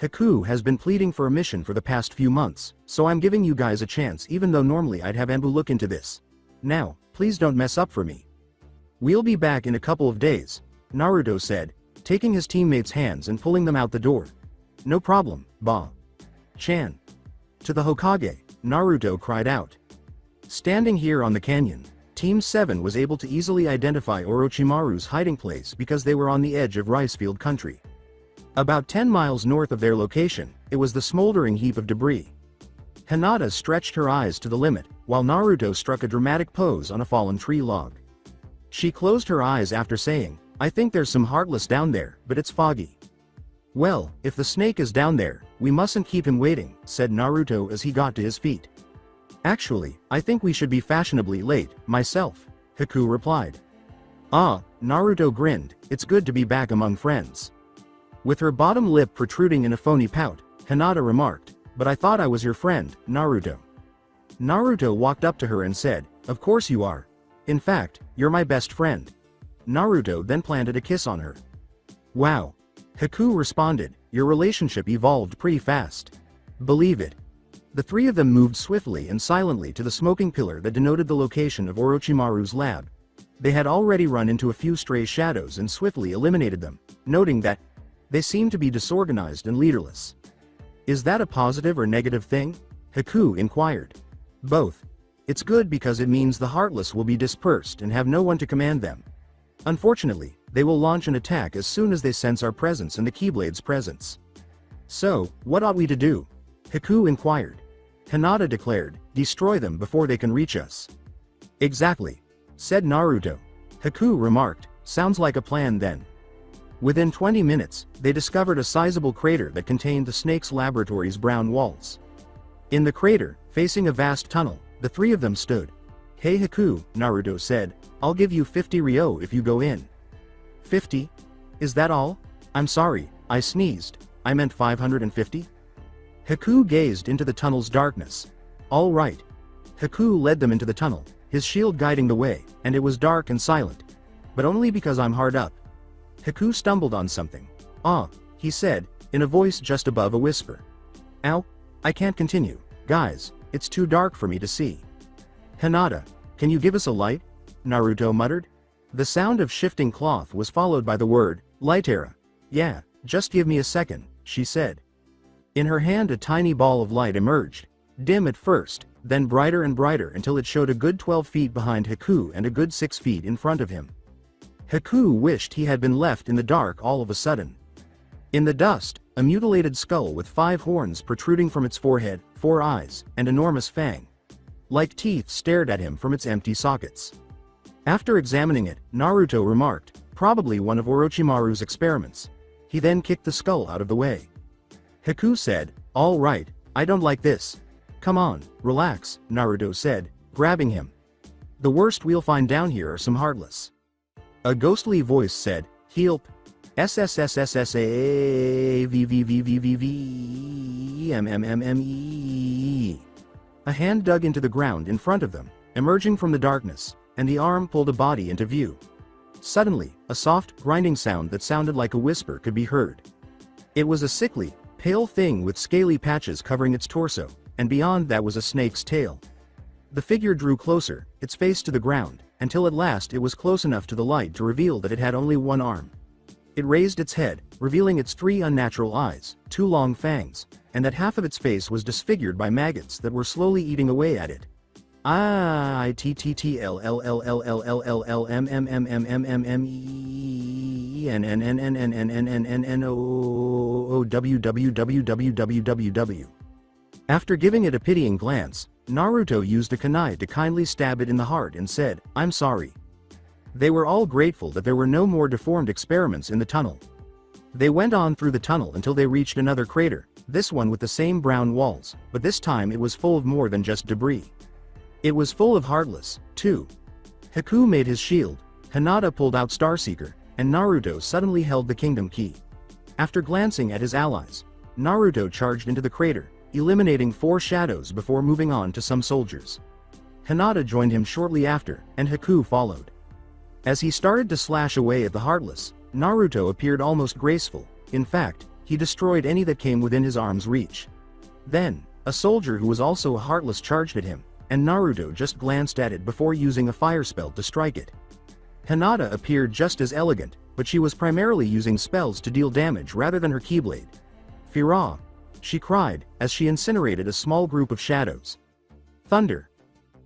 Haku has been pleading for a mission for the past few months, so I'm giving you guys a chance even though normally I'd have Anbu look into this. Now, please don't mess up for me. We'll be back in a couple of days, Naruto said, taking his teammates' hands and pulling them out the door. No problem, Ba-chan. To the Hokage, Naruto cried out. Standing here on the canyon, Team 7 was able to easily identify Orochimaru's hiding place because they were on the edge of Ricefield country. About 10 miles north of their location, it was the smoldering heap of debris. Hinata stretched her eyes to the limit, while Naruto struck a dramatic pose on a fallen tree log. She closed her eyes after saying, I think there's some Heartless down there, but it's foggy. Well, if the snake is down there, we mustn't keep him waiting, said Naruto as he got to his feet. Actually, I think we should be fashionably late, myself, Haku replied. Ah, Naruto grinned, it's good to be back among friends. With her bottom lip protruding in a phony pout, Hinata remarked, but I thought I was your friend, Naruto. Naruto walked up to her and said, of course you are. In fact, you're my best friend. Naruto then planted a kiss on her. Wow. Haku responded, your relationship evolved pretty fast. Believe it. The three of them moved swiftly and silently to the smoking pillar that denoted the location of Orochimaru's lab. They had already run into a few stray shadows and swiftly eliminated them, noting that they seemed to be disorganized and leaderless. Is that a positive or negative thing? Haku inquired. Both. It's good because it means the Heartless will be dispersed and have no one to command them. Unfortunately, they will launch an attack as soon as they sense our presence and the Keyblade's presence. So, what ought we to do? Haku inquired. Hinata declared, destroy them before they can reach us. Exactly. Said Naruto. Haku remarked, sounds like a plan then. Within 20 minutes, they discovered a sizable crater that contained the snake's laboratory's brown walls. In the crater, facing a vast tunnel, the three of them stood. Hey Haku, Naruto said, I'll give you 50 ryo if you go in. 50? Is that all? I'm sorry, I sneezed, I meant 550? Haku gazed into the tunnel's darkness. All right. Haku led them into the tunnel, his shield guiding the way, and it was dark and silent. But only because I'm hard up. Haku stumbled on something. Ah, he said, in a voice just above a whisper. Ow, I can't continue, guys, it's too dark for me to see. Hinata, can you give us a light? Naruto muttered. The sound of shifting cloth was followed by the word, Lightera. Yeah, just give me a second, she said. In her hand a tiny ball of light emerged, dim at first, then brighter and brighter until it showed a good 12 feet behind Haku and a good 6 feet in front of him. Haku wished he had been left in the dark all of a sudden. In the dust, a mutilated skull with 5 horns protruding from its forehead, 4 eyes, and enormous fang. Like teeth stared at him from its empty sockets. After examining it, Naruto remarked, probably one of Orochimaru's experiments. He then kicked the skull out of the way. Haku said, all right, I don't like this. Come on, relax, Naruto said, grabbing him. The worst we'll find down here are some Heartless. A ghostly voice said, Help. SSSSSAVVVVVMMMME. A hand dug into the ground in front of them, emerging from the darkness, and the arm pulled a body into view. Suddenly, a soft, grinding sound that sounded like a whisper could be heard. It was a sickly, pale thing with scaly patches covering its torso, and beyond that was a snake's tail. The figure drew closer, its face to the ground, until at last it was close enough to the light to reveal that it had only one arm. It raised its head, revealing its 3 unnatural eyes, 2 long fangs, and that half of its face was disfigured by maggots that were slowly eating away at it. I T T T L L L L L L L L M M M M M M M E N N N N N N N N N N O W W W W W W W. After giving it a pitying glance, Naruto used a kunai to kindly stab it in the heart and said, "I'm sorry." They were all grateful that there were no more deformed experiments in the tunnel. They went on through the tunnel until they reached another crater, this one with the same brown walls, but this time it was full of more than just debris. It was full of Heartless, too. Haku made his shield, Hinata pulled out Starseeker, and Naruto suddenly held the Kingdom Key. After glancing at his allies, Naruto charged into the crater, eliminating 4 shadows before moving on to some soldiers. Hinata joined him shortly after, and Haku followed. As he started to slash away at the Heartless, Naruto appeared almost graceful. In fact, he destroyed any that came within his arm's reach. Then, a soldier who was also a Heartless charged at him, and Naruto just glanced at it before using a fire spell to strike it. Hinata appeared just as elegant, but she was primarily using spells to deal damage rather than her Keyblade. "Fira!" she cried, as she incinerated a small group of shadows. Thunder!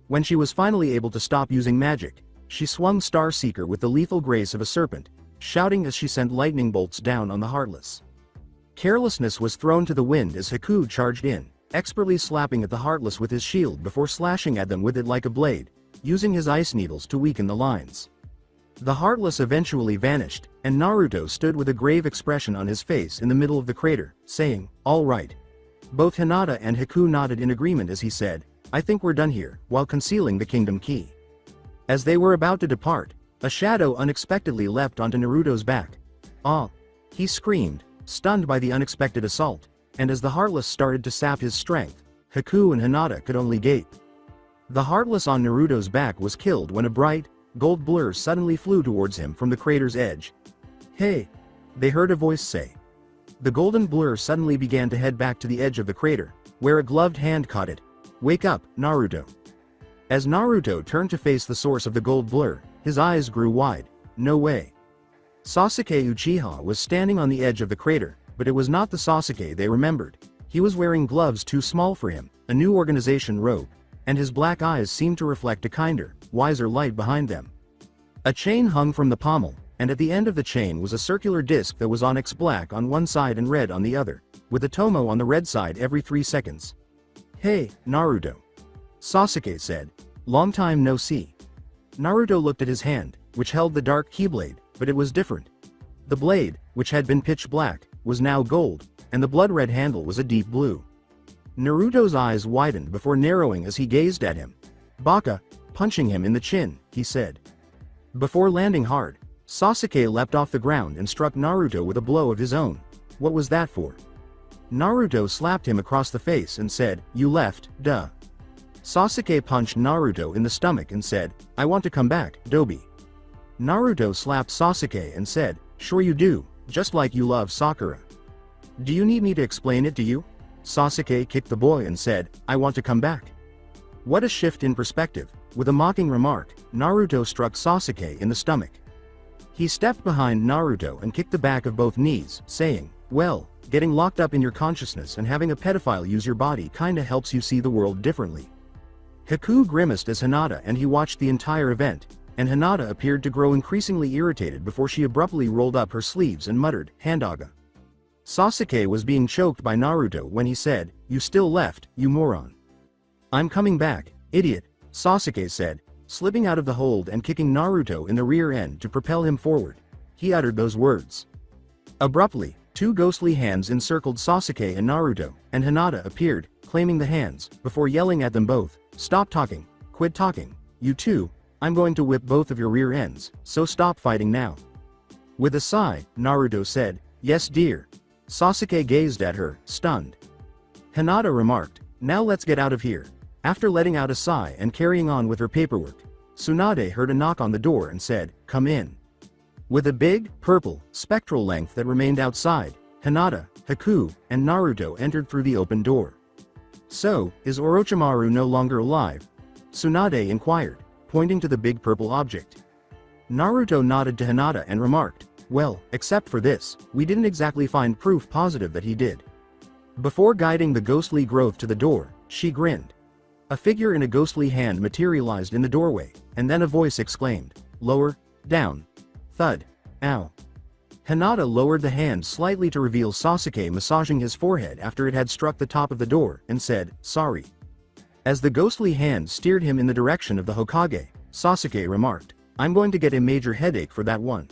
When she was finally able to stop using magic, she swung Starseeker with the lethal grace of a serpent, shouting as she sent lightning bolts down on the Heartless. Carelessness was thrown to the wind as Haku charged in, expertly slapping at the Heartless with his shield before slashing at them with it like a blade, using his ice needles to weaken the lines. The Heartless eventually vanished, and Naruto stood with a grave expression on his face in the middle of the crater, saying, "All right." Both Hinata and Haku nodded in agreement as he said, "I think we're done here," while concealing the Kingdom Key. As they were about to depart, a shadow unexpectedly leapt onto Naruto's back. "Ah!" he screamed, stunned by the unexpected assault, and as the Heartless started to sap his strength, Haku and Hinata could only gape. The Heartless on Naruto's back was killed when a bright, gold blur suddenly flew towards him from the crater's edge. "Hey!" they heard a voice say. The golden blur suddenly began to head back to the edge of the crater, where a gloved hand caught it. "Wake up, Naruto." As Naruto turned to face the source of the gold blur, his eyes grew wide. No way. Sasuke Uchiha was standing on the edge of the crater, but it was not the Sasuke they remembered. He was wearing gloves too small for him, a new organization robe, and his black eyes seemed to reflect a kinder, wiser light behind them. A chain hung from the pommel, and at the end of the chain was a circular disc that was onyx black on one side and red on the other, with a tomo on the red side every 3 seconds. "Hey, Naruto," Sasuke said. "Long time no see." Naruto looked at his hand, which held the dark Keyblade, but it was different. The blade, which had been pitch black, was now gold, and the blood-red handle was a deep blue. Naruto's eyes widened before narrowing as he gazed at him. "Baka," punching him in the chin, he said. Before landing hard, Sasuke leapt off the ground and struck Naruto with a blow of his own. "What was that for?" Naruto slapped him across the face and said, "You left, duh." Sasuke punched Naruto in the stomach and said, "I want to come back, Dobi." Naruto slapped Sasuke and said, "Sure you do, just like you love Sakura." "Do you need me to explain it to you?" Sasuke kicked the boy and said, "I want to come back." What a shift in perspective. With a mocking remark, Naruto struck Sasuke in the stomach. He stepped behind Naruto and kicked the back of both knees, saying, "Well, getting locked up in your consciousness and having a pedophile use your body kinda helps you see the world differently." Haku grimaced as Hinata and he watched the entire event, and Hinata appeared to grow increasingly irritated before she abruptly rolled up her sleeves and muttered, "Handaga." Sasuke was being choked by Naruto when he said, "You still left, you moron." "I'm coming back, idiot," Sasuke said, slipping out of the hold and kicking Naruto in the rear end to propel him forward. He uttered those words. Abruptly, 2 ghostly hands encircled Sasuke and Naruto, and Hinata appeared, claiming the hands, before yelling at them both, "Stop talking, quit talking, you two, I'm going to whip both of your rear ends, so stop fighting now." With a sigh, Naruto said, "Yes dear." Sasuke gazed at her, stunned. Hinata remarked, "Now let's get out of here." After letting out a sigh and carrying on with her paperwork, Tsunade heard a knock on the door and said, "Come in." With a big, purple, spectral length that remained outside, Hinata, Haku, and Naruto entered through the open door. "So, is Orochimaru no longer alive?" Tsunade inquired, pointing to the big purple object. Naruto nodded to Hinata and remarked, "Well, except for this, we didn't exactly find proof positive that he did." Before guiding the ghostly growth to the door, she grinned. A figure in a ghostly hand materialized in the doorway, and then a voice exclaimed, "Lower, down." Thud. Ow. Hinata lowered the hand slightly to reveal Sasuke massaging his forehead after it had struck the top of the door, and said, "Sorry." As the ghostly hand steered him in the direction of the Hokage, Sasuke remarked, "I'm going to get a major headache for that one."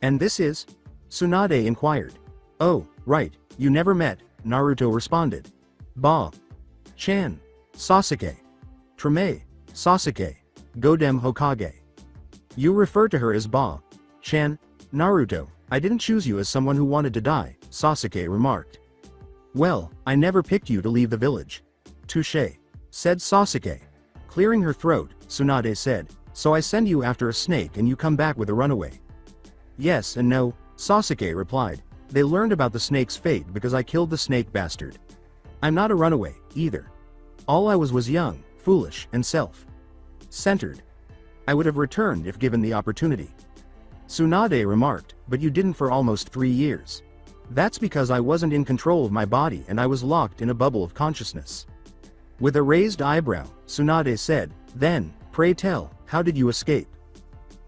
"And this is?" Tsunade inquired. "Oh, right, you never met," Naruto responded. "Ba. Chan. Sasuke. Trame. Sasuke. Godem Hokage. You refer to her as Ba. Chan. Naruto, I didn't choose you as someone who wanted to die," Sasuke remarked. "Well, I never picked you to leave the village." "Touché," said Sasuke. Clearing her throat, Tsunade said, "So I send you after a snake and you come back with a runaway." "Yes and no," Sasuke replied. "They learned about the snake's fate because I killed the snake bastard. I'm not a runaway, either. All I was young, foolish, and self-centered. I would have returned if given the opportunity." Tsunade remarked, "But you didn't for almost 3 years. That's because I wasn't in control of my body and I was locked in a bubble of consciousness." With a raised eyebrow, Tsunade said, "Then, pray tell, how did you escape?"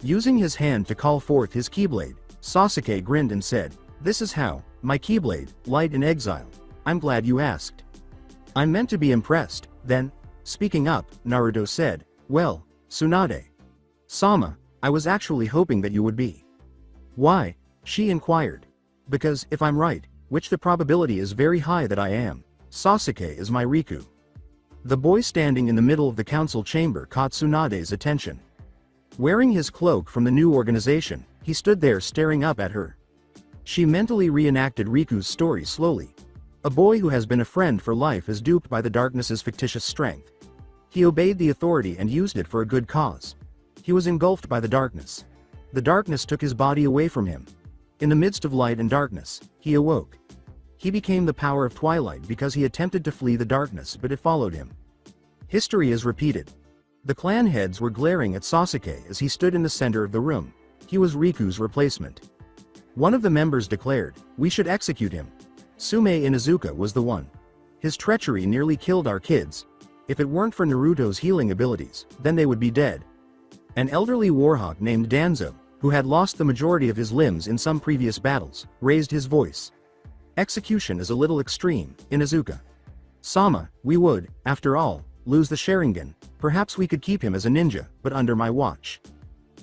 Using his hand to call forth his Keyblade, Sasuke grinned and said, "This is how, my Keyblade, light in exile. I'm glad you asked." "I'm meant to be impressed, then." Speaking up, Naruto said, "Well, Tsunade Sama, I was actually hoping that you would be." "Why?" she inquired. "Because, if I'm right, which the probability is very high that I am, Sasuke is my Riku." The boy standing in the middle of the council chamber caught Tsunade's attention. Wearing his cloak from the new organization, he stood there staring up at her. She mentally reenacted Riku's story slowly. A boy who has been a friend for life is duped by the darkness's fictitious strength. He obeyed the authority and used it for a good cause. He was engulfed by the darkness. The darkness took his body away from him. In the midst of light and darkness, he awoke. He became the power of twilight because he attempted to flee the darkness but it followed him. History is repeated. The clan heads were glaring at Sasuke as he stood in the center of the room. He was Riku's replacement. One of the members declared, "We should execute him. Sume Inuzuka was the one. His treachery nearly killed our kids. If it weren't for Naruto's healing abilities, then they would be dead." An elderly warhawk named Danzo, who had lost the majority of his limbs in some previous battles, raised his voice. "Execution is a little extreme, Inuzuka. Sama, we would, after all, lose the Sharingan. Perhaps we could keep him as a ninja, but under my watch."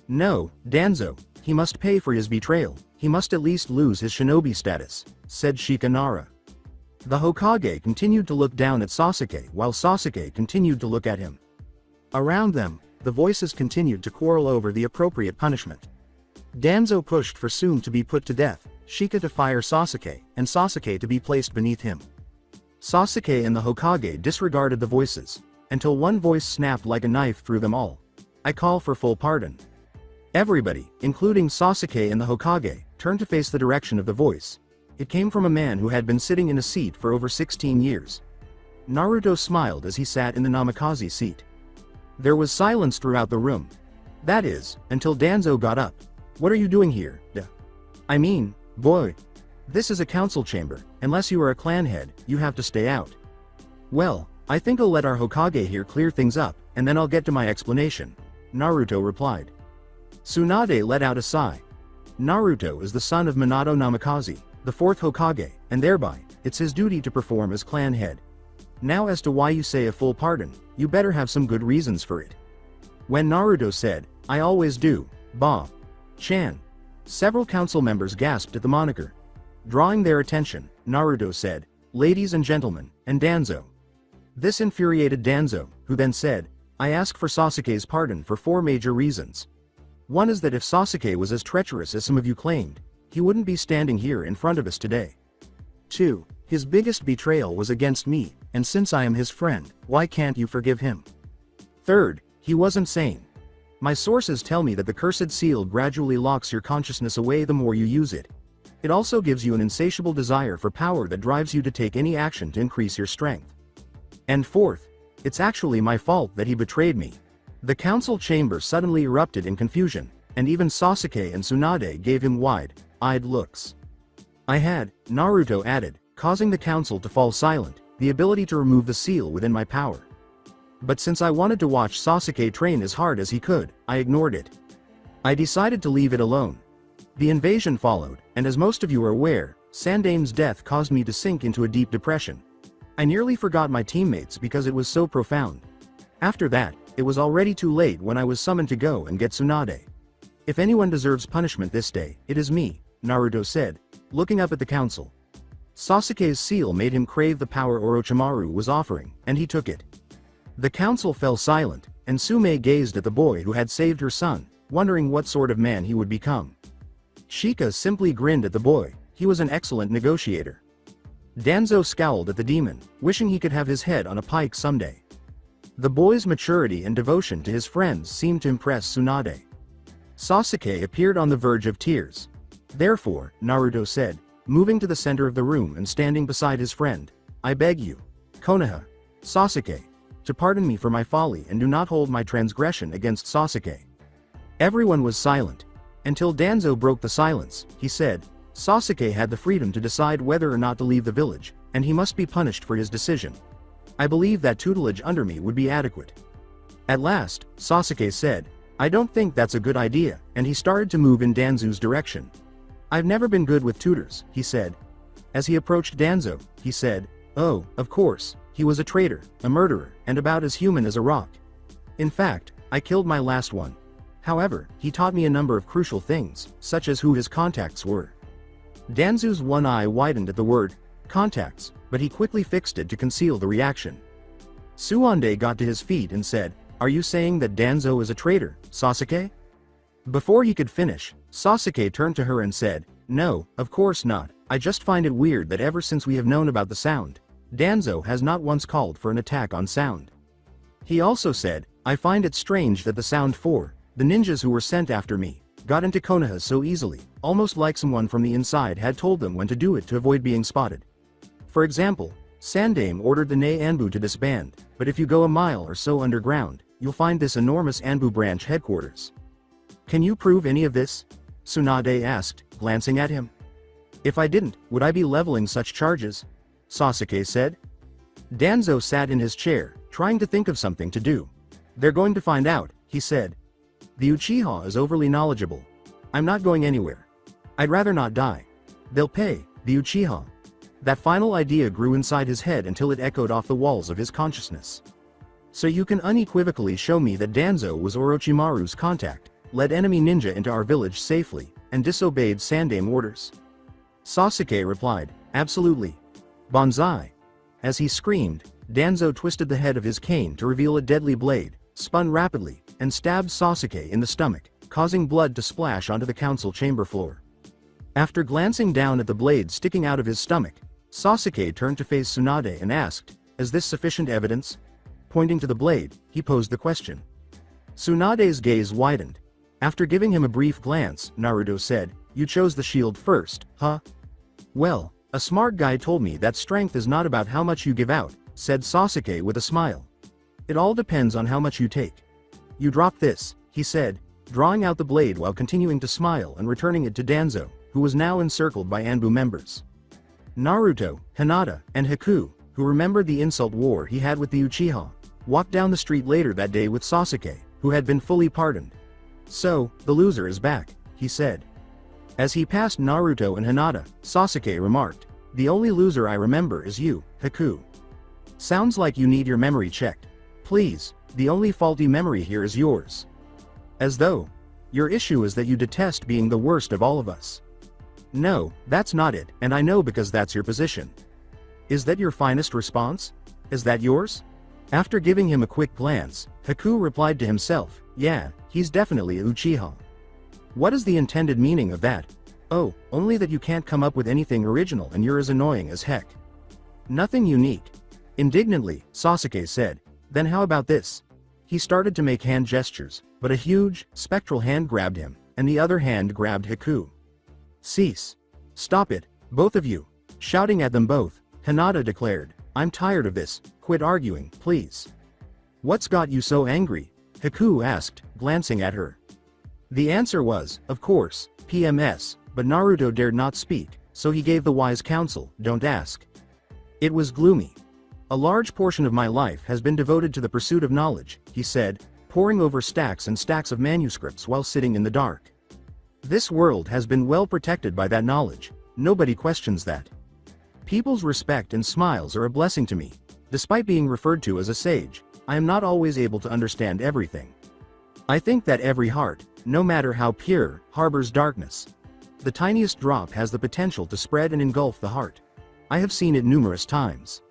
"No, Danzo, he must pay for his betrayal. He must at least lose his shinobi status," said Shikanara. The Hokage continued to look down at Sasuke while Sasuke continued to look at him. Around them, the voices continued to quarrel over the appropriate punishment. Danzo pushed for Sume to be put to death, Shika to fire Sasuke, and Sasuke to be placed beneath him. Sasuke and the Hokage disregarded the voices, until one voice snapped like a knife through them all. "I call for full pardon." Everybody, including Sasuke and the Hokage, turned to face the direction of the voice. It came from a man who had been sitting in a seat for over 16 years. Naruto smiled as he sat in the Namikaze seat. There was silence throughout the room. That is, until Danzo got up. "What are you doing here, I mean, boy. This is a council chamber. Unless you are a clan head, you have to stay out." "Well, I think I'll let our Hokage here clear things up, and then I'll get to my explanation," Naruto replied. Tsunade let out a sigh. Naruto is the son of Minato Namikaze, the fourth Hokage, and thereby, it's his duty to perform as clan head. Now as to why you say a full pardon, you better have some good reasons for it. When Naruto said, "I always do, Ba. Chan," several council members gasped at the moniker. Drawing their attention, Naruto said, "Ladies and gentlemen, and Danzo." This infuriated Danzo, who then said, "I ask for Sasuke's pardon for 4 major reasons. One is that if Sasuke was as treacherous as some of you claimed, he wouldn't be standing here in front of us today. 2. His biggest betrayal was against me, and since I am his friend, why can't you forgive him? 3rd, he was insane. My sources tell me that the cursed seal gradually locks your consciousness away the more you use it. It also gives you an insatiable desire for power that drives you to take any action to increase your strength. And 4th, it's actually my fault that he betrayed me." The council chamber suddenly erupted in confusion, and even Sasuke and Tsunade gave him wide-eyed looks. "I had," Naruto added, causing the council to fall silent, "the ability to remove the seal within my power. But since I wanted to watch Sasuke train as hard as he could, I ignored it. I decided to leave it alone. The invasion followed, and as most of you are aware, Sandame's death caused me to sink into a deep depression. I nearly forgot my teammates because it was so profound. After that, it was already too late when I was summoned to go and get Tsunade. If anyone deserves punishment this day, it is me, Naruto said, looking up at the council. Sasuke's seal made him crave the power Orochimaru was offering, and he took it. The council fell silent, and Tsume gazed at the boy who had saved her son, wondering what sort of man he would become. Shika simply grinned at the boy. He was an excellent negotiator. Danzo scowled at the demon, wishing he could have his head on a pike someday. The boy's maturity and devotion to his friends seemed to impress Tsunade. Sasuke appeared on the verge of tears. Therefore, Naruto said, moving to the center of the room and standing beside his friend, I beg you, Konoha, Sasuke, to pardon me for my folly and do not hold my transgression against Sasuke. Everyone was silent. Until Danzo broke the silence, he said, Sasuke had the freedom to decide whether or not to leave the village, and he must be punished for his decision. I believe that tutelage under me would be adequate. At last, Sasuke said, I don't think that's a good idea, and he started to move in Danzo's direction. I've never been good with tutors, he said. As he approached Danzo, he said, oh, of course, he was a traitor, a murderer, and about as human as a rock. In fact, I killed my last one. However, he taught me a number of crucial things, such as who his contacts were. Danzo's one eye widened at the word, contacts, but he quickly fixed it to conceal the reaction. Tsunade got to his feet and said, are you saying that Danzo is a traitor, Sasuke? Before he could finish, Sasuke turned to her and said, no, of course not, I just find it weird that ever since we have known about the sound, Danzo has not once called for an attack on sound. He also said, I find it strange that the sound 4, the ninjas who were sent after me, got into Konoha so easily, almost like someone from the inside had told them when to do it to avoid being spotted. For example, Sandame ordered the Ne Anbu to disband, but if you go a mile or so underground, you'll find this enormous Anbu branch headquarters. Can you prove any of this? Tsunade asked, glancing at him. If I didn't, would I be leveling such charges? Sasuke said. Danzo sat in his chair, trying to think of something to do. They're going to find out, he said. The Uchiha is overly knowledgeable. I'm not going anywhere. I'd rather not die. They'll pay, the Uchiha. That final idea grew inside his head until it echoed off the walls of his consciousness. So you can unequivocally show me that Danzo was Orochimaru's contact, led enemy ninja into our village safely, and disobeyed Sandame orders? Sasuke replied, absolutely. Banzai. As he screamed, Danzo twisted the head of his cane to reveal a deadly blade, spun rapidly, and stabbed Sasuke in the stomach, causing blood to splash onto the council chamber floor. After glancing down at the blade sticking out of his stomach, Sasuke turned to face Tsunade and asked, is this sufficient evidence? Pointing to the blade, he posed the question. Tsunade's gaze widened. After giving him a brief glance, Naruto said, you chose the shield first, huh? Well, a smart guy told me that strength is not about how much you give out, said Sasuke with a smile. It all depends on how much you take. You drop this, he said, drawing out the blade while continuing to smile and returning it to Danzo, who was now encircled by Anbu members. Naruto, Hinata, and Haku, who remembered the insult war he had with the Uchiha, walked down the street later that day with Sasuke, who had been fully pardoned. So, the loser is back, he said. As he passed Naruto and Hinata, Sasuke remarked, the only loser I remember is you, Haku. Sounds like you need your memory checked. Please, the only faulty memory here is yours. As though. Your issue is that you detest being the worst of all of us. No, that's not it, and I know because that's your position. Is that your finest response? Is that yours? After giving him a quick glance, Haku replied to himself, yeah, he's definitely a Uchiha. What is the intended meaning of that? Oh, only that you can't come up with anything original and you're as annoying as heck. Nothing unique. Indignantly, Sasuke said, then how about this? He started to make hand gestures, but a huge, spectral hand grabbed him, and the other hand grabbed Haku. Cease. Stop it, both of you. Shouting at them both, Hinata declared, I'm tired of this, quit arguing, please. What's got you so angry? Haku asked, glancing at her. The answer was, of course, PMS, but Naruto dared not speak, so he gave the wise counsel, don't ask. It was gloomy. A large portion of my life has been devoted to the pursuit of knowledge, he said, poring over stacks and stacks of manuscripts while sitting in the dark. This world has been well protected by that knowledge, nobody questions that. People's respect and smiles are a blessing to me. Despite being referred to as a sage, I am not always able to understand everything. I think that every heart, no matter how pure, harbors darkness. The tiniest drop has the potential to spread and engulf the heart. I have seen it numerous times.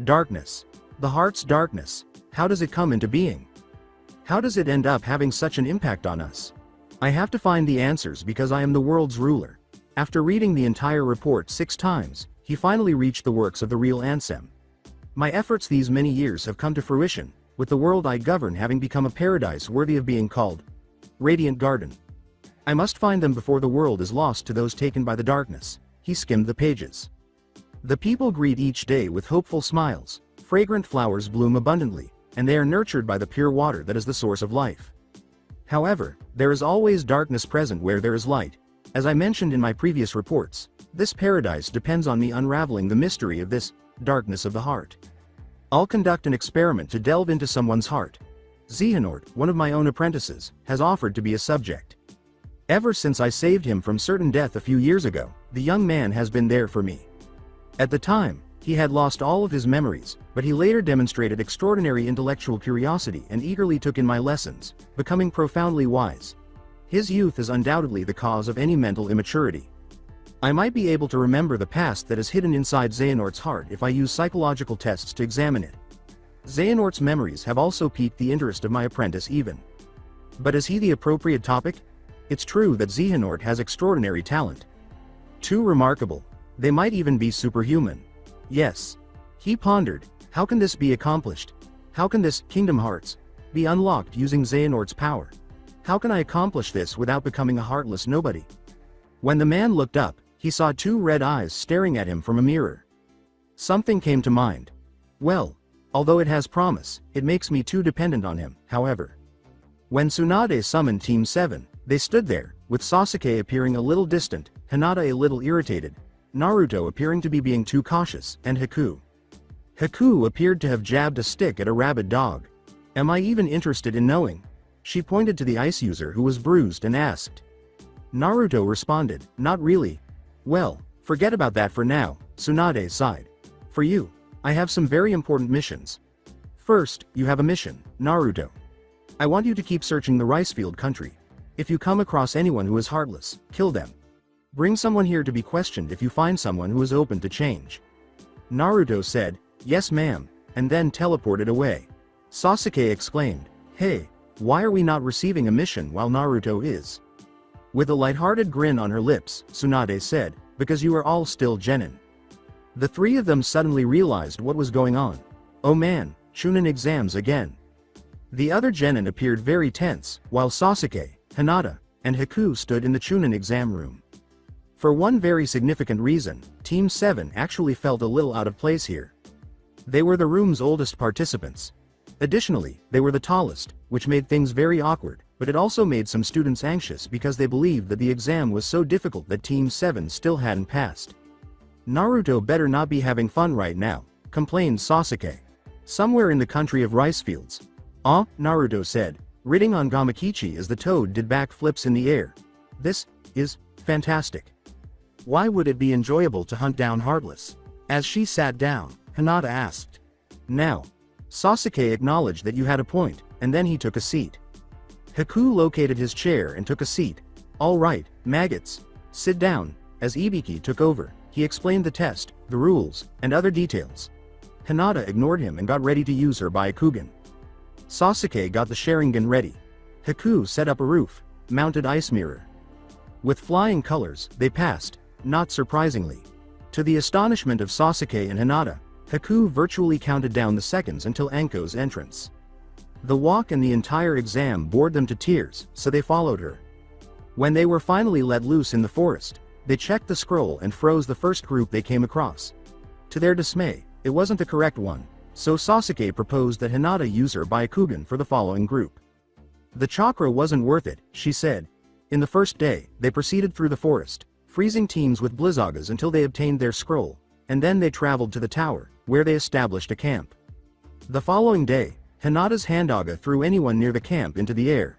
Darkness. The heart's darkness. How does it come into being? How does it end up having such an impact on us? I have to find the answers because I am the world's ruler. After reading the entire report 6 times, he finally reached the works of the real Ansem. My efforts these many years have come to fruition, with the world I govern having become a paradise worthy of being called Radiant Garden. I must find them before the world is lost to those taken by the darkness. He skimmed the pages. The people greet each day with hopeful smiles, fragrant flowers bloom abundantly, and they are nurtured by the pure water that is the source of life. However, there is always darkness present where there is light. As I mentioned in my previous reports, this paradise depends on me unraveling the mystery of this darkness of the heart. I'll conduct an experiment to delve into someone's heart. Xehanort, one of my own apprentices, has offered to be a subject. Ever since I saved him from certain death a few years ago, the young man has been there for me. At the time, he had lost all of his memories, but he later demonstrated extraordinary intellectual curiosity and eagerly took in my lessons, becoming profoundly wise. His youth is undoubtedly the cause of any mental immaturity. I might be able to remember the past that is hidden inside Xehanort's heart if I use psychological tests to examine it. Xehanort's memories have also piqued the interest of my apprentice even. But is he the appropriate topic? It's true that Xehanort has extraordinary talent. Too remarkable. They might even be superhuman. Yes. He pondered, how can this be accomplished? How can this Kingdom Hearts be unlocked using Xehanort's power? How can I accomplish this without becoming a heartless nobody? When the man looked up, he saw 2 red eyes staring at him from a mirror. Something came to mind. Well, although it has promise, it makes me too dependent on him, however. When Tsunade summoned Team 7, they stood there, with Sasuke appearing a little distant, Hinata a little irritated, Naruto appearing to be being too cautious, and Haku. Haku appeared to have jabbed a stick at a rabid dog. Am I even interested in knowing? She pointed to the ice user who was bruised and asked. Naruto responded, not really. Well, forget about that for now, Tsunade sighed. For you, I have some very important missions. First, you have a mission, Naruto. I want you to keep searching the Ricefield country. If you come across anyone who is heartless, kill them. Bring someone here to be questioned if you find someone who is open to change. Naruto said, yes ma'am, and then teleported away. Sasuke exclaimed, hey, why are we not receiving a mission while Naruto is? With a lighthearted grin on her lips, Tsunade said, because you are all still genin. The 3 of them suddenly realized what was going on. Oh man, Chunin exams again. The other genin appeared very tense, while Sasuke, Hinata, and Haku stood in the Chunin exam room. For one very significant reason, Team 7 actually felt a little out of place here. They were the room's oldest participants. Additionally, they were the tallest, which made things very awkward, but it also made some students anxious because they believed that the exam was so difficult that Team 7 still hadn't passed. Naruto better not be having fun right now, complained Sasuke. Somewhere in the country of rice fields. Ah, Naruto said, riding on Gamakichi as the toad did backflips in the air. This is fantastic. Why would it be enjoyable to hunt down Heartless? As she sat down, Hinata asked. Now. Sasuke acknowledged that you had a point, and then he took a seat. Haku located his chair and took a seat. All right, maggots. Sit down. As Ibiki took over, he explained the test, the rules, and other details. Hinata ignored him and got ready to use her Byakugan. Sasuke got the Sharingan ready. Haku set up a roof, mounted ice mirror. With flying colors, they passed, not surprisingly. To the astonishment of Sasuke and Hinata, Haku virtually counted down the seconds until Anko's entrance. The walk and the entire exam bored them to tears, so they followed her. When they were finally let loose in the forest, they checked the scroll and froze the first group they came across. To their dismay, it wasn't the correct one, so Sasuke proposed that Hinata use her Byakugan for the following group. The chakra wasn't worth it, she said. In the first day, they proceeded through the forest, freezing teams with Blizzagas until they obtained their scroll, and then they traveled to the tower, where they established a camp. The following day, Hinata's Handaga threw anyone near the camp into the air.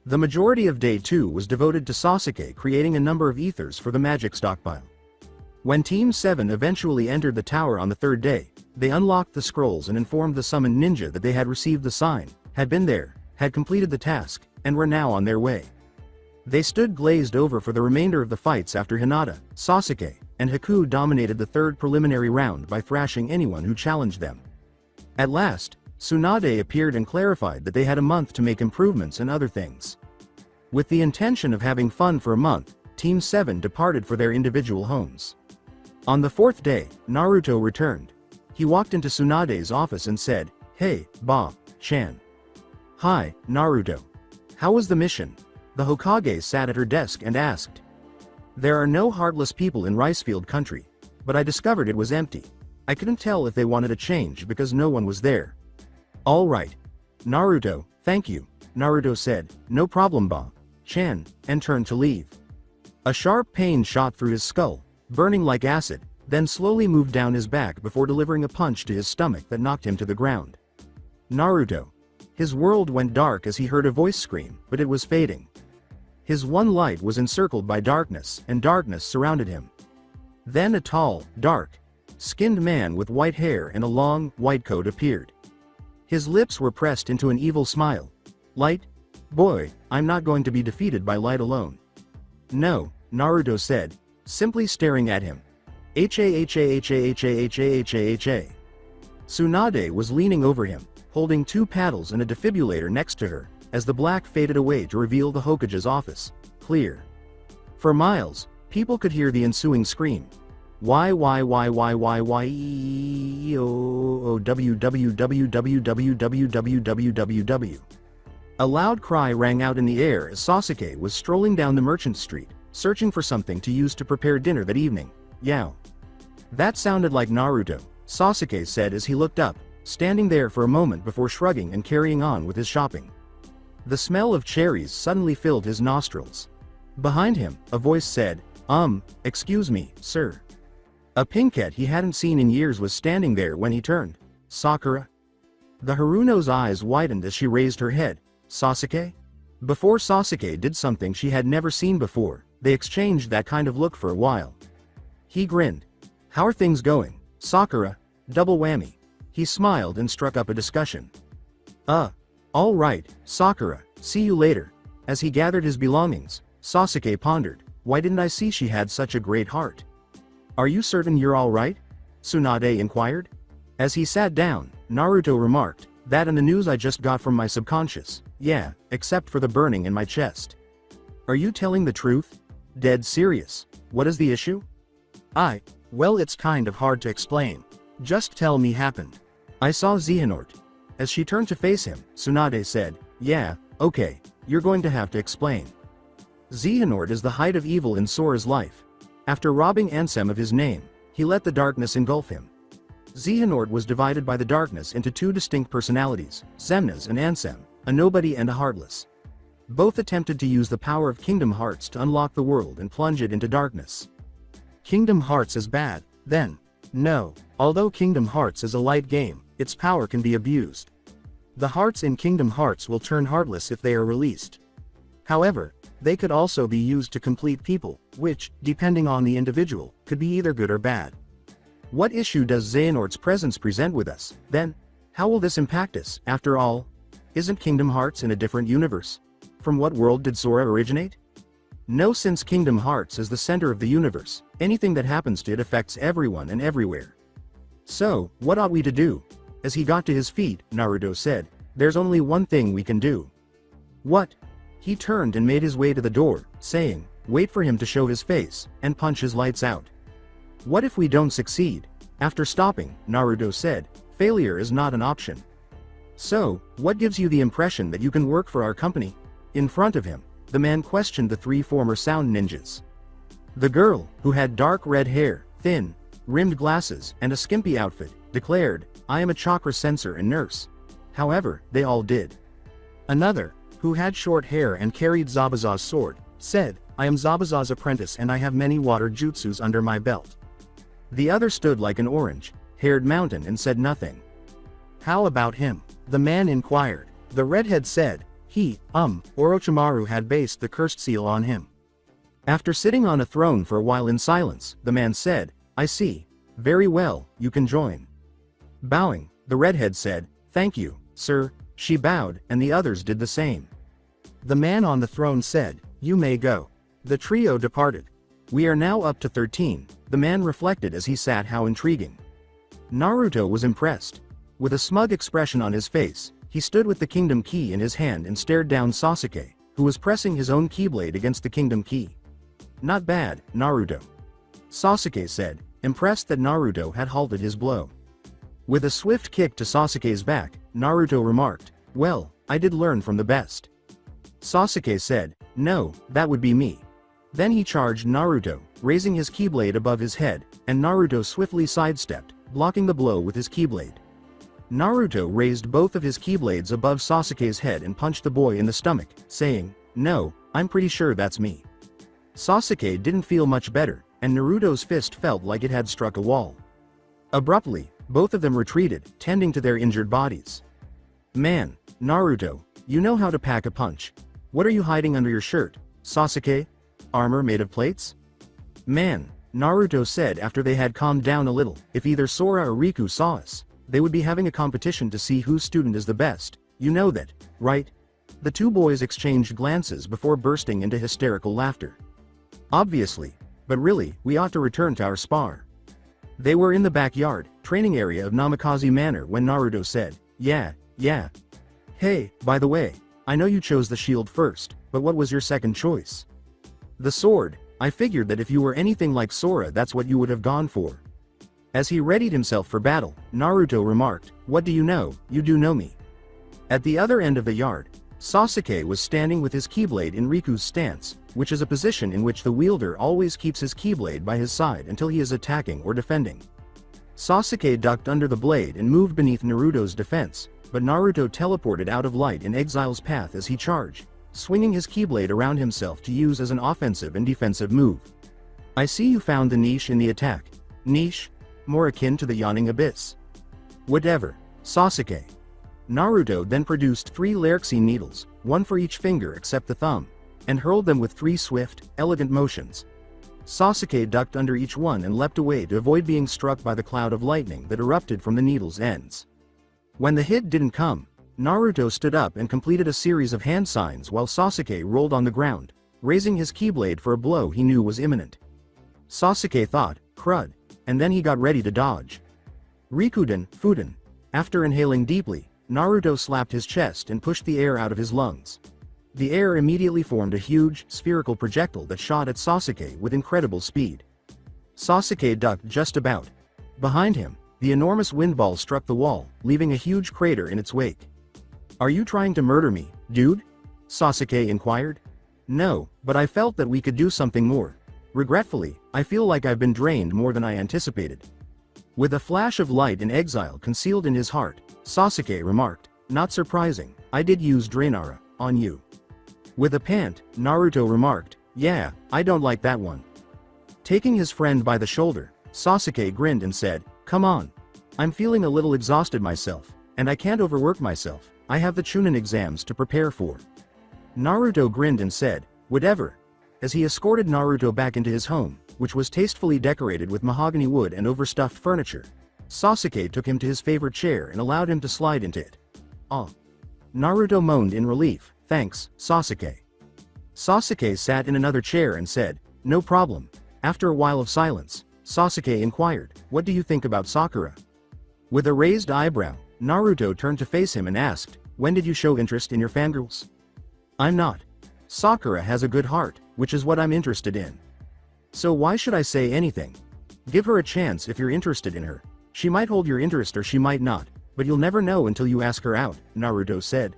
The majority of day 2 was devoted to Sasuke creating a number of ethers for the magic stockpile. When Team 7 eventually entered the tower on the third day, they unlocked the scrolls and informed the summoned ninja that they had received the sign, had been there, had completed the task, and were now on their way. They stood glazed over for the remainder of the fights after Hinata, Sasuke, and Haku dominated the third preliminary round by thrashing anyone who challenged them. At last, Tsunade appeared and clarified that they had a month to make improvements and other things. With the intention of having fun for a month, Team 7 departed for their individual homes. On the fourth day, Naruto returned. He walked into Tsunade's office and said, "Hey, Ba-chan." "Hi, Naruto. How was the mission?" The Hokage sat at her desk and asked. "There are no heartless people in Ricefield country, but I discovered it was empty. I couldn't tell if they wanted a change because no one was there." "All right. Naruto, thank you," Naruto said, "No problem Ba-chan," and turned to leave. A sharp pain shot through his skull, burning like acid, then slowly moved down his back before delivering a punch to his stomach that knocked him to the ground. Naruto. His world went dark as he heard a voice scream, but it was fading. His one light was encircled by darkness, and darkness surrounded him. Then a tall, dark-skinned man with white hair and a long, white coat appeared. His lips were pressed into an evil smile. "Light? Boy, I'm not going to be defeated by light alone." "No," Naruto said, simply staring at him. "Ha-ha-ha-ha-ha-ha-ha-ha-ha." Tsunade was leaning over him, holding two paddles and a defibrillator next to her, as the black faded away to reveal the Hokage's office. Clear. For miles, people could hear the ensuing scream. "Www. A loud cry rang out in the air as Sasuke was strolling down the merchant street, searching for something to use to prepare dinner that evening. "Yow." That sounded like Naruto, Sasuke said as he looked up, standing there for a moment before shrugging and carrying on with his shopping. The smell of cherries suddenly filled his nostrils. Behind him, a voice said, "Excuse me, sir." A pinkette he hadn't seen in years was standing there when he turned. "Sakura?" The Haruno's eyes widened as she raised her head. "Sasuke?" Before Sasuke did something she had never seen before, they exchanged that kind of look for a while. He grinned. "How are things going, Sakura?" Double whammy. He smiled and struck up a discussion. All right, Sakura, see you later." As he gathered his belongings, Sasuke pondered, "Why didn't I see she had such a great heart?" "Are you certain you're all right?" Tsunade inquired. As he sat down, Naruto remarked, "That and the news I just got from my subconscious. Yeah, except for the burning in my chest." "Are you telling the truth? Dead serious. What is the issue?" Well, it's kind of hard to explain. Just tell me happened." "I saw Xehanort." As she turned to face him, Tsunade said, "Yeah, okay, you're going to have to explain. Xehanort is the height of evil in Sora's life. After robbing Ansem of his name, he let the darkness engulf him. Xehanort was divided by the darkness into two distinct personalities, Xemnas and Ansem, a nobody and a heartless. Both attempted to use the power of Kingdom Hearts to unlock the world and plunge it into darkness." "Kingdom Hearts is bad, then?" "No, although Kingdom Hearts is a light game, its power can be abused. The hearts in Kingdom Hearts will turn heartless if they are released. However, they could also be used to complete people, which, depending on the individual, could be either good or bad." "What issue does Xehanort's presence present with us, then? How will this impact us, after all? Isn't Kingdom Hearts in a different universe? From what world did Sora originate?" "No, since Kingdom Hearts is the center of the universe, anything that happens to it affects everyone and everywhere. So, what ought we to do?" As he got to his feet, Naruto said, "There's only one thing we can do." "What?" He turned and made his way to the door, saying, "Wait for him to show his face, and punch his lights out." "What if we don't succeed?" After stopping, Naruto said, "Failure is not an option." "So, what gives you the impression that you can work for our company?" In front of him, the man questioned the three former sound ninjas. The girl, who had dark red hair, thin, rimmed glasses, and a skimpy outfit, declared, "I am a chakra sensor and nurse." However, they all did. Another, who had short hair and carried Zabuza's sword, said, "I am Zabuza's apprentice and I have many water jutsus under my belt." The other stood like an orange, red-haired mountain and said nothing. How about him? The man inquired. The redhead said, Orochimaru had based the cursed seal on him. After sitting on a throne for a while in silence, the man said, I see. Very well, you can join. Bowing, the redhead said, thank you, sir. She bowed, and the others did the same. The man on the throne said, you may go. The trio departed. We are now up to 13, the man reflected as he sat. How intriguing. Naruto was impressed. With a smug expression on his face, he stood with the kingdom key in his hand and stared down Sasuke, who was pressing his own keyblade against the kingdom key. Not bad, Naruto. Sasuke said, impressed that Naruto had halted his blow. With a swift kick to Sasuke's back, Naruto remarked, well, I did learn from the best. Sasuke said, no, that would be me. Then he charged Naruto, raising his keyblade above his head, and Naruto swiftly sidestepped, blocking the blow with his keyblade. Naruto raised both of his keyblades above Sasuke's head and punched the boy in the stomach, saying, no, I'm pretty sure that's me. Sasuke didn't feel much better, and Naruto's fist felt like it had struck a wall. Abruptly, both of them retreated, tending to their injured bodies. Man, Naruto, you know how to pack a punch. What are you hiding under your shirt, Sasuke? Armor made of plates? Man, Naruto said after they had calmed down a little, if either Sora or Riku saw us, they would be having a competition to see whose student is the best, you know that, right? The two boys exchanged glances before bursting into hysterical laughter. Obviously, but really, we ought to return to our spar. They were in the backyard, training area of Namikaze Manor when Naruto said, yeah. Hey, by the way, I know you chose the shield first, but what was your second choice? The sword. I figured that if you were anything like Sora that's what you would have gone for. As he readied himself for battle, Naruto remarked, what do you know, you do know me. At the other end of the yard, Sasuke was standing with his keyblade in Riku's stance, which is a position in which the wielder always keeps his keyblade by his side until he is attacking or defending. Sasuke ducked under the blade and moved beneath Naruto's defense, but Naruto teleported out of light in Exile's path as he charged, swinging his keyblade around himself to use as an offensive and defensive move. I see you found the niche in the attack. Niche? More akin to the yawning abyss. Whatever, Sasuke. Naruto then produced 3 Lerxine needles, one for each finger except the thumb, and hurled them with 3 swift, elegant motions. Sasuke ducked under each one and leapt away to avoid being struck by the cloud of lightning that erupted from the needle's ends. When the hit didn't come, Naruto stood up and completed a series of hand signs while Sasuke rolled on the ground, raising his keyblade for a blow he knew was imminent. Sasuke thought, crud, and then he got ready to dodge. Rikuden, Fuden. After inhaling deeply, Naruto slapped his chest and pushed the air out of his lungs. The air immediately formed a huge, spherical projectile that shot at Sasuke with incredible speed. Sasuke ducked just about. Behind him, the enormous windball struck the wall, leaving a huge crater in its wake. Are you trying to murder me, dude? Sasuke inquired. No, but I felt that we could do something more. Regretfully, I feel like I've been drained more than I anticipated. With a flash of light and exile concealed in his heart, Sasuke remarked, not surprising, I did use Drainara, on you. With a pant, Naruto remarked, yeah, I don't like that one. Taking his friend by the shoulder, Sasuke grinned and said, come on. I'm feeling a little exhausted myself, and I can't overwork myself, I have the Chunin exams to prepare for. Naruto grinned and said, whatever. As he escorted Naruto back into his home, which was tastefully decorated with mahogany wood and overstuffed furniture, Sasuke took him to his favorite chair and allowed him to slide into it. Ah. Naruto moaned in relief, thanks, Sasuke. Sasuke sat in another chair and said, no problem. After a while of silence, Sasuke inquired, what do you think about Sakura? With a raised eyebrow, Naruto turned to face him and asked, when did you show interest in your fangirls? I'm not. Sakura has a good heart, which is what I'm interested in. So why should I say anything? Give her a chance if you're interested in her. She might hold your interest or she might not, but you'll never know until you ask her out, Naruto said.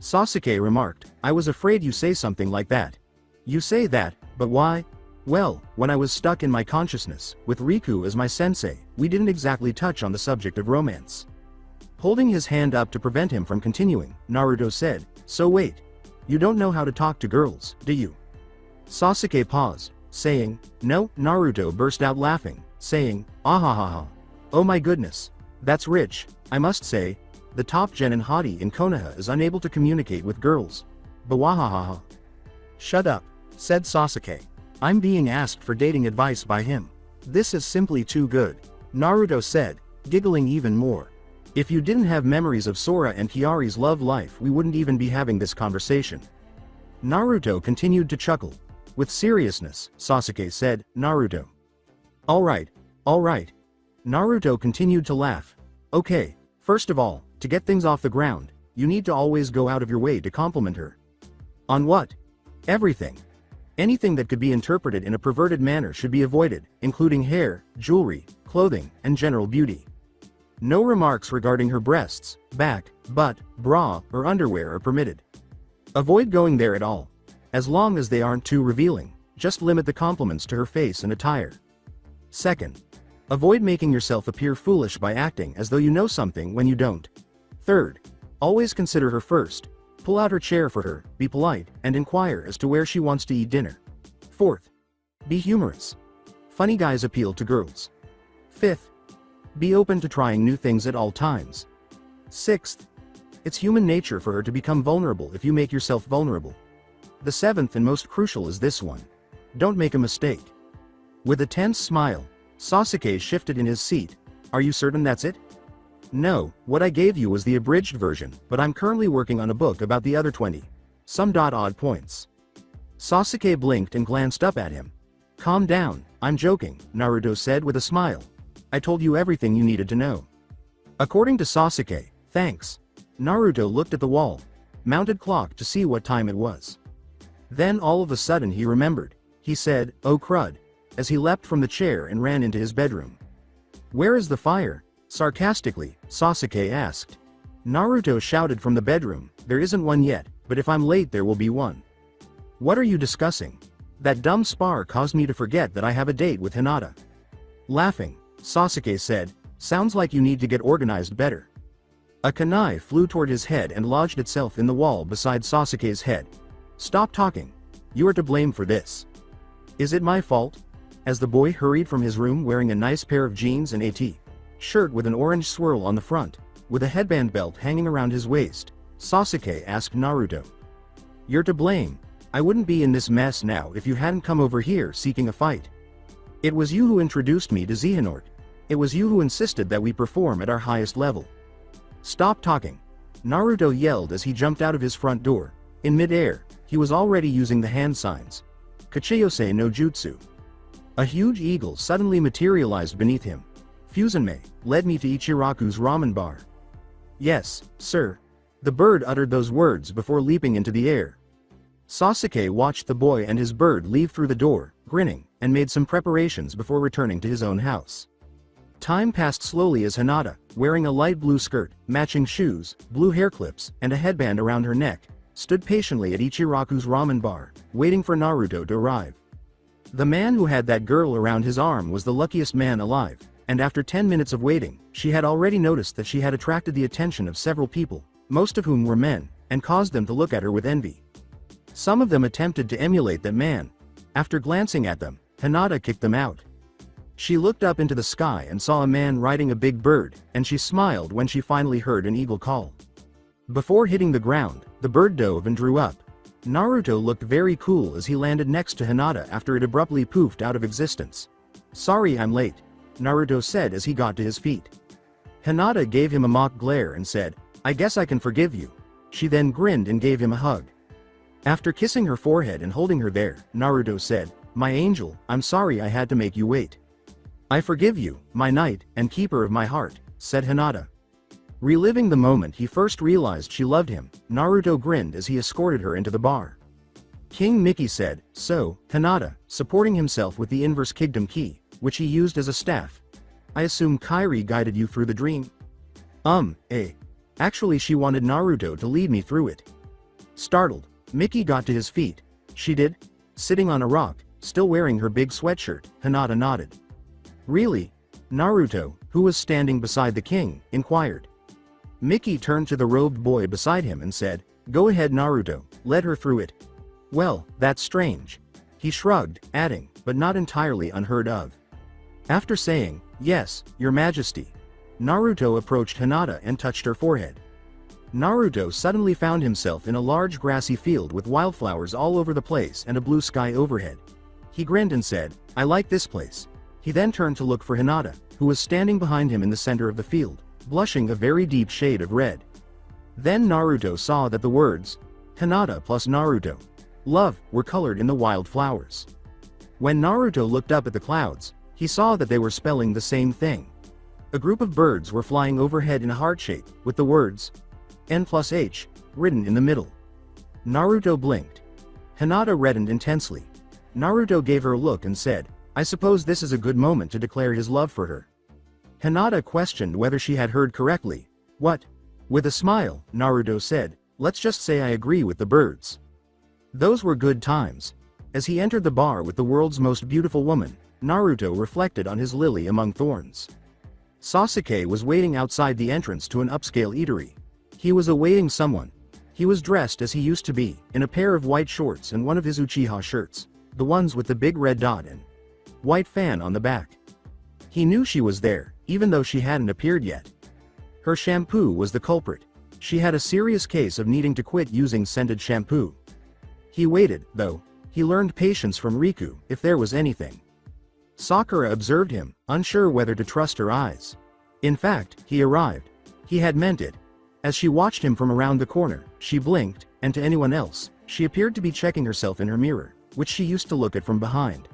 Sasuke remarked, I was afraid you say something like that. You say that, but why? Well, when I was stuck in my consciousness, with Riku as my sensei, we didn't exactly touch on the subject of romance. Holding his hand up to prevent him from continuing, Naruto said, so wait. You don't know how to talk to girls, do you? Sasuke paused, saying, no, Naruto burst out laughing, saying, ahahaha. Oh my goodness. That's rich, I must say. The top genin hottie in Konoha is unable to communicate with girls. Bawahahaha. Shut up, said Sasuke. I'm being asked for dating advice by him. This is simply too good. Naruto said, giggling even more. If you didn't have memories of Sora and Hiyari's love life, we wouldn't even be having this conversation. Naruto continued to chuckle. With seriousness, Sasuke said, Naruto. Alright. Naruto continued to laugh. Okay, first of all, to get things off the ground, you need to always go out of your way to compliment her. On what? Everything. Anything that could be interpreted in a perverted manner should be avoided, including hair, jewelry, clothing, and general beauty. No remarks regarding her breasts, back, butt, bra, or underwear are permitted. Avoid going there at all. As long as they aren't too revealing, just limit the compliments to her face and attire. Second, avoid making yourself appear foolish by acting as though you know something when you don't. Third, always consider her first. Pull out her chair for her, be polite, and inquire as to where she wants to eat dinner. Fourth, be humorous. Funny guys appeal to girls. Fifth, be open to trying new things at all times. Sixth, it's human nature for her to become vulnerable if you make yourself vulnerable. The seventh and most crucial is this one. Don't make a mistake. With a tense smile, Sasuke shifted in his seat. Are you certain that's it? No, what I gave you was the abridged version, but I'm currently working on a book about the other 20. Some odd points. Sasuke blinked and glanced up at him. Calm down, I'm joking, Naruto said with a smile. I told you everything you needed to know. According to Sasuke, thanks. Naruto looked at the wall, mounted clock to see what time it was. Then all of a sudden he remembered. He said, oh crud, as he leapt from the chair and ran into his bedroom. Where is the fire? Sarcastically, Sasuke asked. Naruto shouted from the bedroom, there isn't one yet, but if I'm late there will be one. What are you discussing? That dumb spar caused me to forget that I have a date with Hinata. Laughing, Sasuke said, sounds like you need to get organized better. A kunai flew toward his head and lodged itself in the wall beside Sasuke's head. Stop talking. You are to blame for this. Is it my fault? As the boy hurried from his room wearing a nice pair of jeans and a shirt with an orange swirl on the front, with a headband belt hanging around his waist, Sasuke asked Naruto. You're to blame. I wouldn't be in this mess now if you hadn't come over here seeking a fight. It was you who introduced me to Xehanort. It was you who insisted that we perform at our highest level. Stop talking. Naruto yelled as he jumped out of his front door. In midair, he was already using the hand signs. Kachiyose no Jutsu. A huge eagle suddenly materialized beneath him. Fuzanme led me to Ichiraku's ramen bar. Yes, sir. The bird uttered those words before leaping into the air. Sasuke watched the boy and his bird leave through the door, grinning, and made some preparations before returning to his own house. Time passed slowly as Hinata, wearing a light blue skirt, matching shoes, blue hair clips, and a headband around her neck, stood patiently at Ichiraku's ramen bar, waiting for Naruto to arrive. The man who had that girl around his arm was the luckiest man alive, and after 10 minutes of waiting, she had already noticed that she had attracted the attention of several people, most of whom were men, and caused them to look at her with envy. Some of them attempted to emulate that man. After glancing at them, Hinata kicked them out. She looked up into the sky and saw a man riding a big bird, and she smiled when she finally heard an eagle call. Before hitting the ground, the bird dove and drew up. Naruto looked very cool as he landed next to Hinata after it abruptly poofed out of existence. Sorry I'm late, Naruto said as he got to his feet. Hinata gave him a mock glare and said, I guess I can forgive you. She then grinned and gave him a hug. After kissing her forehead and holding her there, Naruto said, My angel, I'm sorry I had to make you wait. I forgive you, my knight, and keeper of my heart, said Hinata. Reliving the moment he first realized she loved him, Naruto grinned as he escorted her into the bar. King Mickey said, So, Hinata, supporting himself with the inverse kingdom key, which he used as a staff. I assume Kairi guided you through the dream? Actually she wanted Naruto to lead me through it. Startled, Mickey got to his feet. She did? Sitting on a rock, still wearing her big sweatshirt, Hinata nodded. Really? Naruto, who was standing beside the king, inquired. Mickey turned to the robed boy beside him and said, Go ahead Naruto, let her through it. Well, that's strange. He shrugged, adding, but not entirely unheard of. After saying, Yes, your majesty. Naruto approached Hinata and touched her forehead. Naruto suddenly found himself in a large grassy field with wildflowers all over the place and a blue sky overhead. He grinned and said, I like this place. He then turned to look for Hinata, who was standing behind him in the center of the field, blushing a very deep shade of red. Then Naruto saw that the words, Hinata plus Naruto, love, were colored in the wildflowers. When Naruto looked up at the clouds, he saw that they were spelling the same thing. A group of birds were flying overhead in a heart shape, with the words, N plus H, written in the middle. Naruto blinked. Hinata reddened intensely. Naruto gave her a look and said, I suppose this is a good moment to declare his love for her. Hinata questioned whether she had heard correctly. What? With a smile, Naruto said, let's just say I agree with the birds. Those were good times. As he entered the bar with the world's most beautiful woman, Naruto reflected on his lily among thorns. Sasuke was waiting outside the entrance to an upscale eatery. He was awaiting someone. He was dressed as he used to be, in a pair of white shorts and one of his Uchiha shirts, the ones with the big red dot and white fan on the back. He knew she was there, even though she hadn't appeared yet. Her shampoo was the culprit. She had a serious case of needing to quit using scented shampoo. He waited, though. He learned patience from Riku, if there was anything. Sakura observed him, unsure whether to trust her eyes. In fact, he arrived. He had meant it. As she watched him from around the corner, she blinked, and to anyone else, she appeared to be checking herself in her mirror, which she used to look at from behind.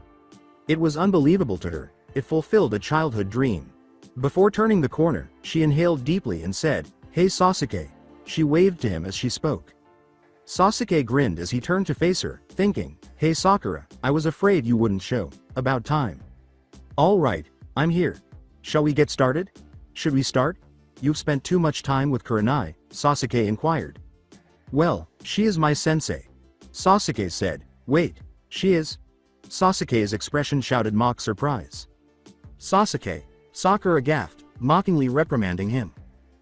It was unbelievable to her. It fulfilled a childhood dream. Before turning the corner, she inhaled deeply and said, Hey Sasuke. She waved to him as she spoke. Sasuke grinned as he turned to face her, thinking, Hey Sakura, I was afraid you wouldn't show. About time. All right, I'm here. Shall we get started? Should we start? You've spent too much time with Kurenai, Sasuke inquired. Well, she is my sensei. Sasuke said. Wait, she is? Sasuke's expression shouted mock surprise. Sasuke, Sakura gasped, mockingly reprimanding him.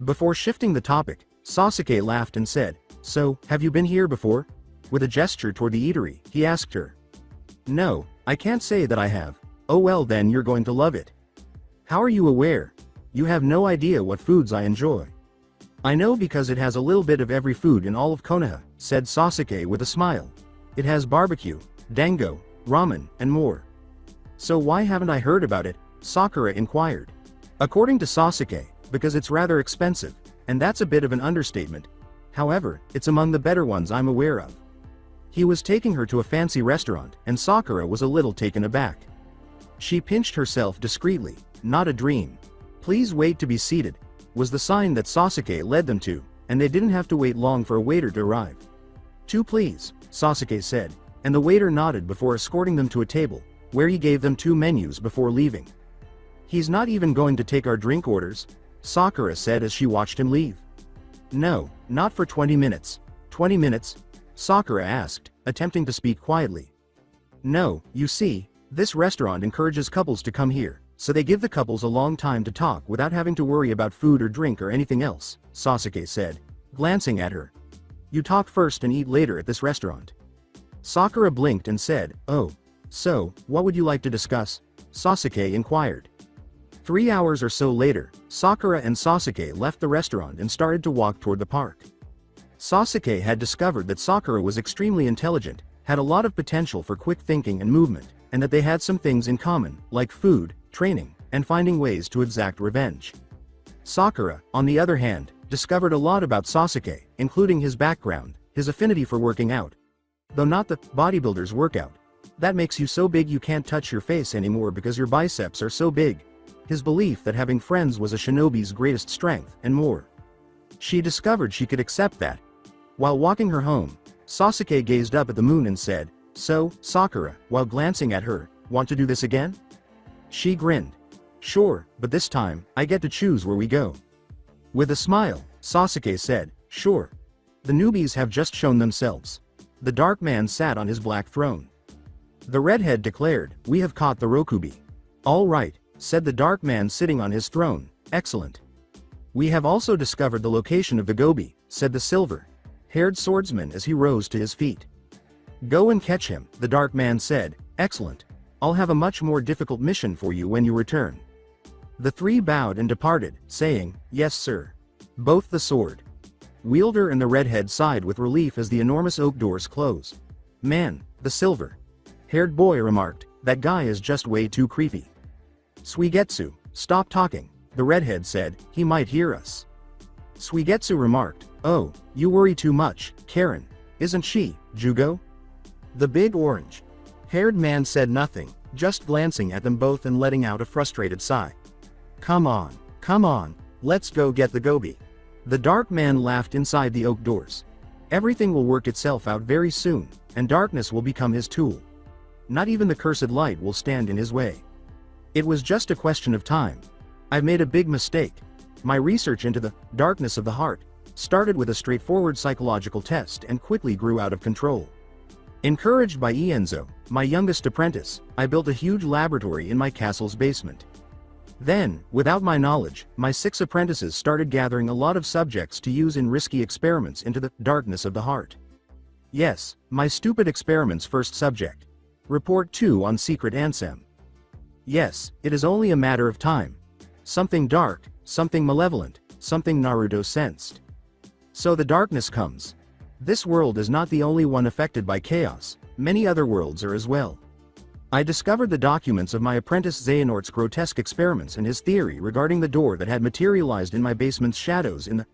Before shifting the topic, Sasuke laughed and said, So, have you been here before? With a gesture toward the eatery, he asked her. No, I can't say that I have. Oh well then you're going to love it. How are you aware? You have no idea what foods I enjoy. I know because it has a little bit of every food in all of Konoha, said Sasuke with a smile. It has barbecue, dango, ramen, and more. So why haven't I heard about it? Sakura inquired. According to Sasuke, because it's rather expensive, and that's a bit of an understatement. However, it's among the better ones I'm aware of. He was taking her to a fancy restaurant, and Sakura was a little taken aback. She pinched herself discreetly. Not a dream. Please wait to be seated, was the sign that Sasuke led them to, and they didn't have to wait long for a waiter to arrive. Two please, Sasuke said, and the waiter nodded before escorting them to a table, where he gave them two menus before leaving. He's not even going to take our drink orders, Sakura said as she watched him leave. No, not for 20 minutes. 20 minutes? Sakura asked, attempting to speak quietly. No, you see, this restaurant encourages couples to come here, so they give the couples a long time to talk without having to worry about food or drink or anything else, Sasuke said, glancing at her. You talk first and eat later at this restaurant. Sakura blinked and said, Oh. So, what would you like to discuss? Sasuke inquired. 3 hours or so later, Sakura and Sasuke left the restaurant and started to walk toward the park. Sasuke had discovered that Sakura was extremely intelligent, had a lot of potential for quick thinking and movement, and that they had some things in common, like food, training, and finding ways to exact revenge. Sakura, on the other hand, discovered a lot about Sasuke, including his background, his affinity for working out. Though not the bodybuilder's workout. That makes you so big you can't touch your face anymore because your biceps are so big. His belief that having friends was a shinobi's greatest strength, and more. She discovered she could accept that. While walking her home, Sasuke gazed up at the moon and said, So, Sakura, while glancing at her, want to do this again? She grinned. Sure, but this time, I get to choose where we go. With a smile, Sasuke said, Sure. The newbies have just shown themselves. The dark man sat on his black throne. The redhead declared, We have caught the Rokubi. All right, said the dark man sitting on his throne, excellent. We have also discovered the location of the Gobi, said the silver-haired swordsman as he rose to his feet. Go and catch him, the dark man said, excellent. I'll have a much more difficult mission for you when you return. The three bowed and departed, saying, "Yes, sir." Both the sword wielder and the redhead sighed with relief as the enormous oak doors closed. "Man," the silver-haired boy remarked, "that guy is just way too creepy." "Suigetsu, stop talking," the redhead said, "he might hear us." Suigetsu remarked, "Oh, you worry too much, Karen. Isn't she, Jugo?" The big orange-haired man said nothing, just glancing at them both and letting out a frustrated sigh. Come on, let's go get the goby." The dark man laughed inside the oak doors. Everything will work itself out very soon, and darkness will become his tool. Not even the cursed light will stand in his way. It was just a question of time. I've made a big mistake. My research into the darkness of the heart started with a straightforward psychological test and quickly grew out of control. Encouraged by Ienzo, my youngest apprentice, I built a huge laboratory in my castle's basement. Then, without my knowledge, my 6 apprentices started gathering a lot of subjects to use in risky experiments into the darkness of the heart. Yes, my stupid experiment's first subject. Report 2 on secret Ansem. Yes, it is only a matter of time. Something dark, something malevolent, something Naruto sensed. So the darkness comes. This world is not the only one affected by chaos, many other worlds are as well. I discovered the documents of my apprentice Xehanort's grotesque experiments and his theory regarding the door that had materialized in my basement's shadows in the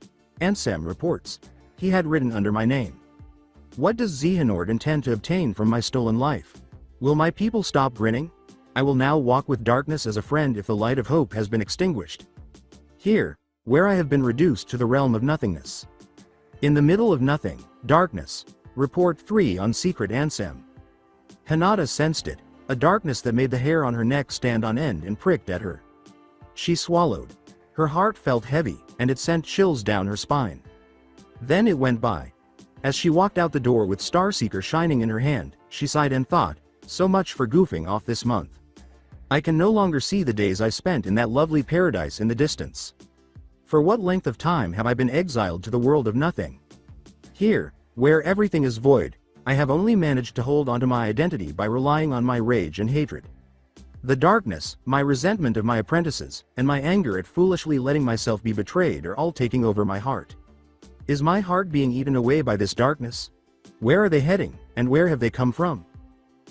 Ansem reports. He had written under my name. What does Xehanort intend to obtain from my stolen life? Will my people stop grinning? I will now walk with darkness as a friend if the light of hope has been extinguished. Here, where I have been reduced to the realm of nothingness. In the middle of nothing, darkness. Report 3 on secret Ansem. Hinata sensed it, a darkness that made the hair on her neck stand on end and pricked at her. She swallowed. Her heart felt heavy, and it sent chills down her spine. Then it went by. As she walked out the door with Starseeker shining in her hand, she sighed and thought, so much for goofing off this month. I can no longer see the days I spent in that lovely paradise in the distance. For what length of time have I been exiled to the world of nothing? Here, where everything is void, I have only managed to hold onto my identity by relying on my rage and hatred. The darkness, my resentment of my apprentices, and my anger at foolishly letting myself be betrayed are all taking over my heart. Is my heart being eaten away by this darkness? Where are they heading, and where have they come from?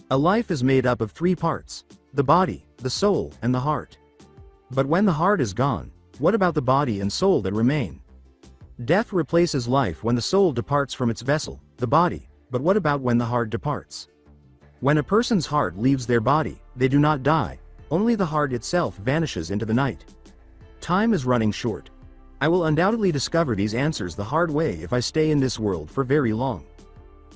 A life is made up of 3 parts: the body, the soul, and the heart. But when the heart is gone, what about the body and soul that remain? Death replaces life when the soul departs from its vessel, the body, but what about when the heart departs? When a person's heart leaves their body, they do not die, only the heart itself vanishes into the night. Time is running short. I will undoubtedly discover these answers the hard way if I stay in this world for very long.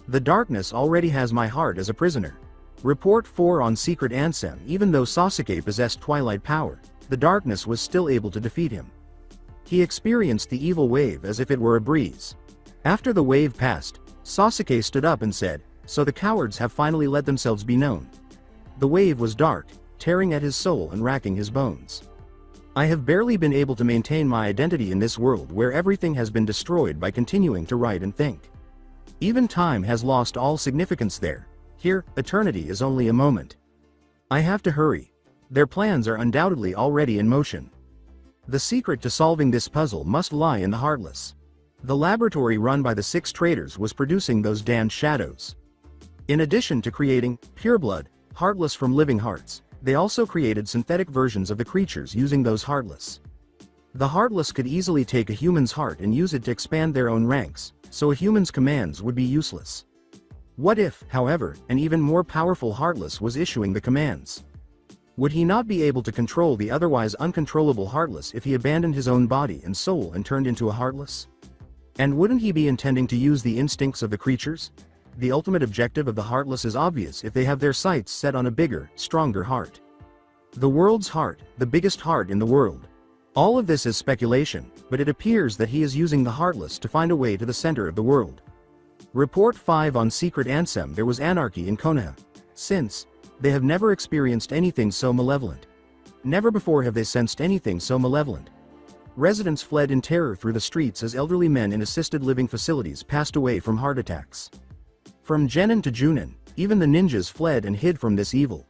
The darkness already has my heart as a prisoner. Report 4 on secret Ansem. Even though Sasuke possessed twilight power, the darkness was still able to defeat him. He experienced the evil wave as if it were a breeze. After the wave passed, Sasuke stood up and said, "So the cowards have finally let themselves be known." The wave was dark, tearing at his soul and racking his bones. I have barely been able to maintain my identity in this world where everything has been destroyed by continuing to write and think. Even time has lost all significance there. Here, eternity is only a moment. I have to hurry. Their plans are undoubtedly already in motion. The secret to solving this puzzle must lie in the Heartless. The laboratory run by the 6 traders was producing those damned shadows. In addition to creating pureblood, Heartless from living hearts, they also created synthetic versions of the creatures using those Heartless. The Heartless could easily take a human's heart and use it to expand their own ranks, so a human's commands would be useless. What if, however, an even more powerful Heartless was issuing the commands? Would he not be able to control the otherwise uncontrollable Heartless if he abandoned his own body and soul and turned into a Heartless? And wouldn't he be intending to use the instincts of the creatures? The ultimate objective of the Heartless is obvious if they have their sights set on a bigger, stronger heart. The world's heart, the biggest heart in the world. All of this is speculation, but it appears that he is using the Heartless to find a way to the center of the world. Report 5 on secret Ansem. There was anarchy in Konoha. Since, they have never experienced anything so malevolent. Never before have they sensed anything so malevolent. Residents fled in terror through the streets as elderly men in assisted living facilities passed away from heart attacks. From Genin to Junin, even the ninjas fled and hid from this evil.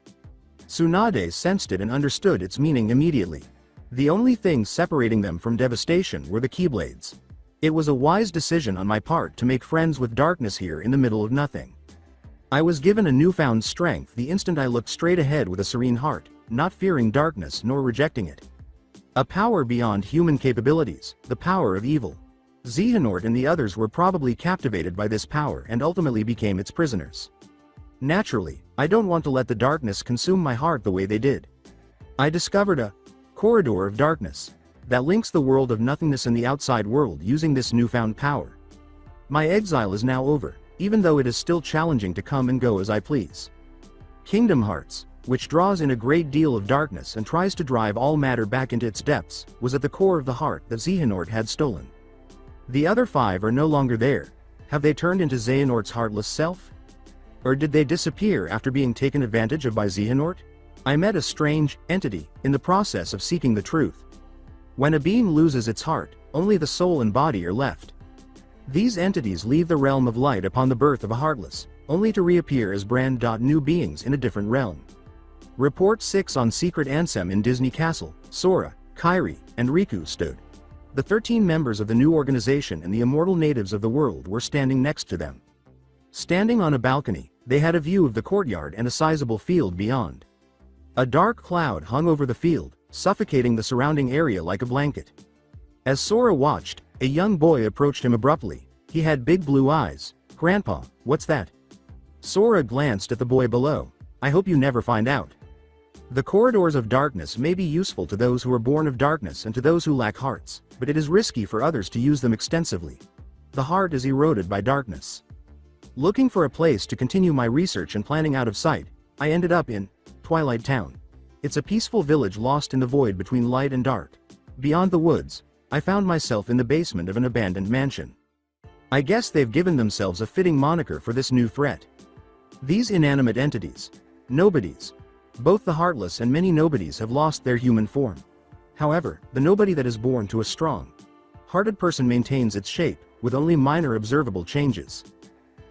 Tsunade sensed it and understood its meaning immediately. The only thing separating them from devastation were the Keyblades. It was a wise decision on my part to make friends with darkness here in the middle of nothing. I was given a newfound strength the instant I looked straight ahead with a serene heart, not fearing darkness nor rejecting it. A power beyond human capabilities, the power of evil. Xehanort and the others were probably captivated by this power and ultimately became its prisoners. Naturally, I don't want to let the darkness consume my heart the way they did. I discovered a corridor of darkness that links the world of nothingness and the outside world using this newfound power. My exile is now over, even though it is still challenging to come and go as I please. Kingdom Hearts, which draws in a great deal of darkness and tries to drive all matter back into its depths, was at the core of the heart that Xehanort had stolen. The other 5 are no longer there. Have they turned into Xehanort's heartless self? Or did they disappear after being taken advantage of by Xehanort? I met a strange entity in the process of seeking the truth. When a being loses its heart, only the soul and body are left. These entities leave the realm of light upon the birth of a heartless, only to reappear as brand new beings in a different realm. Report 6 on Secret Ansem in Disney Castle. Sora, Kairi, and Riku stood. The 13 members of the new organization and the immortal natives of the world were standing next to them. Standing on a balcony, they had a view of the courtyard and a sizable field beyond. A dark cloud hung over the field, suffocating the surrounding area like a blanket. As Sora watched, a young boy approached him abruptly. He had big blue eyes. "Grandpa, what's that?" Sora glanced at the boy below. "I hope you never find out." The corridors of darkness may be useful to those who are born of darkness and to those who lack hearts, but it is risky for others to use them extensively. The heart is eroded by darkness. Looking for a place to continue my research and planning out of sight, I ended up in Twilight Town. It's a peaceful village lost in the void between light and dark. Beyond the woods, I found myself in the basement of an abandoned mansion. I guess they've given themselves a fitting moniker for this new threat. These inanimate entities, nobodies. Both the heartless and many nobodies have lost their human form. However, the nobody that is born to a strong, hearted person maintains its shape, with only minor observable changes.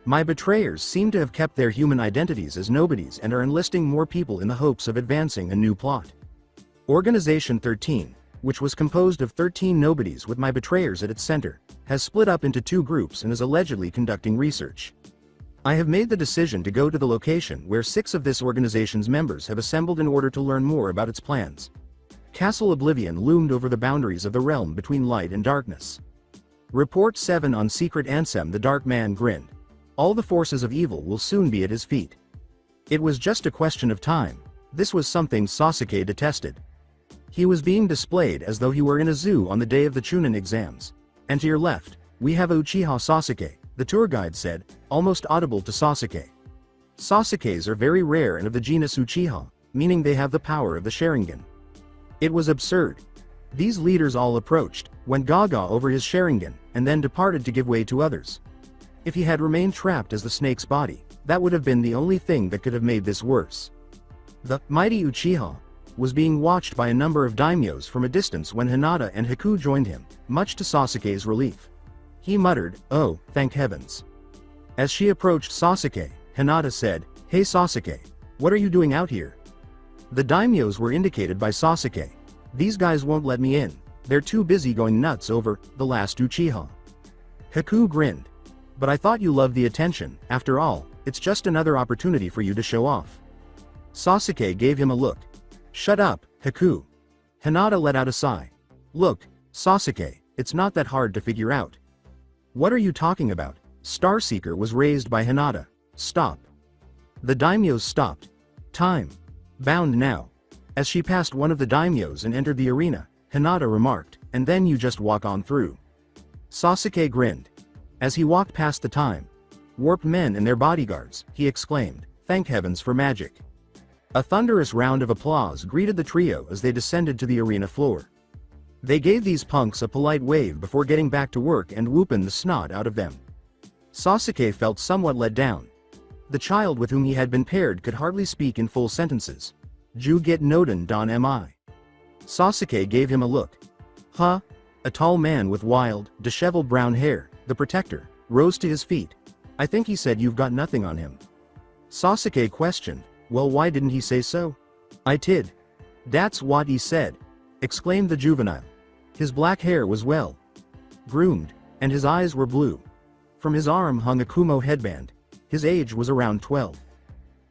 My betrayers seem to have kept their human identities as nobodies and are enlisting more people in the hopes of advancing a new plot. Organization 13, which was composed of 13 nobodies with my betrayers at its center, has split up into 2 groups and is allegedly conducting research. I have made the decision to go to the location where 6 of this organization's members have assembled in order to learn more about its plans. Castle Oblivion loomed over the boundaries of the realm between light and darkness. Report 7 on Secret Ansem. The Dark Man grinned. All the forces of evil will soon be at his feet. It was just a question of time. This was something Sasuke detested. He was being displayed as though he were in a zoo on the day of the Chunin exams. And to your left, we have Uchiha Sasuke, the tour guide said, almost audible to Sasuke. Sasukes are very rare and of the genus Uchiha, meaning they have the power of the Sharingan. It was absurd. These leaders all approached, went gaga over his Sharingan, and then departed to give way to others. If he had remained trapped as the snake's body, that would have been the only thing that could have made this worse. The mighty Uchiha was being watched by a number of daimyos from a distance when Hinata and Haku joined him, much to Sasuke's relief. He muttered, "Oh, thank heavens." As she approached Sasuke, Hinata said, "Hey Sasuke, what are you doing out here?" The daimyos were indicated by Sasuke. "These guys won't let me in. They're too busy going nuts over the last Uchiha." Haku grinned. "But I thought you loved the attention. After all, it's just another opportunity for you to show off." Sasuke gave him a look. "Shut up, Haku." Hinata let out a sigh. "Look, Sasuke, it's not that hard to figure out." "What are you talking about?" Starseeker was raised by Hinata. "Stop." The daimyos stopped. "Time. Bound now." As she passed one of the daimyos and entered the arena, Hinata remarked, "And then you just walk on through." Sasuke grinned. As he walked past the warped men and their bodyguards, he exclaimed, "Thank heavens for magic." A thunderous round of applause greeted the trio as they descended to the arena floor. They gave these punks a polite wave before getting back to work and whooping the snot out of them. Sasuke felt somewhat let down. The child with whom he had been paired could hardly speak in full sentences. "Ju get noden don mi." Sasuke gave him a look. "Huh?" A tall man with wild, disheveled brown hair, the protector, rose to his feet. "I think he said you've got nothing on him." Sasuke questioned, "Well, why didn't he say so?" "I did. That's what he said." exclaimed the juvenile. His black hair was well groomed, and his eyes were blue. From his arm hung a Kumo headband. His age was around 12.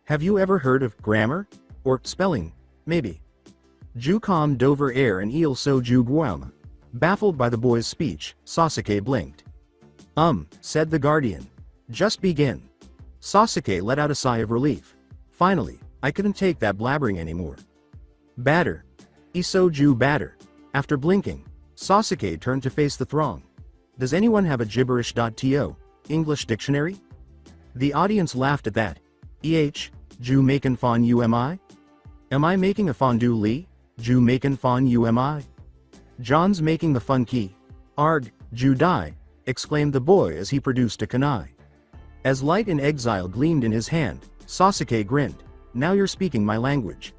Have you ever heard of grammar? Or spelling, maybe? Ju com dover air and eel so ju guam. Baffled by the boy's speech, Sasuke blinked. Said the guardian. Just begin. Sasuke let out a sigh of relief. Finally, I couldn't take that blabbering anymore. Batter. Isoju batter. After blinking, Sasuke turned to face the throng. Does anyone have a gibberish.to English dictionary? The audience laughed at that. Ju makin fon umi? Am I making a fondue Lee? Ju makin fon umi? John's making the fun key. Arg, Ju die, exclaimed the boy as he produced a kunai. As light in exile gleamed in his hand, Sasuke grinned. Now you're speaking my language.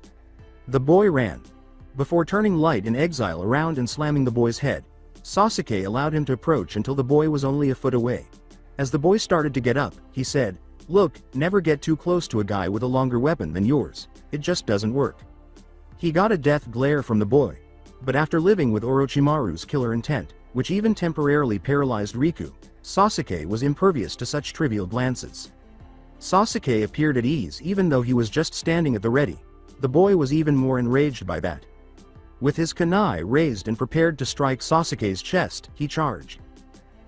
The boy ran. Before turning light in exile around and slamming the boy's head, Sasuke allowed him to approach until the boy was only a foot away. As the boy started to get up, he said, Look, never get too close to a guy with a longer weapon than yours. It just doesn't work. He got a death glare from the boy. But after living with Orochimaru's killer intent, which even temporarily paralyzed Riku, Sasuke was impervious to such trivial glances. Sasuke appeared at ease even though he was just standing at the ready. The boy was even more enraged by that. With his kunai raised and prepared to strike Sasuke's chest, he charged.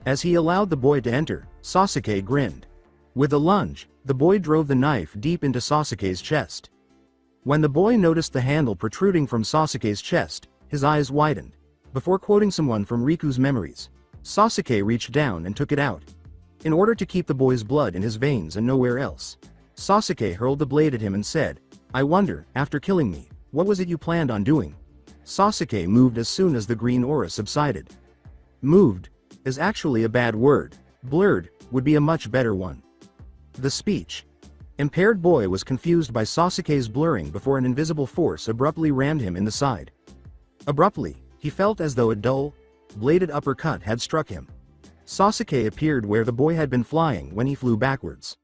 As he allowed the boy to enter, Sasuke grinned. With a lunge, the boy drove the knife deep into Sasuke's chest. When the boy noticed the handle protruding from Sasuke's chest, his eyes widened. Before quoting someone from Riku's memories, Sasuke reached down and took it out. In order to keep the boy's blood in his veins and nowhere else, Sasuke hurled the blade at him and said, I wonder, after killing me, what was it you planned on doing? Sasuke moved as soon as the green aura subsided. Moved is actually a bad word. Blurred would be a much better one. The speech. Impaired boy was confused by Sasuke's blurring before an invisible force abruptly rammed him in the side. Abruptly, he felt as though a dull, bladed uppercut had struck him. Sasuke appeared where the boy had been flying when he flew backwards.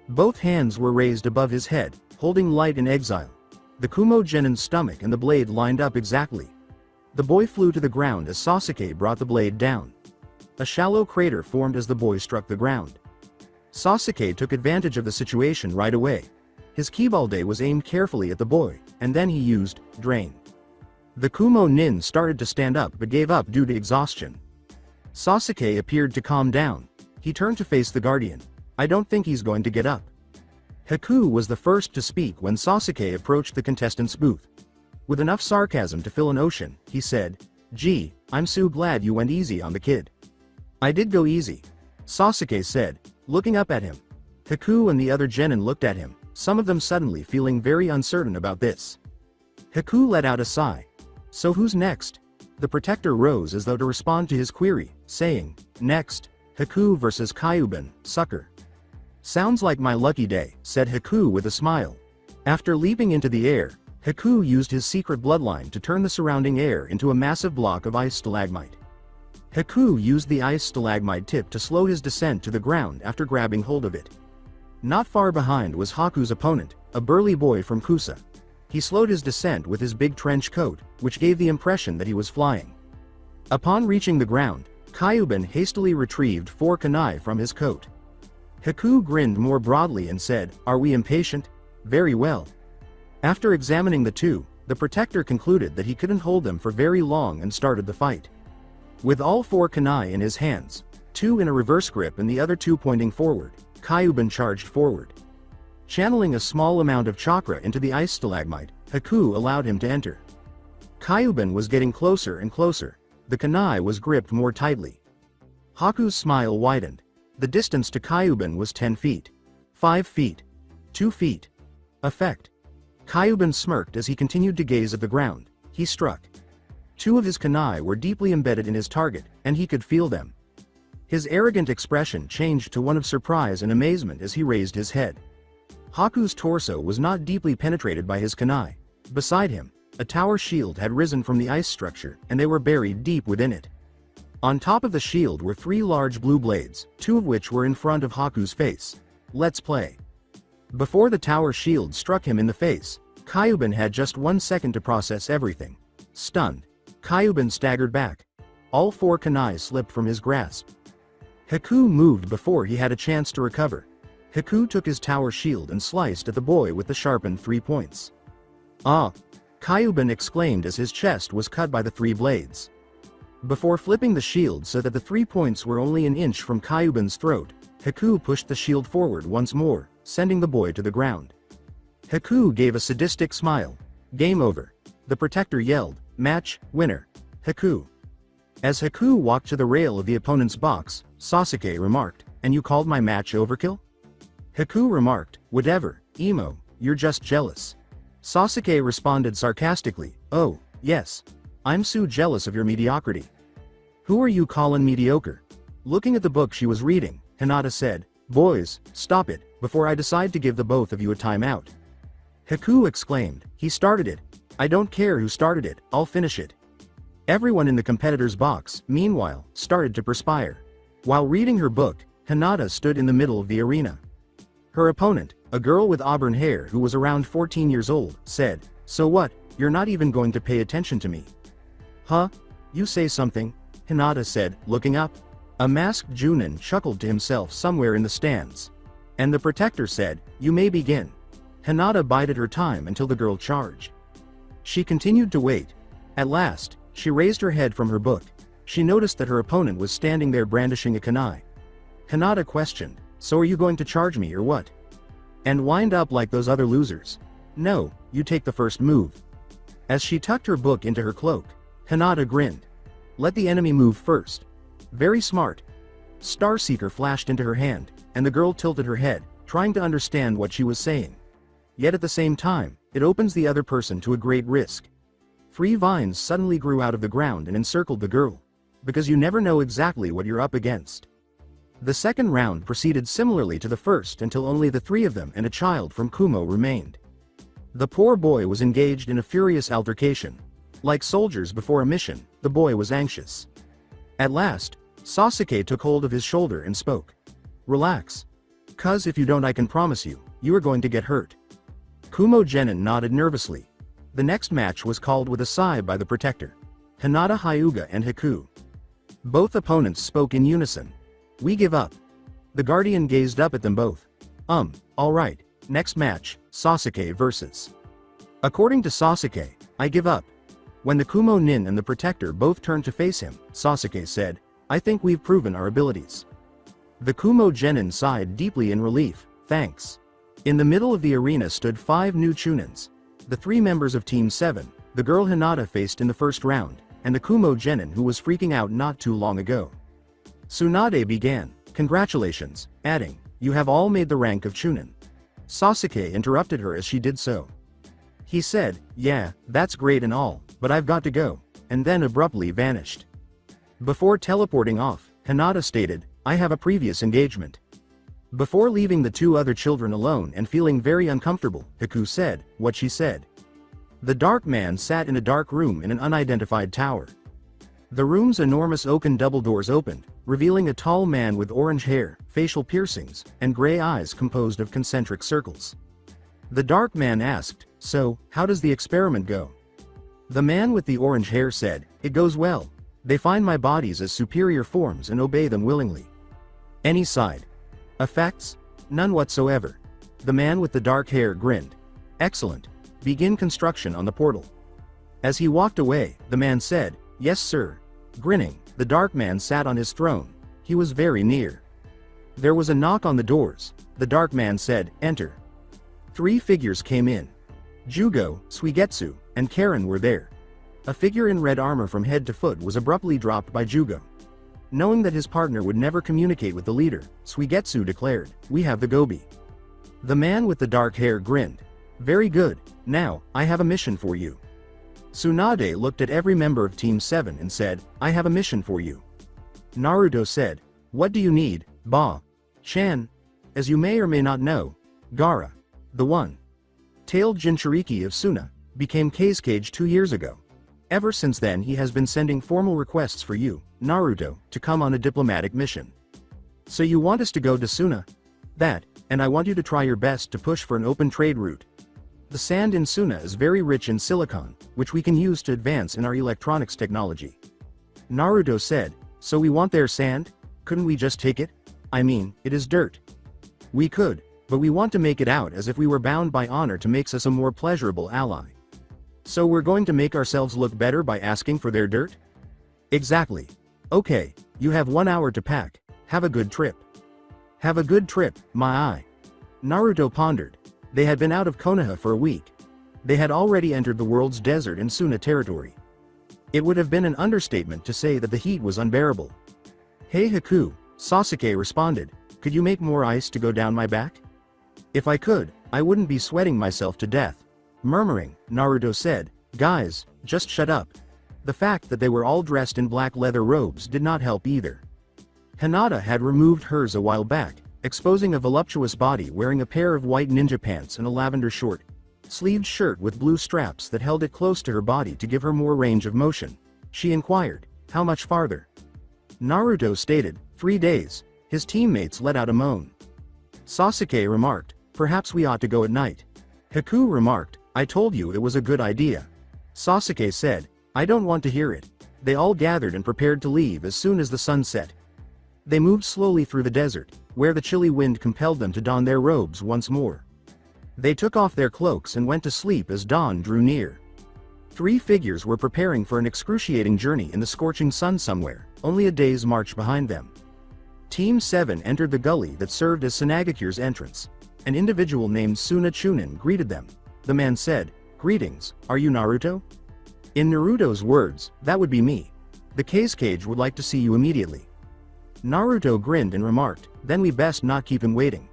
Both hands were raised above his head, holding light in exile. The Kumo Genin's stomach and the blade lined up exactly. The boy flew to the ground as Sasuke brought the blade down. A shallow crater formed as the boy struck the ground. Sasuke took advantage of the situation right away. His Kibalde was aimed carefully at the boy, and then he used Drain. The Kumo Nin started to stand up but gave up due to exhaustion. Sasuke appeared to calm down. He turned to face the guardian. I don't think he's going to get up. Haku was the first to speak when Sasuke approached the contestant's booth. With enough sarcasm to fill an ocean, he said, Gee, I'm so glad you went easy on the kid. I did go easy, Sasuke said, looking up at him. Haku and the other genin looked at him, some of them suddenly feeling very uncertain about this. Haku let out a sigh. So who's next? The protector rose as though to respond to his query, saying, Next, Haku versus Kyuben, sucker. Sounds like my lucky day, said Haku with a smile. After leaping into the air, Haku used his secret bloodline to turn the surrounding air into a massive block of ice stalagmite. Haku used the ice stalagmite tip to slow his descent to the ground after grabbing hold of it. Not far behind was Haku's opponent, a burly boy from Kusa. He slowed his descent with his big trench coat, which gave the impression that he was flying. Upon reaching the ground, Kyuben hastily retrieved 4 kunai from his coat. Haku grinned more broadly and said, Are we impatient? Very well. After examining the two, the protector concluded that he couldn't hold them for very long and started the fight. With all 4 kunai in his hands, 2 in a reverse grip and the other 2 pointing forward, Kyuben charged forward. Channeling a small amount of chakra into the ice stalagmite, Haku allowed him to enter. Kyuben was getting closer and closer. The kunai was gripped more tightly. Haku's smile widened. The distance to Kyuben was 10 feet. 5 feet. 2 feet. Effect. Kyuben smirked as he continued to gaze at the ground. He struck. 2 of his kunai were deeply embedded in his target, and he could feel them. His arrogant expression changed to one of surprise and amazement as he raised his head. Haku's torso was not deeply penetrated by his kunai. Beside him, a tower shield had risen from the ice structure, and they were buried deep within it. On top of the shield were 3 large blue blades, 2 of which were in front of Haku's face. Let's play. Before the tower shield struck him in the face, Kyuben had just 1 second to process everything. Stunned, Kyuban staggered back. All 4 kunai slipped from his grasp. Haku moved before he had a chance to recover. Haku took his tower shield and sliced at the boy with the sharpened 3 points. Ah! Kyuban exclaimed as his chest was cut by the 3 blades. Before flipping the shield so that the 3 points were only an inch from Kyuban's throat, Haku pushed the shield forward once more, sending the boy to the ground. Haku gave a sadistic smile. Game over. The protector yelled, "Match, winner. Haku." As Haku walked to the rail of the opponent's box, Sasuke remarked, "And you called my match overkill?" Haku remarked, "Whatever, Emo, you're just jealous." Sasuke responded sarcastically, "Oh, yes. I'm so jealous of your mediocrity." "Who are you callin' mediocre?" Looking at the book she was reading, Hinata said, "Boys, stop it, before I decide to give the both of you a timeout." Haku exclaimed, "He started it. I don't care who started it, I'll finish it." Everyone in the competitor's box, meanwhile, started to perspire. While reading her book, Hinata stood in the middle of the arena. Her opponent, a girl with auburn hair who was around 14 years old, said, "So what, you're not even going to pay attention to me?" "Huh? You say something," Hinata said, looking up. A masked Junin chuckled to himself somewhere in the stands. And the protector said, "You may begin." Hinata bided her time until the girl charged. She continued to wait. At last, she raised her head from her book. She noticed that her opponent was standing there brandishing a kunai. Hinata questioned, "So are you going to charge me or what? And wind up like those other losers?" "No, you take the first move." As she tucked her book into her cloak, Hinata grinned. "Let the enemy move first." "Very smart." Starseeker flashed into her hand, and the girl tilted her head, trying to understand what she was saying. Yet at the same time, it opens the other person to a great risk. 3 vines suddenly grew out of the ground and encircled the girl. Because you never know exactly what you're up against. The second round proceeded similarly to the first until only the 3 of them and a child from Kumo remained. The poor boy was engaged in a furious altercation. Like soldiers before a mission, the boy was anxious. At last, Sasuke took hold of his shoulder and spoke. "Relax. 'Cause if you don't, I can promise you, you are going to get hurt." Kumo Genin nodded nervously. The next match was called with a sigh by the protector. Hinata Hyuga and Haku. Both opponents spoke in unison. "We give up." The Guardian gazed up at them both. Alright, next match, Sasuke vs. According to Sasuke, "I give up." When the Kumo Nin and the Protector both turned to face him, Sasuke said, "I think we've proven our abilities." The Kumo Genin sighed deeply in relief, "Thanks." In the middle of the arena stood 5 new Chunins. The 3 members of Team 7, the girl Hinata faced in the first round, and the Kumo Genin who was freaking out not too long ago. Tsunade began, "Congratulations," adding, "You have all made the rank of Chunin." Sasuke interrupted her as she did so. He said, "Yeah, that's great and all, but I've got to go," and then abruptly vanished. Before teleporting off, Hinata stated, "I have a previous engagement." Before leaving the 2 other children alone and feeling very uncomfortable, Haku said, what she said. The dark man sat in a dark room in an unidentified tower. The room's enormous oaken double doors opened, revealing a tall man with orange hair, facial piercings, and gray eyes composed of concentric circles. The dark man asked, "So, how does the experiment go?" The man with the orange hair said, "It goes well. They find my bodies as superior forms and obey them willingly." Any side effects? None whatsoever. The man with the dark hair grinned. "Excellent. Begin construction on the portal." As he walked away, the man said, "Yes sir." Grinning, the dark man sat on his throne. He was very near. There was a knock on the doors. The dark man said, "Enter." 3 figures came in. Jugo, Suigetsu, and Karen were there. A figure in red armor from head to foot was abruptly dropped by Jugo. Knowing that his partner would never communicate with the leader, Suigetsu declared, "We have the Gobi." The man with the dark hair grinned. "Very good, now, I have a mission for you." Tsunade looked at every member of Team 7 and said, "I have a mission for you." Naruto said, "What do you need, Ba-chan?" As you may or may not know, Gaara, the one-tailed Jinchuriki of Suna, became Kazekage 2 years ago. Ever since then he has been sending formal requests for you, Naruto, to come on a diplomatic mission. "So you want us to go to Suna?" "That, and I want you to try your best to push for an open trade route." The sand in Suna is very rich in silicon, which we can use to advance in our electronics technology. Naruto said, so we want their sand? Couldn't we just take it? I mean, it is dirt. We could, but we want to make it out as if we were bound by honor to make us a more pleasurable ally. So we're going to make ourselves look better by asking for their dirt? Exactly. Okay, you have 1 hour to pack. Have a good trip. Have a good trip, my eye. Naruto pondered. They had been out of Konoha for a week. They had already entered the world's desert in Suna territory. It would have been an understatement to say that the heat was unbearable. Hey Haku, Sasuke responded, could you make more ice to go down my back? If I could, I wouldn't be sweating myself to death. Murmuring, Naruto said, guys, just shut up. The fact that they were all dressed in black leather robes did not help either. Hinata had removed hers a while back, exposing a voluptuous body wearing a pair of white ninja pants and a lavender short-sleeved shirt with blue straps that held it close to her body to give her more range of motion. She inquired, how much farther? Naruto stated, 3 days. His teammates let out a moan. Sasuke remarked, perhaps we ought to go at night. Haku remarked, I told you it was a good idea. Sasuke said, I don't want to hear it. They all gathered and prepared to leave as soon as the sun set. They moved slowly through the desert, where the chilly wind compelled them to don their robes once more. They took off their cloaks and went to sleep as dawn drew near. 3 figures were preparing for an excruciating journey in the scorching sun somewhere, only a day's march behind them. Team 7 entered the gully that served as Sanagakure's entrance. An individual named Suna Chunin greeted them. The man said, greetings, are you Naruto? In Naruto's words, that would be me. The Cage would like to see you immediately. Naruto grinned and remarked, then we best not keep him waiting.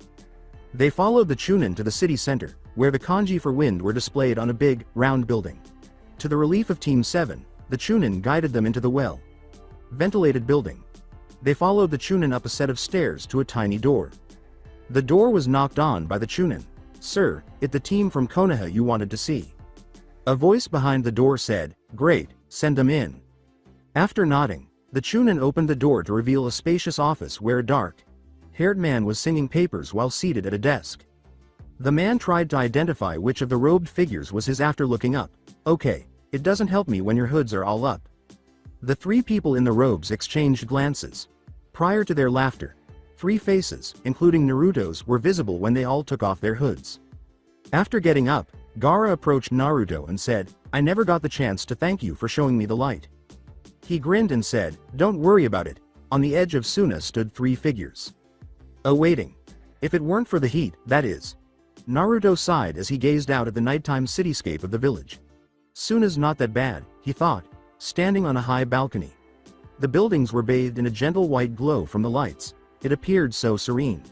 They followed the Chunin to the city center, where the kanji for wind were displayed on a big, round building. To the relief of Team 7, the Chunin guided them into the well-ventilated building. They followed the Chunin up a set of stairs to a tiny door. The door was knocked on by the Chunin. Sir, it's the team from Konoha you wanted to see. A voice behind the door said, great, send them in. After nodding, the Chunin opened the door to reveal a spacious office where a dark-haired man was singing papers while seated at a desk. The man tried to identify which of the robed figures was his after looking up. Okay, it doesn't help me when your hoods are all up. The 3 people in the robes exchanged glances. Prior to their laughter, 3 faces, including Naruto's, were visible when they all took off their hoods. After getting up, Gaara approached Naruto and said, I never got the chance to thank you for showing me the light. He grinned and said, don't worry about it. On the edge of Suna stood 3 figures. Awaiting. If it weren't for the heat, that is. Naruto sighed as he gazed out at the nighttime cityscape of the village. Suna's not that bad, he thought, standing on a high balcony. The buildings were bathed in a gentle white glow from the lights. It appeared so serene.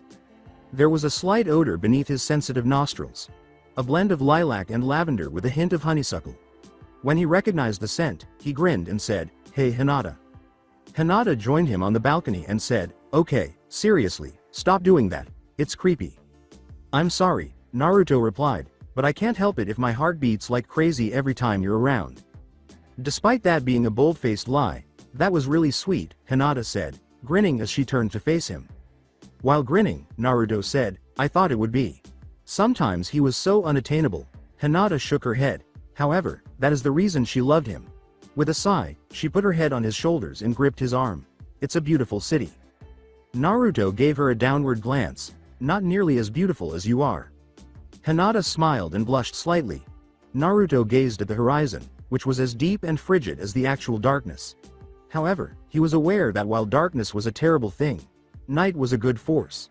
There was a slight odor beneath his sensitive nostrils. A blend of lilac and lavender with a hint of honeysuckle. When he recognized the scent, he grinned and said, hey Hinata. Hinata joined him on the balcony and said, okay, seriously, stop doing that, it's creepy. I'm sorry, Naruto replied, but I can't help it if my heart beats like crazy every time you're around. Despite that being a bold-faced lie, that was really sweet, Hinata said, grinning as she turned to face him. While grinning, Naruto said, I thought it would be. Sometimes he was so unattainable. Hinata shook her head. However, that is the reason she loved him. With a sigh, she put her head on his shoulders and gripped his arm. It's a beautiful city. Naruto gave her a downward glance. Not nearly as beautiful as you are. Hinata smiled and blushed slightly. Naruto gazed at the horizon, which was as deep and frigid as the actual darkness. However, he was aware that while darkness was a terrible thing, night was a good force.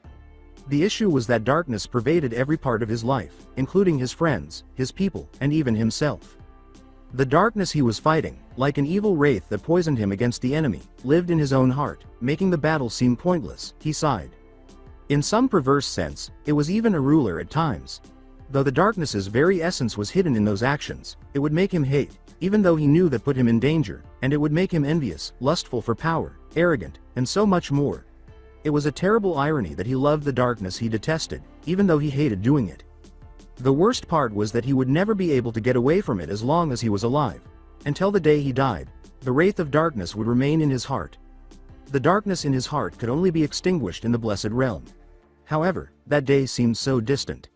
The issue was that darkness pervaded every part of his life, including his friends, his people, and even himself. The darkness he was fighting, like an evil wraith that poisoned him against the enemy, lived in his own heart, making the battle seem pointless, he sighed. In some perverse sense, it was even a ruler at times. Though the darkness's very essence was hidden in those actions, it would make him hate, even though he knew that put him in danger, and it would make him envious, lustful for power, arrogant, and so much more. It was a terrible irony that he loved the darkness he detested, even though he hated doing it. The worst part was that he would never be able to get away from it as long as he was alive. Until the day he died, the wraith of darkness would remain in his heart. The darkness in his heart could only be extinguished in the blessed realm. However, that day seemed so distant.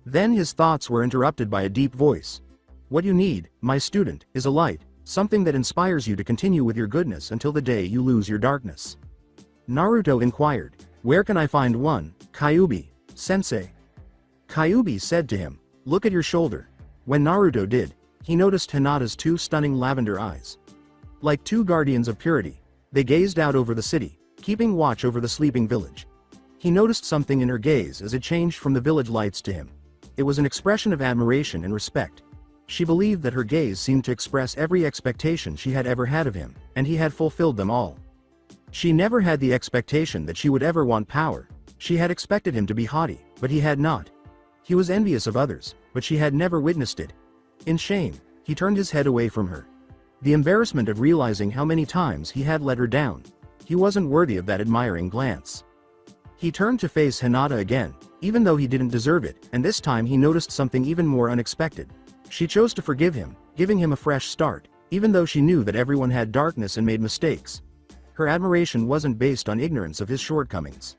Then his thoughts were interrupted by a deep voice. What you need, my student, is a light, something that inspires you to continue with your goodness until the day you lose your darkness. Naruto inquired, where can I find one, Kyuubi, sensei? Kyuubi said to him, look at your shoulder. When Naruto did, he noticed Hinata's two stunning lavender eyes. Like two guardians of purity, they gazed out over the city, keeping watch over the sleeping village. He noticed something in her gaze as it changed from the village lights to him. It was an expression of admiration and respect. She believed that her gaze seemed to express every expectation she had ever had of him, and he had fulfilled them all. She never had the expectation that she would ever want power. She had expected him to be haughty, but he had not. He was envious of others, but she had never witnessed it. In shame, he turned his head away from her. The embarrassment of realizing how many times he had let her down. He wasn't worthy of that admiring glance. He turned to face Hinata again, even though he didn't deserve it, and this time he noticed something even more unexpected. She chose to forgive him, giving him a fresh start, even though she knew that everyone had darkness and made mistakes. Her admiration wasn't based on ignorance of his shortcomings.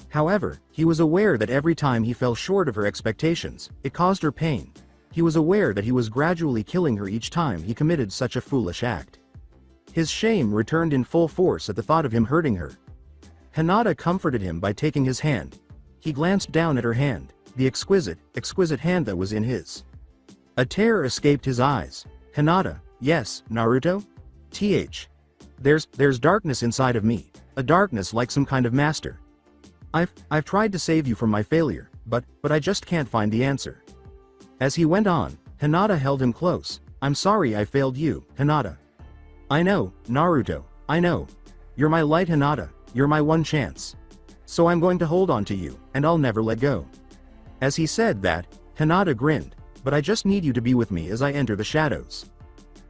However, he was aware that every time he fell short of her expectations, it caused her pain. He was aware that he was gradually killing her each time he committed such a foolish act. His shame returned in full force at the thought of him hurting her. Hinata comforted him by taking his hand. He glanced down at her hand, the exquisite hand that was in his. A tear escaped his eyes. Hinata, yes, Naruto? There's darkness inside of me, a darkness like some kind of master. I've tried to save you from my failure, but I just can't find the answer. As he went on, Hinata held him close. I'm sorry I failed you, Hinata. I know, Naruto, I know. You're my light, Hinata, you're my one chance. So I'm going to hold on to you, and I'll never let go. As he said that, Hinata grinned, but I just need you to be with me as I enter the shadows.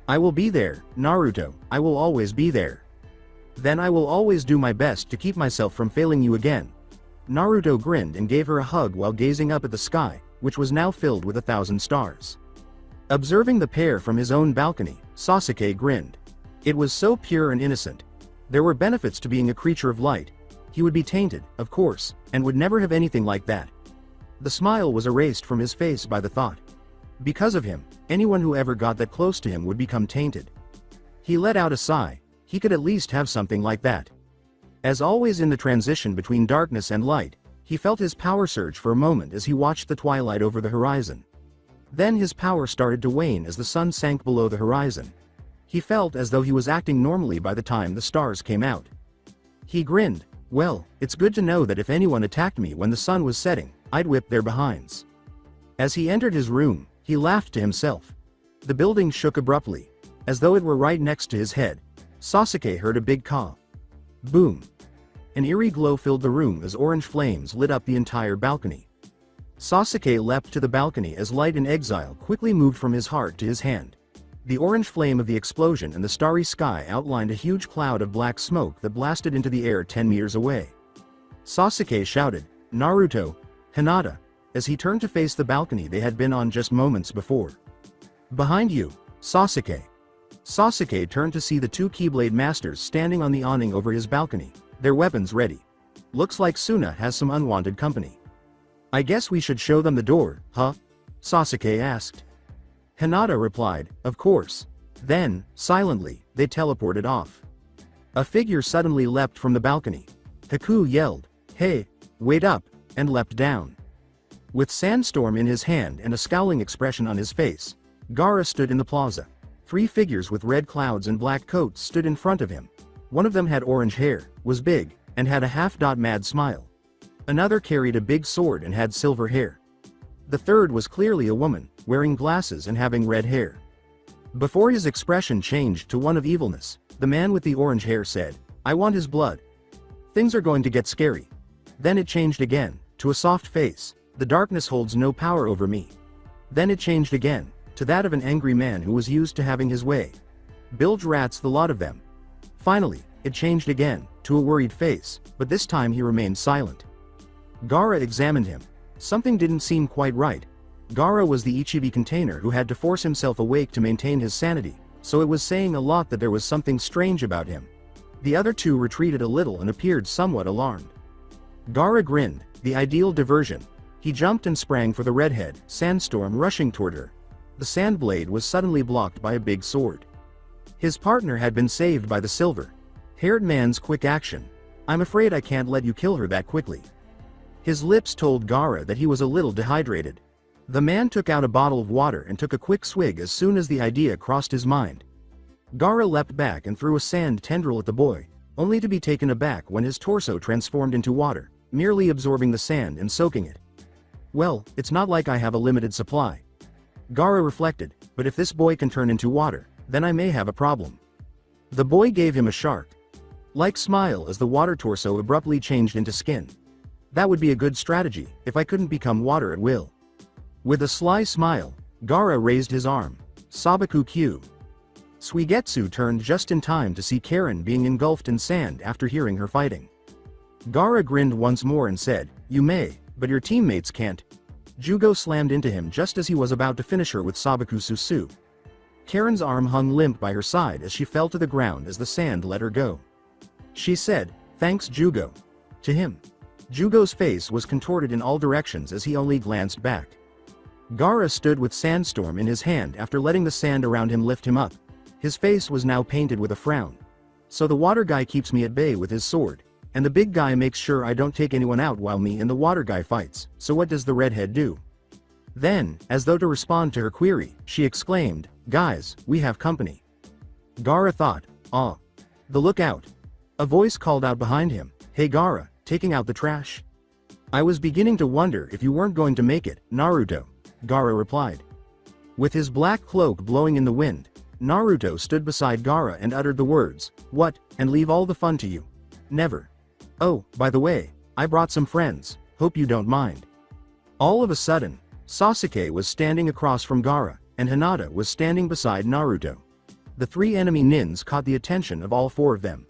I will be there, Naruto, I will always be there. Then I will always do my best to keep myself from failing you again. Naruto grinned and gave her a hug while gazing up at the sky, which was now filled with 1,000 stars. Observing the pair from his own balcony, Sasuke grinned. It was so pure and innocent. There were benefits to being a creature of light. He would be tainted, of course, and would never have anything like that. The smile was erased from his face by the thought. Because of him, anyone who ever got that close to him would become tainted. He let out a sigh. He could at least have something like that. As always in the transition between darkness and light, he felt his power surge for a moment as he watched the twilight over the horizon. Then his power started to wane as the sun sank below the horizon. He felt as though he was acting normally by the time the stars came out. He grinned. Well, it's good to know that if anyone attacked me when the sun was setting, I'd whip their behinds. As he entered his room, he laughed to himself. The building shook abruptly. As though it were right next to his head, Sasuke heard a big caw. Boom. An eerie glow filled the room as orange flames lit up the entire balcony. Sasuke leapt to the balcony as light in exile quickly moved from his heart to his hand. The orange flame of the explosion and the starry sky outlined a huge cloud of black smoke that blasted into the air 10 meters away. Sasuke shouted, Naruto, Hinata, as he turned to face the balcony they had been on just moments before. Behind you, Sasuke. Sasuke turned to see the two Keyblade masters standing on the awning over his balcony, their weapons ready. Looks like Suna has some unwanted company. I guess we should show them the door, huh? Sasuke asked. Hinata replied, of course. Then, silently, they teleported off. A figure suddenly leapt from the balcony. Haku yelled, hey, wait up, and leapt down. With Sandstorm in his hand and a scowling expression on his face, Gaara stood in the plaza. 3 figures with red clouds and black coats stood in front of him. One of them had orange hair, was big, and had a half-mad smile. Another carried a big sword and had silver hair. The third was clearly a woman, wearing glasses and having red hair. Before his expression changed to one of evilness, the man with the orange hair said, I want his blood. Things are going to get scary. Then it changed again, to a soft face, the darkness holds no power over me. Then it changed again, to that of an angry man who was used to having his way. Bilge rats the lot of them. Finally, it changed again, to a worried face, but this time he remained silent. Gaara examined him. Something didn't seem quite right. Gaara was the Ichibi container who had to force himself awake to maintain his sanity, so it was saying a lot that there was something strange about him. The other two retreated a little and appeared somewhat alarmed. Gaara grinned, the ideal diversion. He jumped and sprang for the redhead, Sandstorm rushing toward her. The sand blade was suddenly blocked by a big sword. His partner had been saved by the silver-haired man's quick action. I'm afraid I can't let you kill her that quickly. His lips told Gaara that he was a little dehydrated. The man took out a bottle of water and took a quick swig as soon as the idea crossed his mind. Gaara leapt back and threw a sand tendril at the boy, only to be taken aback when his torso transformed into water, merely absorbing the sand and soaking it. Well, it's not like I have a limited supply. Gaara reflected, but if this boy can turn into water, then I may have a problem. The boy gave him a shark-like smile as the water torso abruptly changed into skin. That would be a good strategy, if I couldn't become water at will. With a sly smile, Gaara raised his arm. Sabaku Q. Suigetsu turned just in time to see Karen being engulfed in sand after hearing her fighting. Gaara grinned once more and said, "You may, but your teammates can't." Jugo slammed into him just as he was about to finish her with Sabaku Susu. Karen's arm hung limp by her side as she fell to the ground as the sand let her go. She said, "Thanks Jugo." To him. Jugo's face was contorted in all directions as he only glanced back. Gaara stood with Sandstorm in his hand after letting the sand around him lift him up. His face was now painted with a frown. So the water guy keeps me at bay with his sword, and the big guy makes sure I don't take anyone out while me and the water guy fights, so what does the redhead do? Then, as though to respond to her query, she exclaimed, "Guys, we have company." Gaara thought, "Ah. The lookout." A voice called out behind him, "Hey Gaara, taking out the trash?" "I was beginning to wonder if you weren't going to make it, Naruto," Gaara replied. With his black cloak blowing in the wind, Naruto stood beside Gaara and uttered the words, "What, and leave all the fun to you? Never. Oh, by the way, I brought some friends, hope you don't mind." All of a sudden, Sasuke was standing across from Gaara, and Hinata was standing beside Naruto. The three enemy nins caught the attention of all four of them.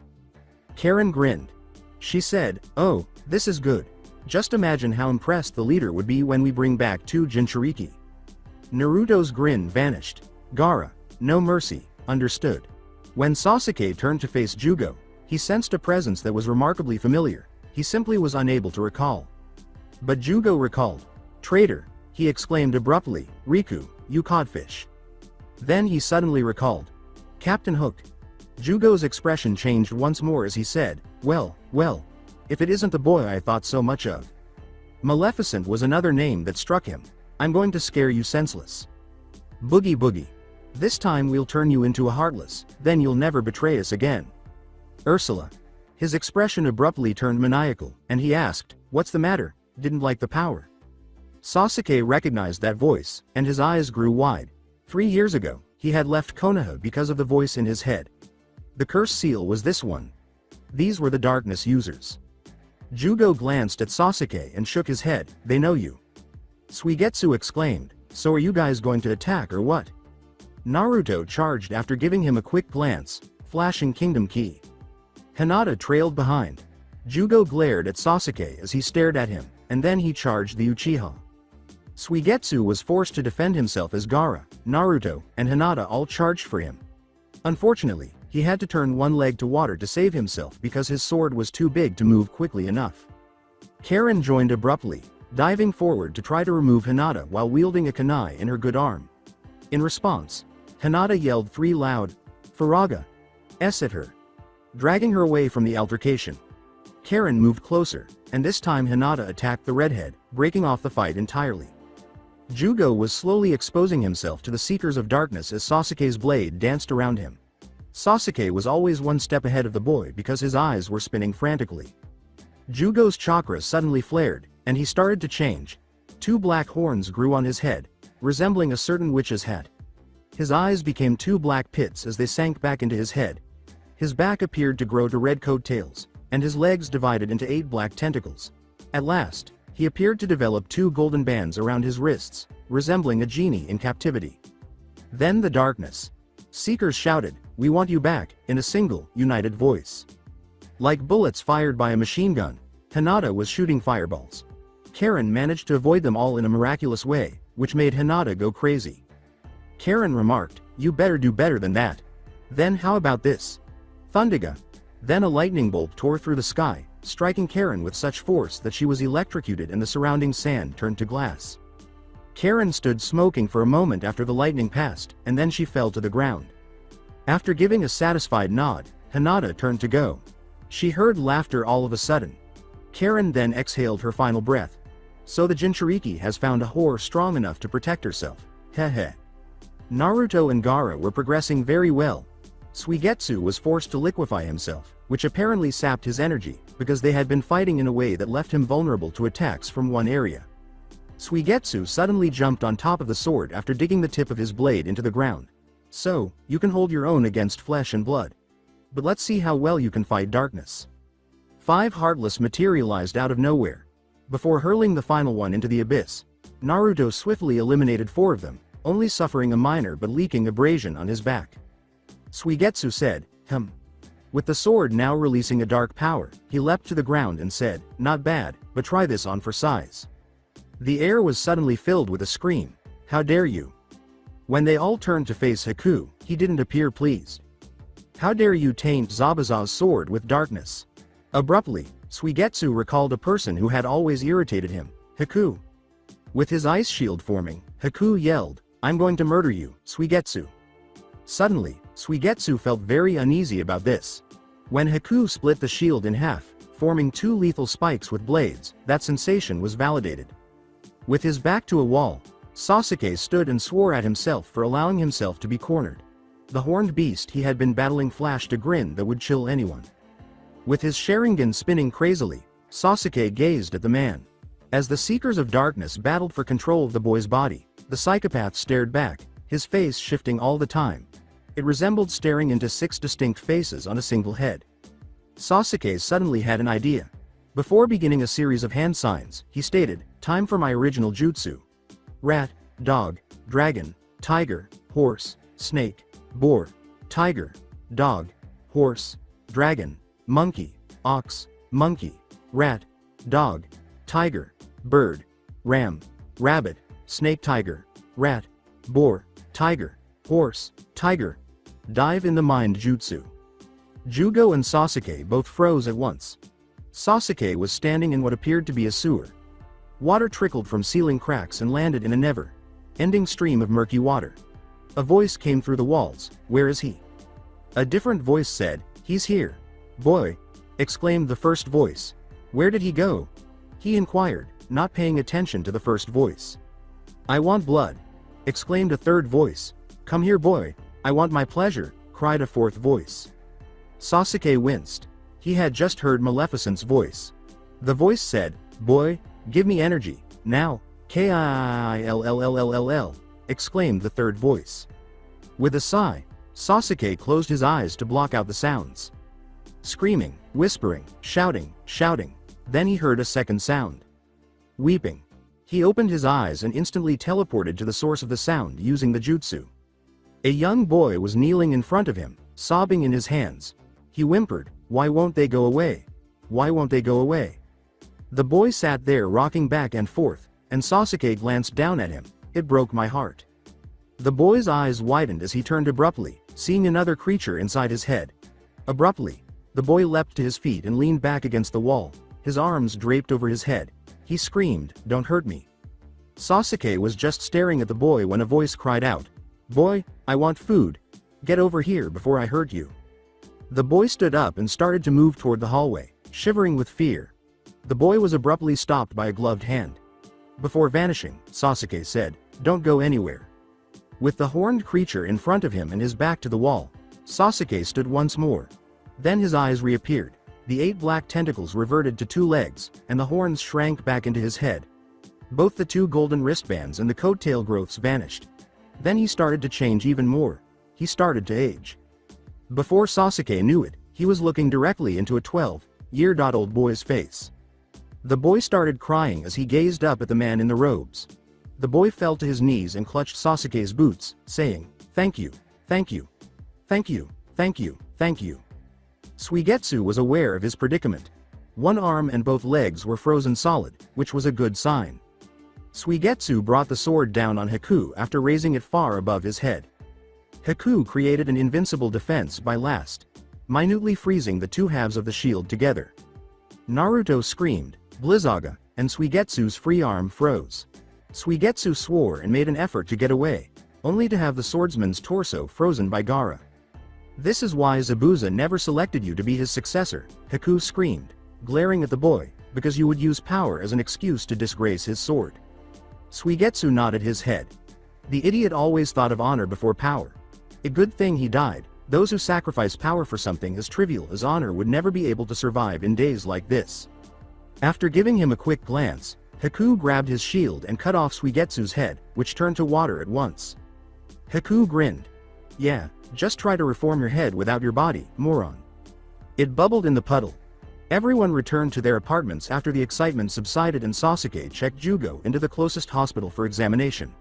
Karen grinned. She said, "Oh, this is good. Just imagine how impressed the leader would be when we bring back 2 Jinchuriki." Naruto's grin vanished. Gaara, no mercy, understood. When Sasuke turned to face Jugo, he sensed a presence that was remarkably familiar. He simply was unable to recall. But Jugo recalled. "Traitor," he exclaimed abruptly, "Riku, you codfish." Then he suddenly recalled. "Captain Hook." Jugo's expression changed once more as he said, well, if it isn't the boy I thought so much of." Maleficent was another name that struck him. "I'm going to scare you senseless. Boogie boogie. This time we'll turn you into a heartless, then you'll never betray us again." Ursula. His expression abruptly turned maniacal, and he asked, "What's the matter? Didn't like the power?" Sasuke recognized that voice, and his eyes grew wide. 3 years ago, he had left Konoha because of the voice in his head. The curse seal was this one. These were the darkness users. Jugo glanced at Sasuke and shook his head. "They know you." Suigetsu exclaimed, "So are you guys going to attack or what?" Naruto charged after giving him a quick glance, flashing Kingdom Key. Hinata trailed behind. Jugo glared at Sasuke as he stared at him, and then he charged the Uchiha. Suigetsu was forced to defend himself as Gaara, Naruto, and Hinata all charged for him. Unfortunately, he had to turn one leg to water to save himself because his sword was too big to move quickly enough. Karen joined abruptly, diving forward to try to remove Hinata while wielding a kunai in her good arm. In response, Hinata yelled 3 loud "Faraga!" at her, dragging her away from the altercation. Karen moved closer, and this time Hinata attacked the redhead, breaking off the fight entirely. Jugo was slowly exposing himself to the Seekers of Darkness as Sasuke's blade danced around him. Sasuke was always one step ahead of the boy because his eyes were spinning frantically. Jugo's chakra suddenly flared, and he started to change. 2 black horns grew on his head, resembling a certain witch's hat. His eyes became 2 black pits as they sank back into his head. His back appeared to grow to red coattails, and his legs divided into 8 black tentacles. At last, he appeared to develop 2 golden bands around his wrists, resembling a genie in captivity. Then the darkness. Seekers shouted, "We want you back," in a single, united voice. Like bullets fired by a machine gun, Hinata was shooting fireballs. Karen managed to avoid them all in a miraculous way, which made Hinata go crazy. Karen remarked, "You better do better than that." "Then how about this? Thundiga." Then a lightning bolt tore through the sky, striking Karen with such force that she was electrocuted and the surrounding sand turned to glass. Karen stood smoking for a moment after the lightning passed, and then she fell to the ground. After giving a satisfied nod, Hinata turned to go. She heard laughter all of a sudden. Karen then exhaled her final breath. So the Jinchuriki has found a whore strong enough to protect herself. Heh. Naruto and Gaara were progressing very well. Suigetsu was forced to liquefy himself, which apparently sapped his energy, because they had been fighting in a way that left him vulnerable to attacks from one area. Suigetsu suddenly jumped on top of the sword after digging the tip of his blade into the ground. So, you can hold your own against flesh and blood. But let's see how well you can fight darkness. 5 Heartless materialized out of nowhere. Before hurling the final one into the abyss, Naruto swiftly eliminated 4 of them, only suffering a minor but leaking abrasion on his back. Suigetsu said, With the sword now releasing a dark power, he leapt to the ground and said, "Not bad, but try this on for size." The air was suddenly filled with a scream, "How dare you!" When they all turned to face Haku, he didn't appear pleased. "How dare you taint Zabuza's sword with darkness?" Abruptly, Suigetsu recalled a person who had always irritated him, Haku. With his ice shield forming, Haku yelled, "I'm going to murder you, Suigetsu." Suddenly, Suigetsu felt very uneasy about this. When Haku split the shield in half, forming 2 lethal spikes with blades, that sensation was validated. With his back to a wall, Sasuke stood and swore at himself for allowing himself to be cornered. The horned beast he had been battling flashed a grin that would chill anyone. With his Sharingan spinning crazily, Sasuke gazed at the man. As the Seekers of Darkness battled for control of the boy's body, the psychopath stared back, his face shifting all the time. It resembled staring into 6 distinct faces on a single head. Sasuke suddenly had an idea. Before beginning a series of hand signs, he stated, "Time for my original jutsu. Rat, dog, dragon, tiger, horse, snake, boar, tiger, dog, horse, dragon, monkey, ox, monkey, rat, dog, tiger, bird, ram, rabbit, snake, tiger, rat, boar, tiger, horse, tiger." Dive in the mind jutsu. Jugo and Sasuke both froze at once. Sasuke was standing in what appeared to be a sewer. Water trickled from ceiling cracks and landed in a never-ending stream of murky water. A voice came through the walls, "Where is he?" A different voice said, "He's here." "Boy!" exclaimed the first voice. "Where did he go?" he inquired, not paying attention to the first voice. "I want blood!" exclaimed a third voice. "Come here, boy! I want my pleasure!" cried a fourth voice. Sasuke winced. He had just heard Maleficent's voice. The voice said, "Boy, give me energy, now, K-I-L-L-L-L-L-L," exclaimed the third voice. With a sigh, Sasuke closed his eyes to block out the sounds. Screaming, whispering, shouting. Then he heard a second sound. Weeping. He opened his eyes and instantly teleported to the source of the sound using the jutsu. A young boy was kneeling in front of him, sobbing in his hands. He whimpered, "Why won't they go away? Why won't they go away?" The boy sat there rocking back and forth, and Sasuke glanced down at him. It broke my heart. The boy's eyes widened as he turned abruptly, seeing another creature inside his head. Abruptly, the boy leapt to his feet and leaned back against the wall, his arms draped over his head. He screamed, "Don't hurt me." Sasuke was just staring at the boy when a voice cried out, "Boy, I want food. Get over here before I hurt you." The boy stood up and started to move toward the hallway, shivering with fear. The boy was abruptly stopped by a gloved hand. Before vanishing, Sasuke said, "Don't go anywhere." With the horned creature in front of him and his back to the wall, Sasuke stood once more. Then his eyes reappeared. The 8 black tentacles reverted to 2 legs, and the horns shrank back into his head. Both the 2 golden wristbands and the coattail growths vanished. Then he started to change even more. He started to age. Before Sasuke knew it, he was looking directly into a 12-year-old boy's face. The boy started crying as he gazed up at the man in the robes. The boy fell to his knees and clutched Sasuke's boots, saying, "Thank you, thank you, thank you, thank you, thank you." Suigetsu was aware of his predicament. One arm and both legs were frozen solid, which was a good sign. Suigetsu brought the sword down on Haku after raising it far above his head. Haku created an invincible defense by minutely freezing the 2 halves of the shield together. Naruto screamed, Blizzaga, and Suigetsu's free arm froze. Suigetsu swore and made an effort to get away, only to have the swordsman's torso frozen by Gaara. This is why Zabuza never selected you to be his successor, Haku screamed, glaring at the boy, because you would use power as an excuse to disgrace his sword. Suigetsu nodded his head. The idiot always thought of honor before power. A good thing he died. Those who sacrifice power for something as trivial as honor would never be able to survive in days like this. After giving him a quick glance, Haku grabbed his shield and cut off Suigetsu's head, which turned to water at once. Haku grinned. Yeah, just try to reform your head without your body, moron. It bubbled in the puddle. Everyone returned to their apartments after the excitement subsided and Sasuke checked Jugo into the closest hospital for examination.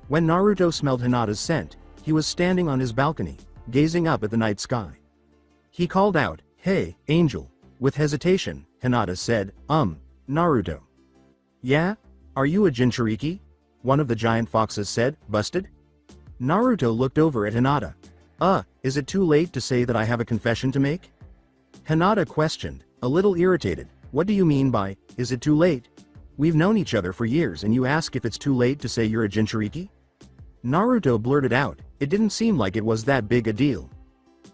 When Naruto smelled Hinata's scent, he was standing on his balcony, gazing up at the night sky. He called out, "Hey, Angel." With hesitation, Hinata said, Naruto. Yeah? Are you a Jinchuriki? One of the giant foxes said, busted. Naruto looked over at Hinata. Is it too late to say that I have a confession to make? Hinata questioned, a little irritated. What do you mean by, is it too late? We've known each other for years and you ask if it's too late to say you're a Jinchuriki? Naruto blurted out, it didn't seem like it was that big a deal.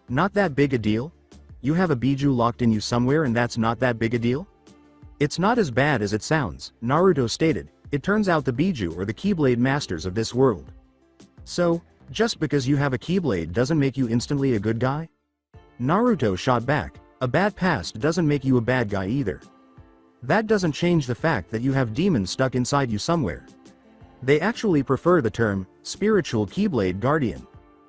Not that big a deal? You have a Biju locked in you somewhere and that's not that big a deal? It's not as bad as it sounds, Naruto stated. It turns out the Biju are the Keyblade masters of this world. So, just because you have a Keyblade doesn't make you instantly a good guy? Naruto shot back, a bad past doesn't make you a bad guy either. That doesn't change the fact that you have demons stuck inside you somewhere. They actually prefer the term, spiritual Keyblade Guardian.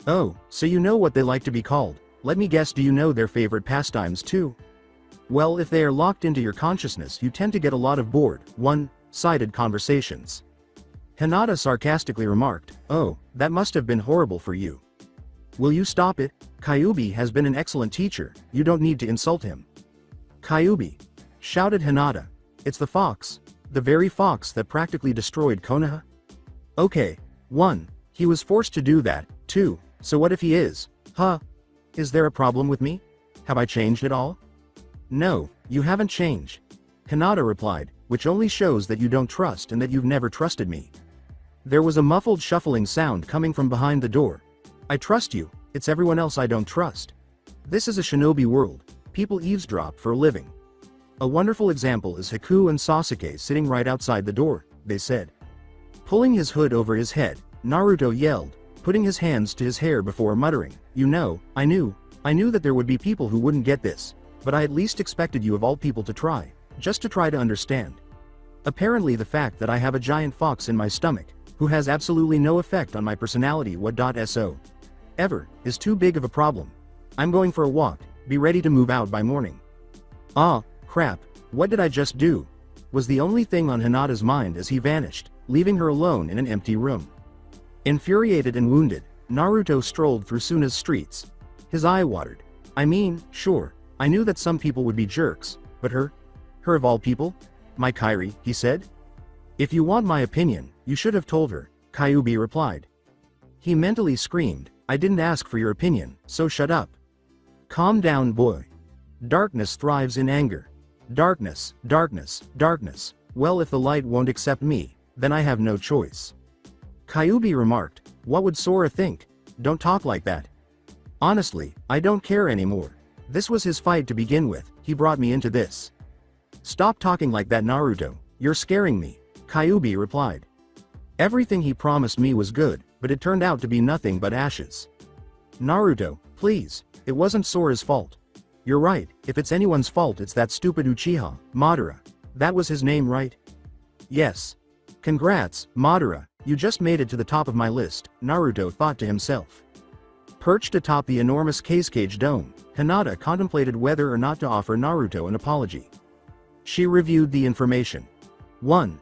Oh, so you know what they like to be called. Let me guess, do you know their favorite pastimes too? Well, if they are locked into your consciousness you tend to get a lot of bored, one-sided conversations. Hinata sarcastically remarked, oh, that must have been horrible for you. Will you stop it? Kyuubi has been an excellent teacher, you don't need to insult him. Kyuubi! Shouted Hinata. It's the fox. The very fox that practically destroyed Konoha? Okay. 1. He was forced to do that. 2. So what if he is? Is there a problem with me? Have I changed at all? No, you haven't changed. Hinata replied, which only shows that you don't trust and that you've never trusted me. There was a muffled shuffling sound coming from behind the door. I trust you, it's everyone else I don't trust. This is a shinobi world. People eavesdrop for a living. A wonderful example is Haku and Sasuke sitting right outside the door, they said. Pulling his hood over his head, Naruto yelled, putting his hands to his hair before muttering, you know, I knew that there would be people who wouldn't get this, but I at least expected you of all people to try, just to try to understand. Apparently the fact that I have a giant fox in my stomach, who has absolutely no effect on my personality whatsoever, is too big of a problem. I'm going for a walk, be ready to move out by morning. Ah, crap, what did I just do? Was the only thing on Hinata's mind as he vanished, leaving her alone in an empty room. Infuriated and wounded, Naruto strolled through Suna's streets. His eye watered. I mean, sure, I knew that some people would be jerks, but her of all people? My Kairi, he said. If you want my opinion, you should have told her, Kyuubi replied. He mentally screamed, I didn't ask for your opinion, so shut up. Calm down, boy. Darkness thrives in anger. Darkness, darkness, darkness. Well, if the light won't accept me, then I have no choice. Kyuubi remarked, what would Sora think? Don't talk like that. Honestly, I don't care anymore. This was his fight to begin with, he brought me into this. Stop talking like that, Naruto, you're scaring me, Kyuubi replied. Everything he promised me was good, but it turned out to be nothing but ashes. Naruto, please, it wasn't Sora's fault. You're right, if it's anyone's fault it's that stupid Uchiha, Madara. That was his name, right? Yes. Congrats, Madara, you just made it to the top of my list, Naruto thought to himself. Perched atop the enormous Cage dome, Hinata contemplated whether or not to offer Naruto an apology. She reviewed the information. 1.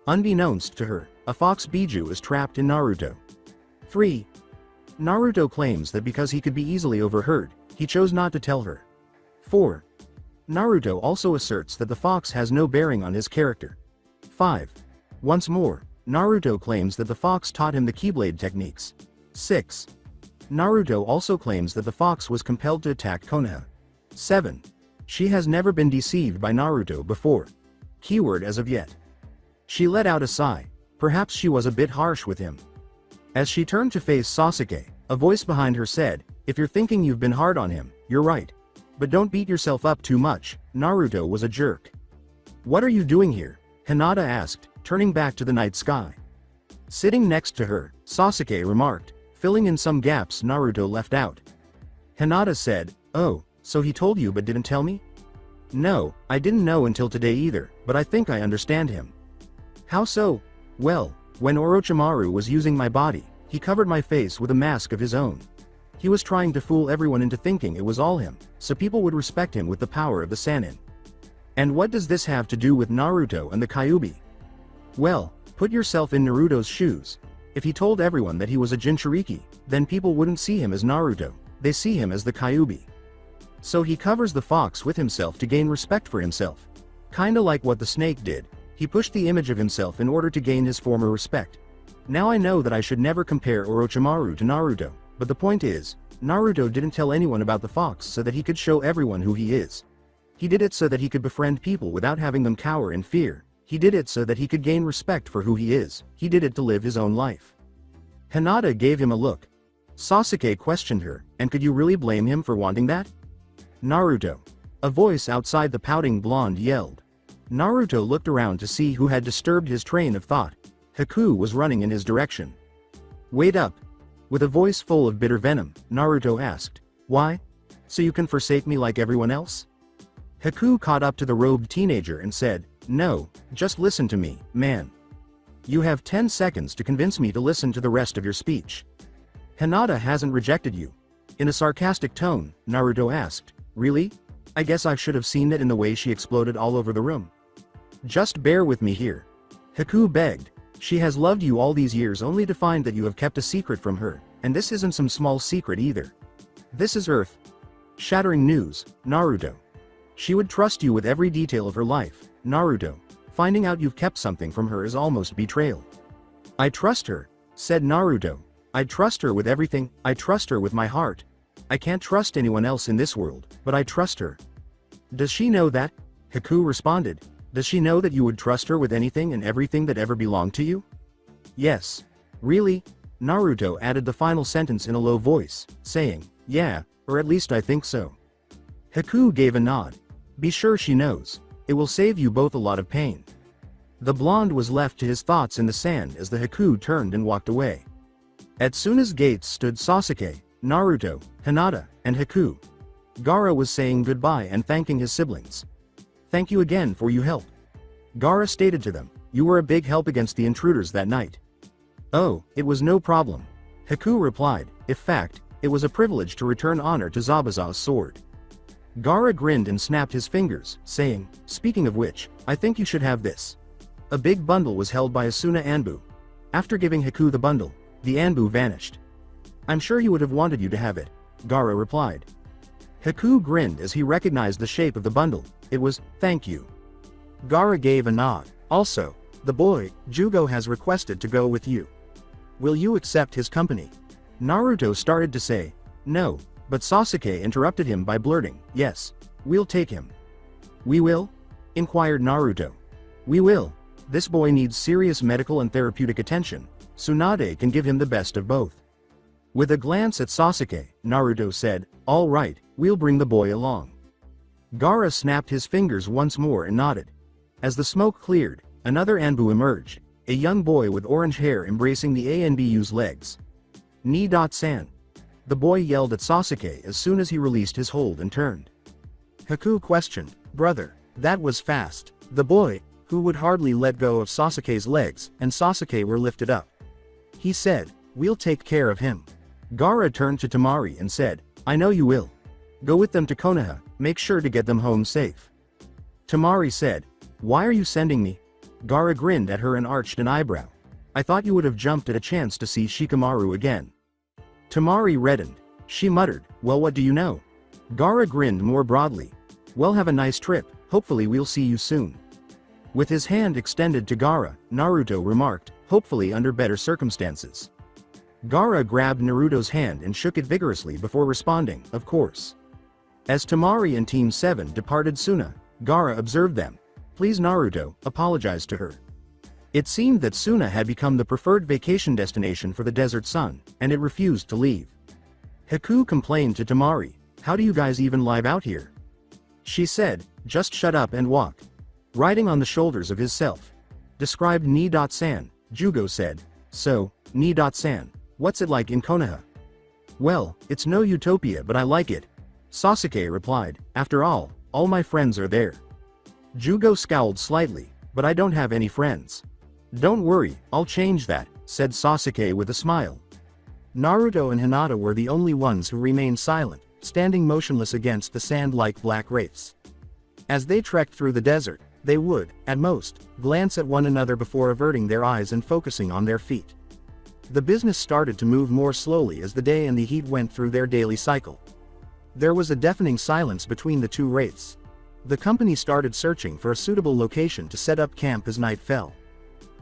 Unbeknownst to her, a fox Biju is trapped in Naruto. 3. Naruto claims that because he could be easily overheard, he chose not to tell her. 4. Naruto also asserts that the fox has no bearing on his character. 5. Once more, Naruto claims that the fox taught him the Keyblade techniques. 6. Naruto also claims that the fox was compelled to attack Konoha. 7. She has never been deceived by Naruto before. Keyword as of yet. She let out a sigh. Perhaps she was a bit harsh with him. As she turned to face Sasuke, a voice behind her said, "If you're thinking you've been hard on him, you're right. But don't beat yourself up too much, Naruto was a jerk." "What are you doing here?" Hinata asked, turning back to the night sky. Sitting next to her, Sasuke remarked, filling in some gaps Naruto left out. Hinata said, "Oh, so he told you but didn't tell me?" "No, I didn't know until today either, but I think I understand him." "How so?" "Well, when Orochimaru was using my body, he covered my face with a mask of his own. He was trying to fool everyone into thinking it was all him, so people would respect him with the power of the Sannin." "And what does this have to do with Naruto and the Kyuubi?" "Well, put yourself in Naruto's shoes. If he told everyone that he was a Jinchuriki, then people wouldn't see him as Naruto, they see him as the Kyuubi. So he covers the fox with himself to gain respect for himself. Kinda like what the snake did, he pushed the image of himself in order to gain his former respect. Now I know that I should never compare Orochimaru to Naruto, but the point is, Naruto didn't tell anyone about the fox so that he could show everyone who he is. He did it so that he could befriend people without having them cower in fear. He did it so that he could gain respect for who he is. He did it to live his own life." Hinata gave him a look. Sasuke questioned her, "And could you really blame him for wanting that?" "Naruto." A voice outside the pouting blonde yelled. Naruto looked around to see who had disturbed his train of thought. Haku was running in his direction. "Wait up." With a voice full of bitter venom, Naruto asked, "Why? So you can forsake me like everyone else?" Haku caught up to the robed teenager and said, "No, just listen to me, man. You have 10 seconds to convince me to listen to the rest of your speech." "Hinata hasn't rejected you." In a sarcastic tone, Naruto asked, "Really? I guess I should have seen it in the way she exploded all over the room. Just bear with me here." Haku begged. "She has loved you all these years only to find that you have kept a secret from her, and this isn't some small secret either. This is earth-shattering news, Naruto. She would trust you with every detail of her life, Naruto. Finding out you've kept something from her is almost betrayal." "I trust her," said Naruto. "I trust her with everything, I trust her with my heart. I can't trust anyone else in this world, but I trust her." "Does she know that?" Haku responded. "Does she know that you would trust her with anything and everything that ever belonged to you?" "Yes." "Really?" Naruto added the final sentence in a low voice, saying, "Yeah, or at least I think so." Haku gave a nod. "Be sure she knows. It will save you both a lot of pain." The blonde was left to his thoughts in the sand as the Haku turned and walked away. At Suna's gates stood Sasuke, Naruto, Hinata, and Haku. Gaara was saying goodbye and thanking his siblings. "Thank you again for your help." Gaara stated to them, "You were a big help against the intruders that night." "Oh, it was no problem." Haku replied, "In fact, it was a privilege to return honor to Zabuza's sword." Gaara grinned and snapped his fingers, saying, "Speaking of which, I think you should have this." A big bundle was held by Asuna Anbu. After giving Haku the bundle, the Anbu vanished. "I'm sure he would have wanted you to have it," Gaara replied. Haku grinned as he recognized the shape of the bundle. It was, "Thank you." Gaara gave a nod. "Also, the boy, Jugo has requested to go with you. Will you accept his company?" Naruto started to say, "No," but Sasuke interrupted him by blurting, "Yes, we'll take him." "We will?" inquired Naruto. "We will. This boy needs serious medical and therapeutic attention. Tsunade can give him the best of both." With a glance at Sasuke, Naruto said, "All right, we'll bring the boy along." Gaara snapped his fingers once more and nodded. As the smoke cleared, another Anbu emerged, a young boy with orange hair embracing the Anbu's legs. "Ni-san." The boy yelled at Sasuke as soon as he released his hold and turned. Haku questioned, "Brother, that was fast." The boy, who would hardly let go of Sasuke's legs, and Sasuke were lifted up. He said, "We'll take care of him." Gaara turned to Temari and said, "I know you will. Go with them to Konoha, make sure to get them home safe." Temari said, "Why are you sending me?" Gaara grinned at her and arched an eyebrow. "I thought you would have jumped at a chance to see Shikamaru again." Temari reddened. She muttered, "Well, what do you know?" Gaara grinned more broadly. "Well, have a nice trip, hopefully we'll see you soon." With his hand extended to Gaara, Naruto remarked, "Hopefully under better circumstances." Gaara grabbed Naruto's hand and shook it vigorously before responding, "Of course." As Tamari and Team 7 departed Suna, Gaara observed them. Please Naruto, apologized to her. It seemed that Suna had become the preferred vacation destination for the Desert Sun, and it refused to leave. Haku complained to Tamari, how do you guys even live out here? She said, just shut up and walk. Riding on the shoulders of his self. Described Ni-san, Jugo said, so, Ni-san, what's it like in Konoha? Well, it's no utopia but I like it. Sasuke replied, after all my friends are there. Jugo scowled slightly, but I don't have any friends. Don't worry, I'll change that, said Sasuke with a smile. Naruto and Hinata were the only ones who remained silent, standing motionless against the sand like black wraiths. As they trekked through the desert, they would, at most, glance at one another before averting their eyes and focusing on their feet. The business started to move more slowly as the day and the heat went through their daily cycle. There was a deafening silence between the two wraiths. The company started searching for a suitable location to set up camp as night fell.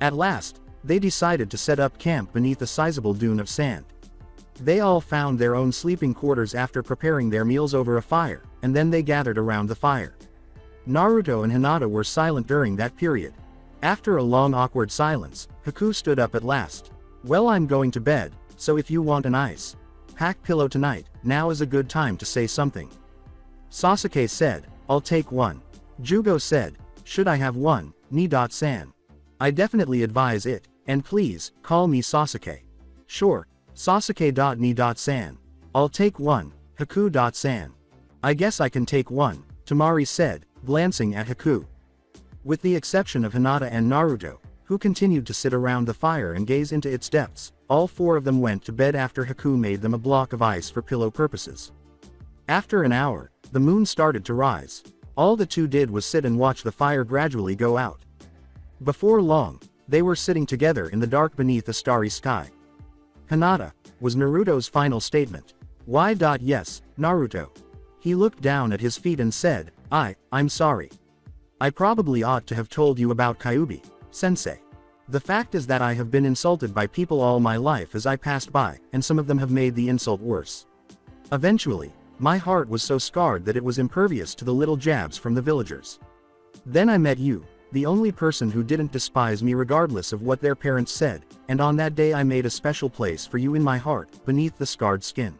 At last, they decided to set up camp beneath a sizable dune of sand. They all found their own sleeping quarters after preparing their meals over a fire, and then they gathered around the fire. Naruto and Hinata were silent during that period. After a long awkward silence, Haku stood up at last. Well, I'm going to bed, so if you want an ice pack pillow tonight, now is a good time to say something. Sasuke said, I'll take one. Jugo said, should I have one, Ni-san? I definitely advise it, and please, call me Sasuke. Sure, Sasuke.Ni-san. I'll take one, Haku.san. I guess I can take one, Tamari said, glancing at Haku. With the exception of Hinata and Naruto, who continued to sit around the fire and gaze into its depths, all four of them went to bed after Haku made them a block of ice for pillow purposes. After an hour, the moon started to rise. All the two did was sit and watch the fire gradually go out. Before long, they were sitting together in the dark beneath a starry sky. Hinata, was Naruto's final statement. Why? Yes, Naruto. He looked down at his feet and said, I'm sorry. I probably ought to have told you about Kyuubi, sensei. The fact is that I have been insulted by people all my life as I passed by, and some of them have made the insult worse. Eventually, my heart was so scarred that it was impervious to the little jabs from the villagers. Then I met you, the only person who didn't despise me regardless of what their parents said, and on that day I made a special place for you in my heart, beneath the scarred skin.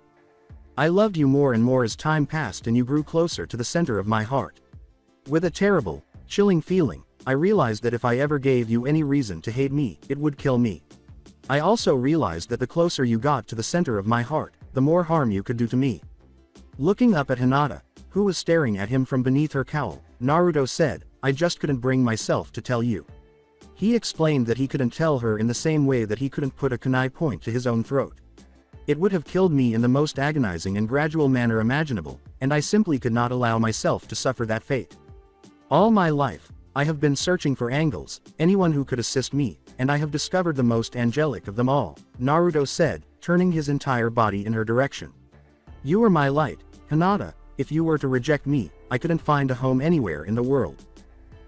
I loved you more and more as time passed and you grew closer to the center of my heart. With a terrible, chilling feeling, I realized that if I ever gave you any reason to hate me, it would kill me. I also realized that the closer you got to the center of my heart, the more harm you could do to me. Looking up at Hinata, who was staring at him from beneath her cowl, Naruto said, I just couldn't bring myself to tell you. He explained that he couldn't tell her in the same way that he couldn't put a kunai point to his own throat. It would have killed me in the most agonizing and gradual manner imaginable, and I simply could not allow myself to suffer that fate. All my life, I have been searching for angels, anyone who could assist me, and I have discovered the most angelic of them all, Naruto said, turning his entire body in her direction. You are my light, Hinata. If you were to reject me, I couldn't find a home anywhere in the world.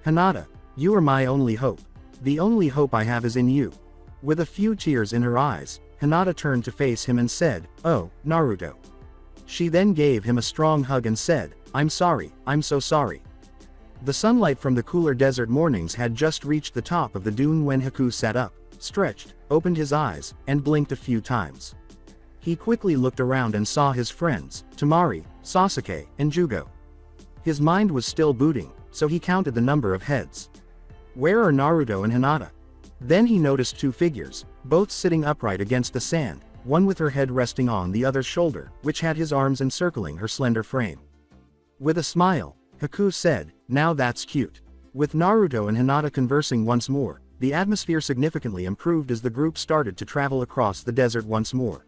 Hinata, you are my only hope. The only hope I have is in you. With a few tears in her eyes, Hinata turned to face him and said, Oh, Naruto. She then gave him a strong hug and said, I'm sorry, I'm so sorry. The sunlight from the cooler desert mornings had just reached the top of the dune when Haku sat up, stretched, opened his eyes, and blinked a few times. He quickly looked around and saw his friends, Tamari, Sasuke, and Jugo. His mind was still booting, so he counted the number of heads. Where are Naruto and Hinata? Then he noticed two figures, both sitting upright against the sand, one with her head resting on the other's shoulder, which had his arms encircling her slender frame. With a smile, Haku said, Now that's cute. With Naruto and Hinata conversing once more, the atmosphere significantly improved as the group started to travel across the desert once more.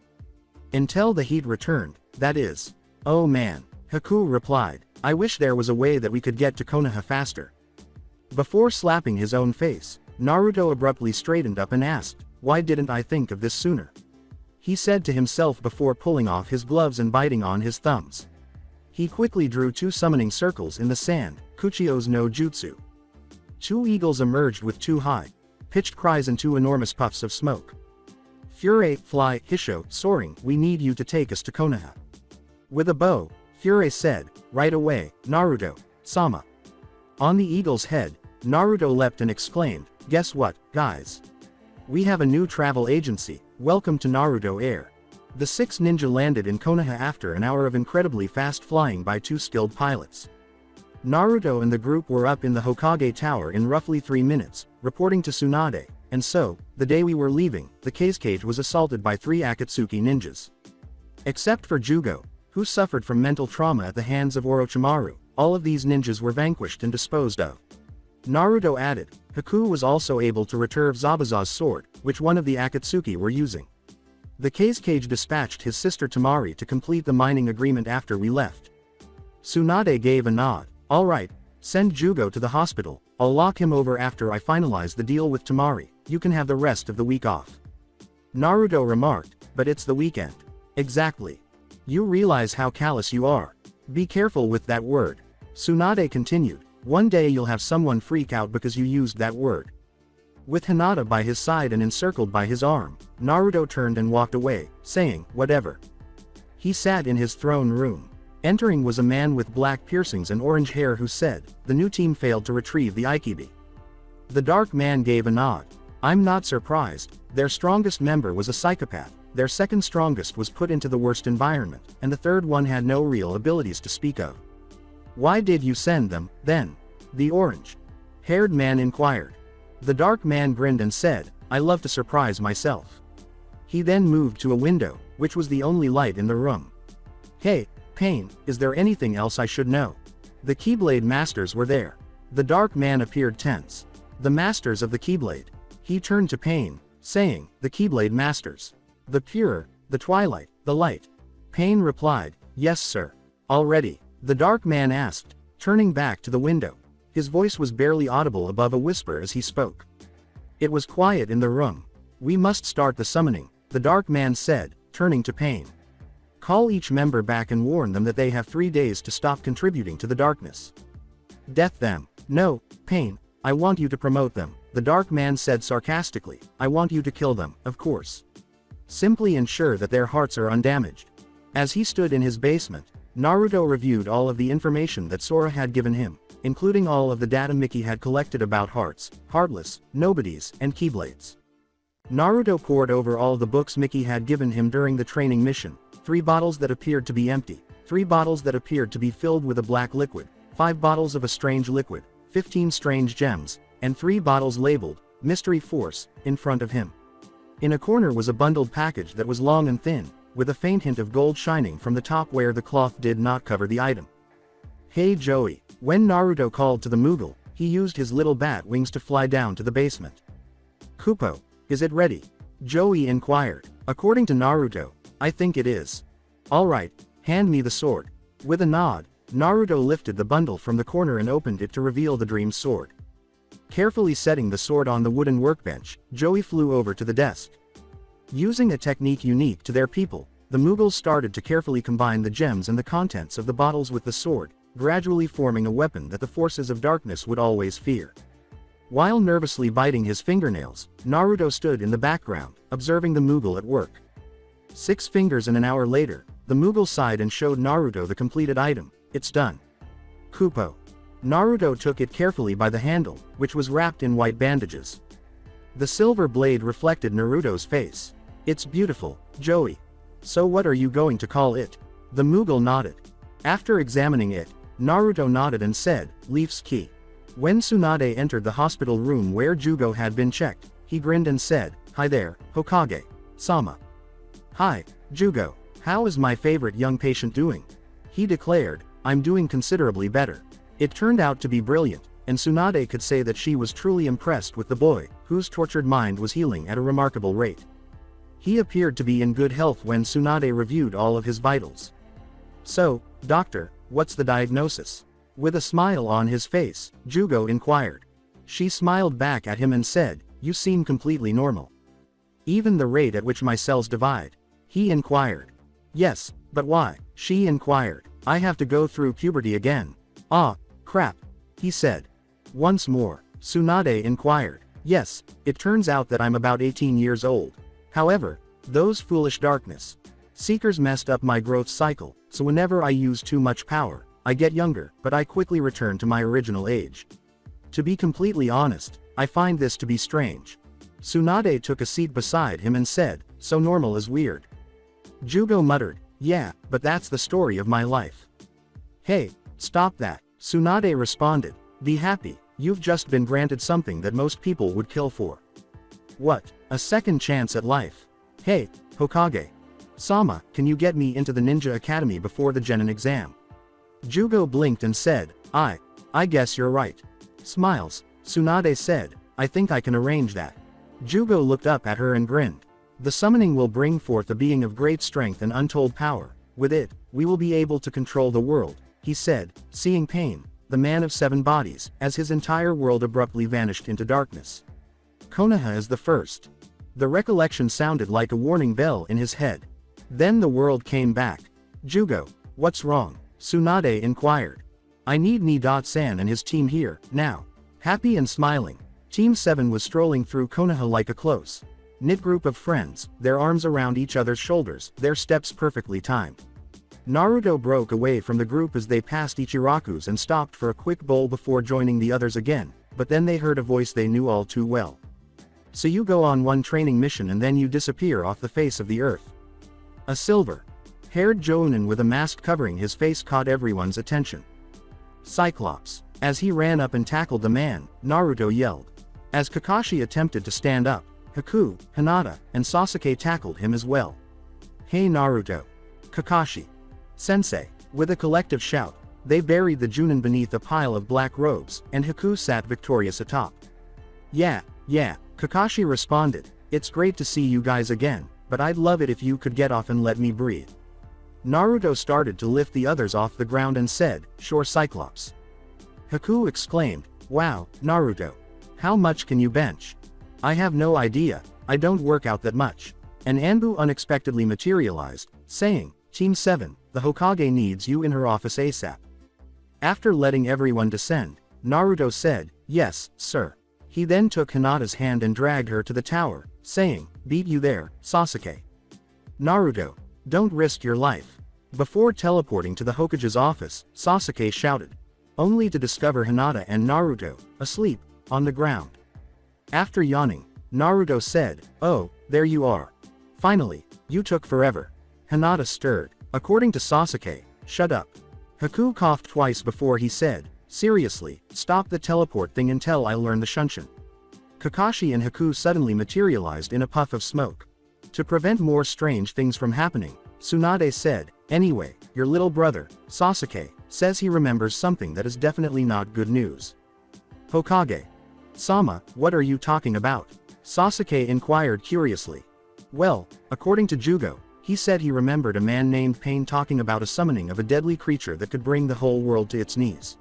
Until the heat returned, that is. Oh man, Haku replied, I wish there was a way that we could get to Konoha faster. Before slapping his own face, Naruto abruptly straightened up and asked, Why didn't I think of this sooner? He said to himself before pulling off his gloves and biting on his thumbs. He quickly drew two summoning circles in the sand, Kuchio's no jutsu. Two eagles emerged with two high-pitched cries and two enormous puffs of smoke. Furei, fly, Hisho, soaring, we need you to take us to Konoha. With a bow, Kure said, right away, Naruto, Sama. On the eagle's head, Naruto leapt and exclaimed, guess what, guys? We have a new travel agency, welcome to Naruto Air. The 6 ninja landed in Konoha after an hour of incredibly fast flying by 2 skilled pilots. Naruto and the group were up in the Hokage Tower in roughly 3 minutes, reporting to Tsunade, and so, the day we were leaving, the cage was assaulted by 3 Akatsuki ninjas. Except for Jugo, who suffered from mental trauma at the hands of Orochimaru, all of these ninjas were vanquished and disposed of. Naruto added, Haku was also able to retrieve Zabuza's sword, which one of the Akatsuki were using. The cage dispatched his sister Tamari to complete the mining agreement after we left. Tsunade gave a nod, alright, send Jugo to the hospital, I'll lock him over after I finalize the deal with Tamari, you can have the rest of the week off. Naruto remarked, but it's the weekend. Exactly. You realize how callous you are. Be careful with that word. Tsunade continued, one day you'll have someone freak out because you used that word. With Hinata by his side and encircled by his arm, Naruto turned and walked away, saying, whatever. He sat in his throne room. Entering was a man with black piercings and orange hair who said, the new team failed to retrieve the Aikibi. The dark man gave a nod. I'm not surprised, their strongest member was a psychopath, their second strongest was put into the worst environment, and the third one had no real abilities to speak of. Why did you send them, then? The orange-haired man inquired. The dark man grinned and said, I love to surprise myself. He then moved to a window, which was the only light in the room. Hey, Pain, is there anything else I should know? The Keyblade Masters were there. The dark man appeared tense. The Masters of the Keyblade. He turned to Pain, saying, the Keyblade Masters. The Pure, the Twilight, the Light. Pain replied, yes sir. Already. The dark man asked, turning back to the window. His voice was barely audible above a whisper as he spoke. It was quiet in the room. We must start the summoning, the dark man said, turning to Pain. Call each member back and warn them that they have 3 days to stop contributing to the darkness. Death them. No, Pain, I want you to promote them, the dark man said sarcastically, I want you to kill them, of course. Simply ensure that their hearts are undamaged. As he stood in his basement, Naruto reviewed all of the information that Sora had given him, including all of the data Mickey had collected about hearts, heartless, nobodies, and keyblades. Naruto pored over all the books Mickey had given him during the training mission, 3 bottles that appeared to be empty, 3 bottles that appeared to be filled with a black liquid, 5 bottles of a strange liquid, 15 strange gems, and 3 bottles labeled, Mystery Force, in front of him. In a corner was a bundled package that was long and thin, with a faint hint of gold shining from the top where the cloth did not cover the item. Hey Joey, when Naruto called to the Moogle, he used his little bat wings to fly down to the basement. Kupo, is it ready? Joey inquired. According to Naruto, I think it is. Alright, hand me the sword. With a nod, Naruto lifted the bundle from the corner and opened it to reveal the dream sword. Carefully setting the sword on the wooden workbench, Joey flew over to the desk. Using a technique unique to their people, the Mughals started to carefully combine the gems and the contents of the bottles with the sword, gradually forming a weapon that the forces of darkness would always fear. While nervously biting his fingernails, Naruto stood in the background, observing the Mughal at work. 6 fingers and an hour later, the Mughal sighed and showed Naruto the completed item. It's done. Kupo. Naruto took it carefully by the handle, which was wrapped in white bandages. The silver blade reflected Naruto's face. It's beautiful, Joey. So what are you going to call it? The Mughal nodded. After examining it, Naruto nodded and said, Leaf's Key. When Tsunade entered the hospital room where Jugo had been checked, he grinned and said, Hi there, Hokage. Sama. Hi, Jugo. How is my favorite young patient doing? He declared, I'm doing considerably better. It turned out to be brilliant, and Tsunade could say that she was truly impressed with the boy, whose tortured mind was healing at a remarkable rate. He appeared to be in good health when Tsunade reviewed all of his vitals. So, doctor, what's the diagnosis? With a smile on his face, Jugo inquired. She smiled back at him and said, You seem completely normal. Even the rate at which my cells divide. He inquired. Yes, but why? She inquired. I have to go through puberty again. Ah, crap. He said. Once more, Tsunade inquired. Yes, it turns out that I'm about 18 years old. However, those foolish darkness. Seekers messed up my growth cycle, so whenever I use too much power, I get younger, but I quickly return to my original age. To be completely honest, I find this to be strange. Tsunade took a seat beside him and said, so normal is weird. Jugo muttered, yeah, but that's the story of my life. Hey, stop that, Tsunade responded, be happy, you've just been granted something that most people would kill for. What, a second chance at life? Hey, Hokage. Sama, can you get me into the ninja academy before the Genin exam? Jugo blinked and said, I guess you're right. Smiles, Tsunade said, I think I can arrange that. Jugo looked up at her and grinned. The summoning will bring forth a being of great strength and untold power. With it, we will be able to control the world, he said, seeing Pain, the man of 7 bodies, as his entire world abruptly vanished into darkness. Konoha is the first. The recollection sounded like a warning bell in his head. Then the world came back. Jugo, what's wrong? Tsunade inquired. I need Ni-san and his team here, now. Happy and smiling, Team 7 was strolling through Konoha like a close-knit group of friends, their arms around each other's shoulders, their steps perfectly timed. Naruto broke away from the group as they passed Ichiraku's and stopped for a quick bowl before joining the others again, but then they heard a voice they knew all too well. So you go on one training mission and then you disappear off the face of the earth. A silver-haired Jonin with a mask covering his face caught everyone's attention. Cyclops. As he ran up and tackled the man, Naruto yelled. As Kakashi attempted to stand up, Haku, Hinata, and Sasuke tackled him as well. Hey Naruto. Kakashi. Sensei. With a collective shout, they buried the Junin beneath a pile of black robes, and Haku sat victorious atop. Yeah, Kakashi responded, it's great to see you guys again, but I'd love it if you could get off and let me breathe. Naruto started to lift the others off the ground and said, sure Cyclops. Haku exclaimed, wow, Naruto. How much can you bench? I have no idea, I don't work out that much. And Anbu unexpectedly materialized, saying, Team 7, the Hokage needs you in her office ASAP. After letting everyone descend, Naruto said, yes, sir. He then took Hinata's hand and dragged her to the tower, saying, beat you there, Sasuke. Naruto, don't risk your life. Before teleporting to the Hokage's office, Sasuke shouted. Only to discover Hinata and Naruto, asleep, on the ground. After yawning, Naruto said, oh, there you are. Finally, you took forever. Hinata stirred. According to Sasuke, shut up. Haku coughed twice before he said, seriously, stop the teleport thing until I learn the Shunshin. Kakashi and Haku suddenly materialized in a puff of smoke. To prevent more strange things from happening, Tsunade said, anyway, your little brother, Sasuke, says he remembers something that is definitely not good news. Hokage. Sama, what are you talking about? Sasuke inquired curiously. Well, according to Jugo, he said he remembered a man named Pain talking about a summoning of a deadly creature that could bring the whole world to its knees.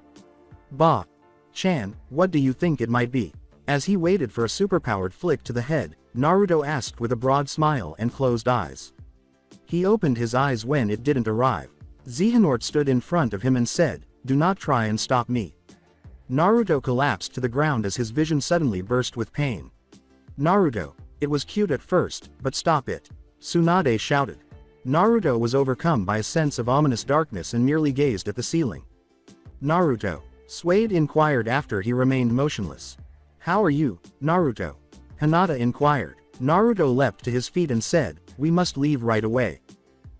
Bah. Chan, what do you think it might be? As he waited for a superpowered flick to the head, Naruto asked with a broad smile and closed eyes. He opened his eyes when it didn't arrive. Xehanort stood in front of him and said, do not try and stop me. Naruto collapsed to the ground as his vision suddenly burst with pain. Naruto, it was cute at first, but stop it. Tsunade shouted. Naruto was overcome by a sense of ominous darkness and merely gazed at the ceiling. Naruto. Suede inquired after he remained motionless. How are you, Naruto? Hinata inquired. Naruto leapt to his feet and said, we must leave right away.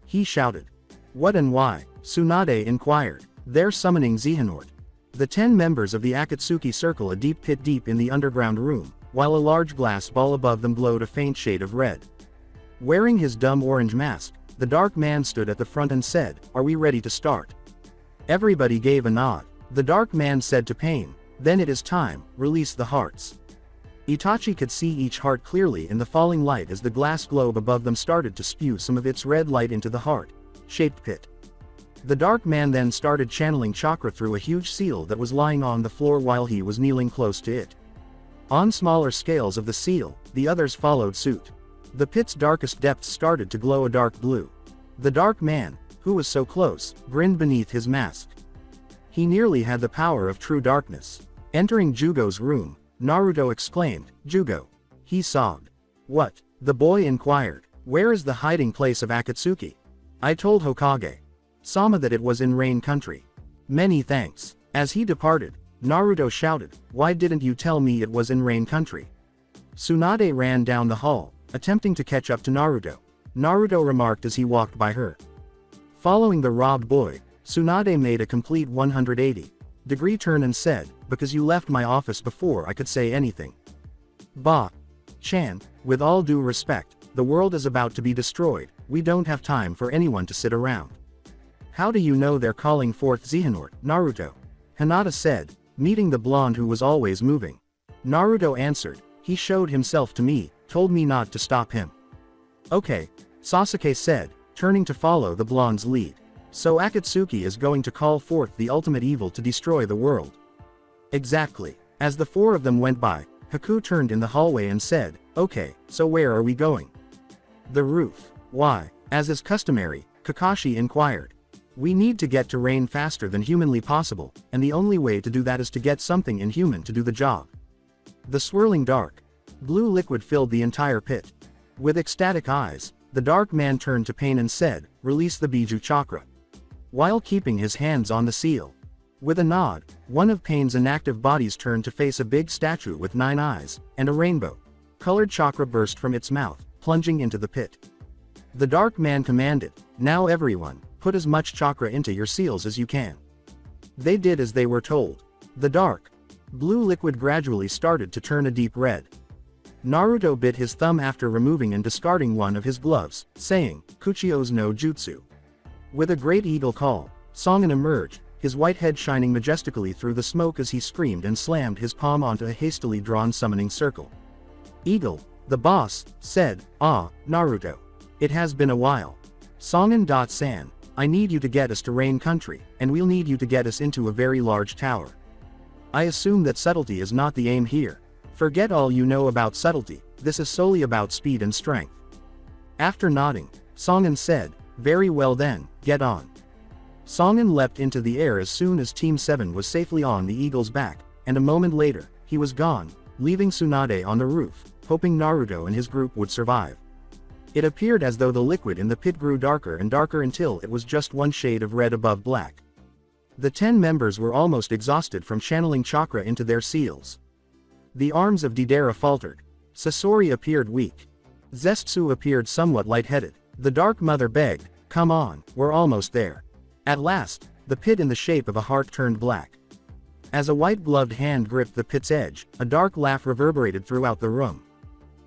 He shouted. What and why? Tsunade inquired. They're summoning Xehanort. The 10 members of the Akatsuki circle a deep pit deep in the underground room, while a large glass ball above them glowed a faint shade of red. Wearing his dumb orange mask, the dark man stood at the front and said, are we ready to start? Everybody gave a nod. The dark man said to Pain, then it is time, release the hearts. Itachi could see each heart clearly in the falling light as the glass globe above them started to spew some of its red light into the heart-shaped pit. The dark man then started channeling chakra through a huge seal that was lying on the floor while he was kneeling close to it. On smaller scales of the seal, the others followed suit. The pit's darkest depths started to glow a dark blue. The dark man, who was so close, grinned beneath his mask. He nearly had the power of true darkness. Entering Jugo's room, Naruto exclaimed, Jugo. He sobbed. What? The boy inquired. Where is the hiding place of Akatsuki? I told Hokage Sama that it was in Rain Country. Many thanks. As he departed, Naruto shouted, "Why didn't you tell me it was in Rain Country?" Tsunade ran down the hall, attempting to catch up to Naruto. Naruto remarked as he walked by her. Following the robbed boy, Tsunade made a complete 180-degree turn and said, "Because you left my office before I could say anything." Bah. Chan, with all due respect, the world is about to be destroyed, we don't have time for anyone to sit around. How do you know they're calling forth Xehanort, Naruto? Hinata said, meeting the blonde who was always moving. Naruto answered, he showed himself to me, told me not to stop him. Okay, Sasuke said, turning to follow the blonde's lead. So Akatsuki is going to call forth the ultimate evil to destroy the world. Exactly. As the four of them went by, Haku turned in the hallway and said, okay, so where are we going? The roof. Why? As is customary, Kakashi inquired. We need to get to Rain faster than humanly possible, and the only way to do that is to get something inhuman to do the job. The swirling dark blue liquid filled the entire pit. With ecstatic eyes, the dark man turned to Pain and said, release the Biju chakra. While keeping his hands on the seal. With a nod, one of Pain's inactive bodies turned to face a big statue with 9 eyes, and a rainbow-colored chakra burst from its mouth, plunging into the pit. The dark man commanded, now everyone, put as much chakra into your seals as you can. They did as they were told. The dark blue liquid gradually started to turn a deep red. Naruto bit his thumb after removing and discarding one of his gloves, saying, Kuchio's no jutsu. With a great eagle call, Songen emerged, his white head shining majestically through the smoke as he screamed and slammed his palm onto a hastily drawn summoning circle. Eagle, the boss, said, ah, Naruto. It has been a while. Songen.san, I need you to get us to Rain Country, and we'll need you to get us into a very large tower. I assume that subtlety is not the aim here. Forget all you know about subtlety, this is solely about speed and strength. After nodding, Songen said, very well then, get on. Songen leapt into the air as soon as Team 7 was safely on the eagle's back, and a moment later, he was gone, leaving Tsunade on the roof, hoping Naruto and his group would survive. It appeared as though the liquid in the pit grew darker and darker until it was just one shade of red above black. The 10 members were almost exhausted from channeling chakra into their seals. The arms of Deidara faltered. Sasori appeared weak. Zetsu appeared somewhat lightheaded. The Dark Mother begged, come on, we're almost there. At last, the pit in the shape of a heart turned black. As a white-gloved hand gripped the pit's edge, a dark laugh reverberated throughout the room.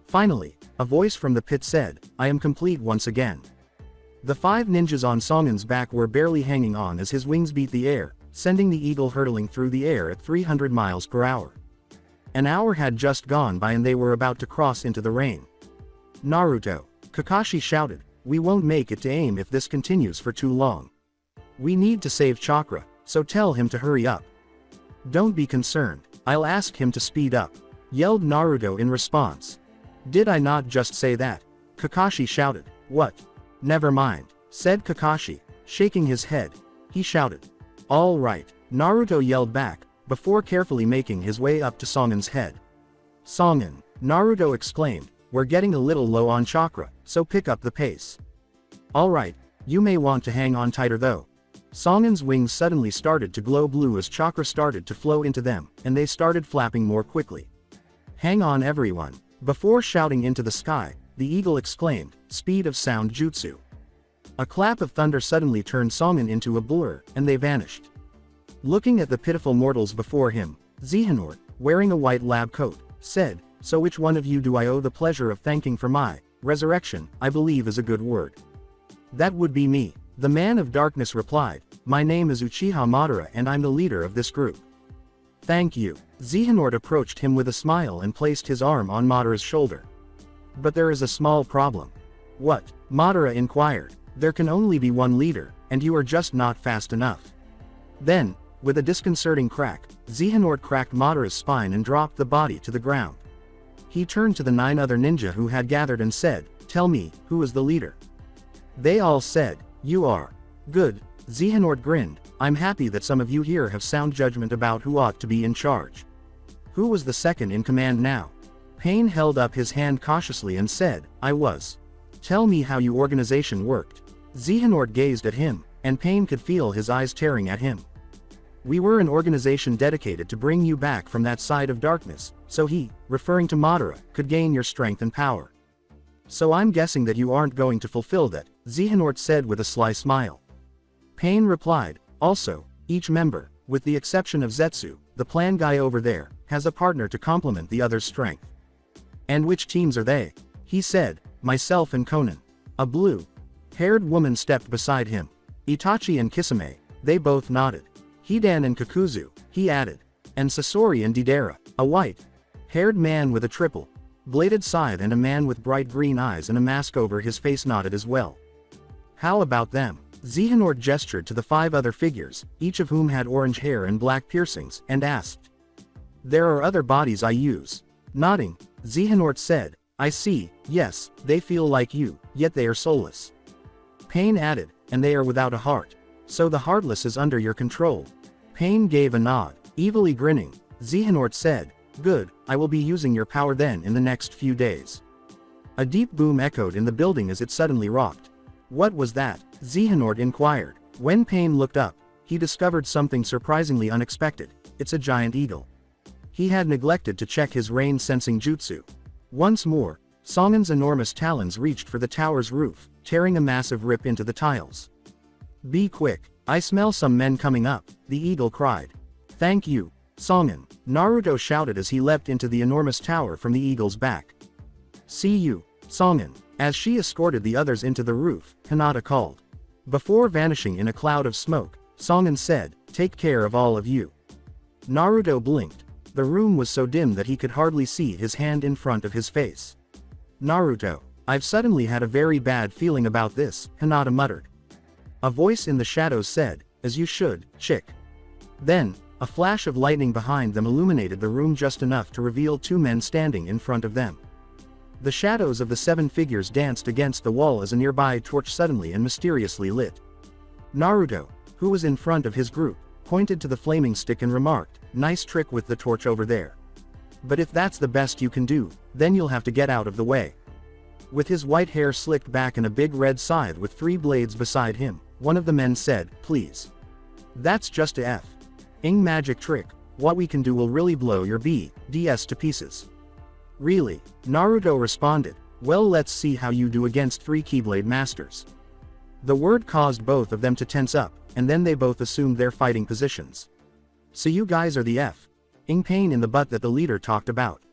Finally, a voice from the pit said, I am complete once again. The 5 ninjas on Songen's back were barely hanging on as his wings beat the air, sending the eagle hurtling through the air at 300 miles per hour. An hour had just gone by and they were about to cross into the rain. Naruto, Kakashi shouted, we won't make it to aim if this continues for too long. We need to save chakra, so tell him to hurry up. Don't be concerned, I'll ask him to speed up, yelled Naruto in response. Did I not just say that? Kakashi shouted. What? Never mind, said Kakashi, shaking his head. He shouted. All right, Naruto yelled back, before carefully making his way up to Songen's head. Songen, Naruto exclaimed, we're getting a little low on chakra, so pick up the pace. Alright, you may want to hang on tighter though. Songen's wings suddenly started to glow blue as chakra started to flow into them, and they started flapping more quickly. Hang on everyone. Before shouting into the sky, the eagle exclaimed, speed of sound jutsu. A clap of thunder suddenly turned Songen into a blur, and they vanished. Looking at the pitiful mortals before him, Xehanort, wearing a white lab coat, said, so which one of you do I owe the pleasure of thanking for my resurrection, I believe is a good word. That would be me. The man of darkness replied, my name is Uchiha Madara and I'm the leader of this group. Thank you. Xehanort approached him with a smile and placed his arm on Madara's shoulder. But there is a small problem. What? Madara inquired. There can only be one leader, and you are just not fast enough. Then, with a disconcerting crack, Xehanort cracked Madara's spine and dropped the body to the ground. He turned to the 9 other ninja who had gathered and said, tell me, who is the leader? They all said, you are. Good. Xehanort grinned, I'm happy that some of you here have sound judgment about who ought to be in charge. Who was the second in command now? Pain held up his hand cautiously and said, I was. Tell me how your organization worked. Xehanort gazed at him, and Pain could feel his eyes tearing at him. We were an organization dedicated to bring you back from that side of darkness, so he, referring to Madara, could gain your strength and power. So I'm guessing that you aren't going to fulfill that, Xehanort said with a sly smile. Pain replied, also, each member, with the exception of Zetsu, the plan guy over there, has a partner to complement the other's strength. And which teams are they? He said, myself and Conan. A blue-haired woman stepped beside him. Itachi and Kisame, they both nodded. Hidan and Kakuzu, he added. And Sasori and Deidara, a white-haired man with a triple-bladed scythe and a man with bright green eyes and a mask over his face nodded as well. How about them? Xehanort gestured to the 5 other figures, each of whom had orange hair and black piercings, and asked. There are other bodies I use. Nodding, Xehanort said, I see, yes, they feel like you, yet they are soulless. Pain added, and they are without a heart. So the heartless is under your control. Pain gave a nod, evilly grinning. Xehanort said, good, I will be using your power then in the next few days. A deep boom echoed in the building as it suddenly rocked. What was that? Xehanort inquired. When Pain looked up, he discovered something surprisingly unexpected. It's a giant eagle. He had neglected to check his rain-sensing jutsu. Once more, Songen's enormous talons reached for the tower's roof, tearing a massive rip into the tiles. Be quick, I smell some men coming up, the eagle cried. Thank you, Songen, Naruto shouted as he leapt into the enormous tower from the eagle's back. See you, Songen. As she escorted the others into the roof, Hinata called. Before vanishing in a cloud of smoke, Songen said, take care of all of you. Naruto blinked. The room was so dim that he could hardly see his hand in front of his face. Naruto, I've suddenly had a very bad feeling about this, Hinata muttered. A voice in the shadows said, as you should, chick. Then, a flash of lightning behind them illuminated the room just enough to reveal 2 men standing in front of them. The shadows of the 7 figures danced against the wall as a nearby torch suddenly and mysteriously lit. Naruto, who was in front of his group, pointed to the flaming stick and remarked, nice trick with the torch over there. But if that's the best you can do, then you'll have to get out of the way. With his white hair slicked back and a big red scythe with 3 blades beside him, one of the men said, please. That's just a F-ing magic trick, what we can do will really blow your BDS to pieces. Really? Naruto responded, well let's see how you do against 3 Keyblade Masters. The word caused both of them to tense up, and then they both assumed their fighting positions. So you guys are the F-ing pain in the butt that the leader talked about.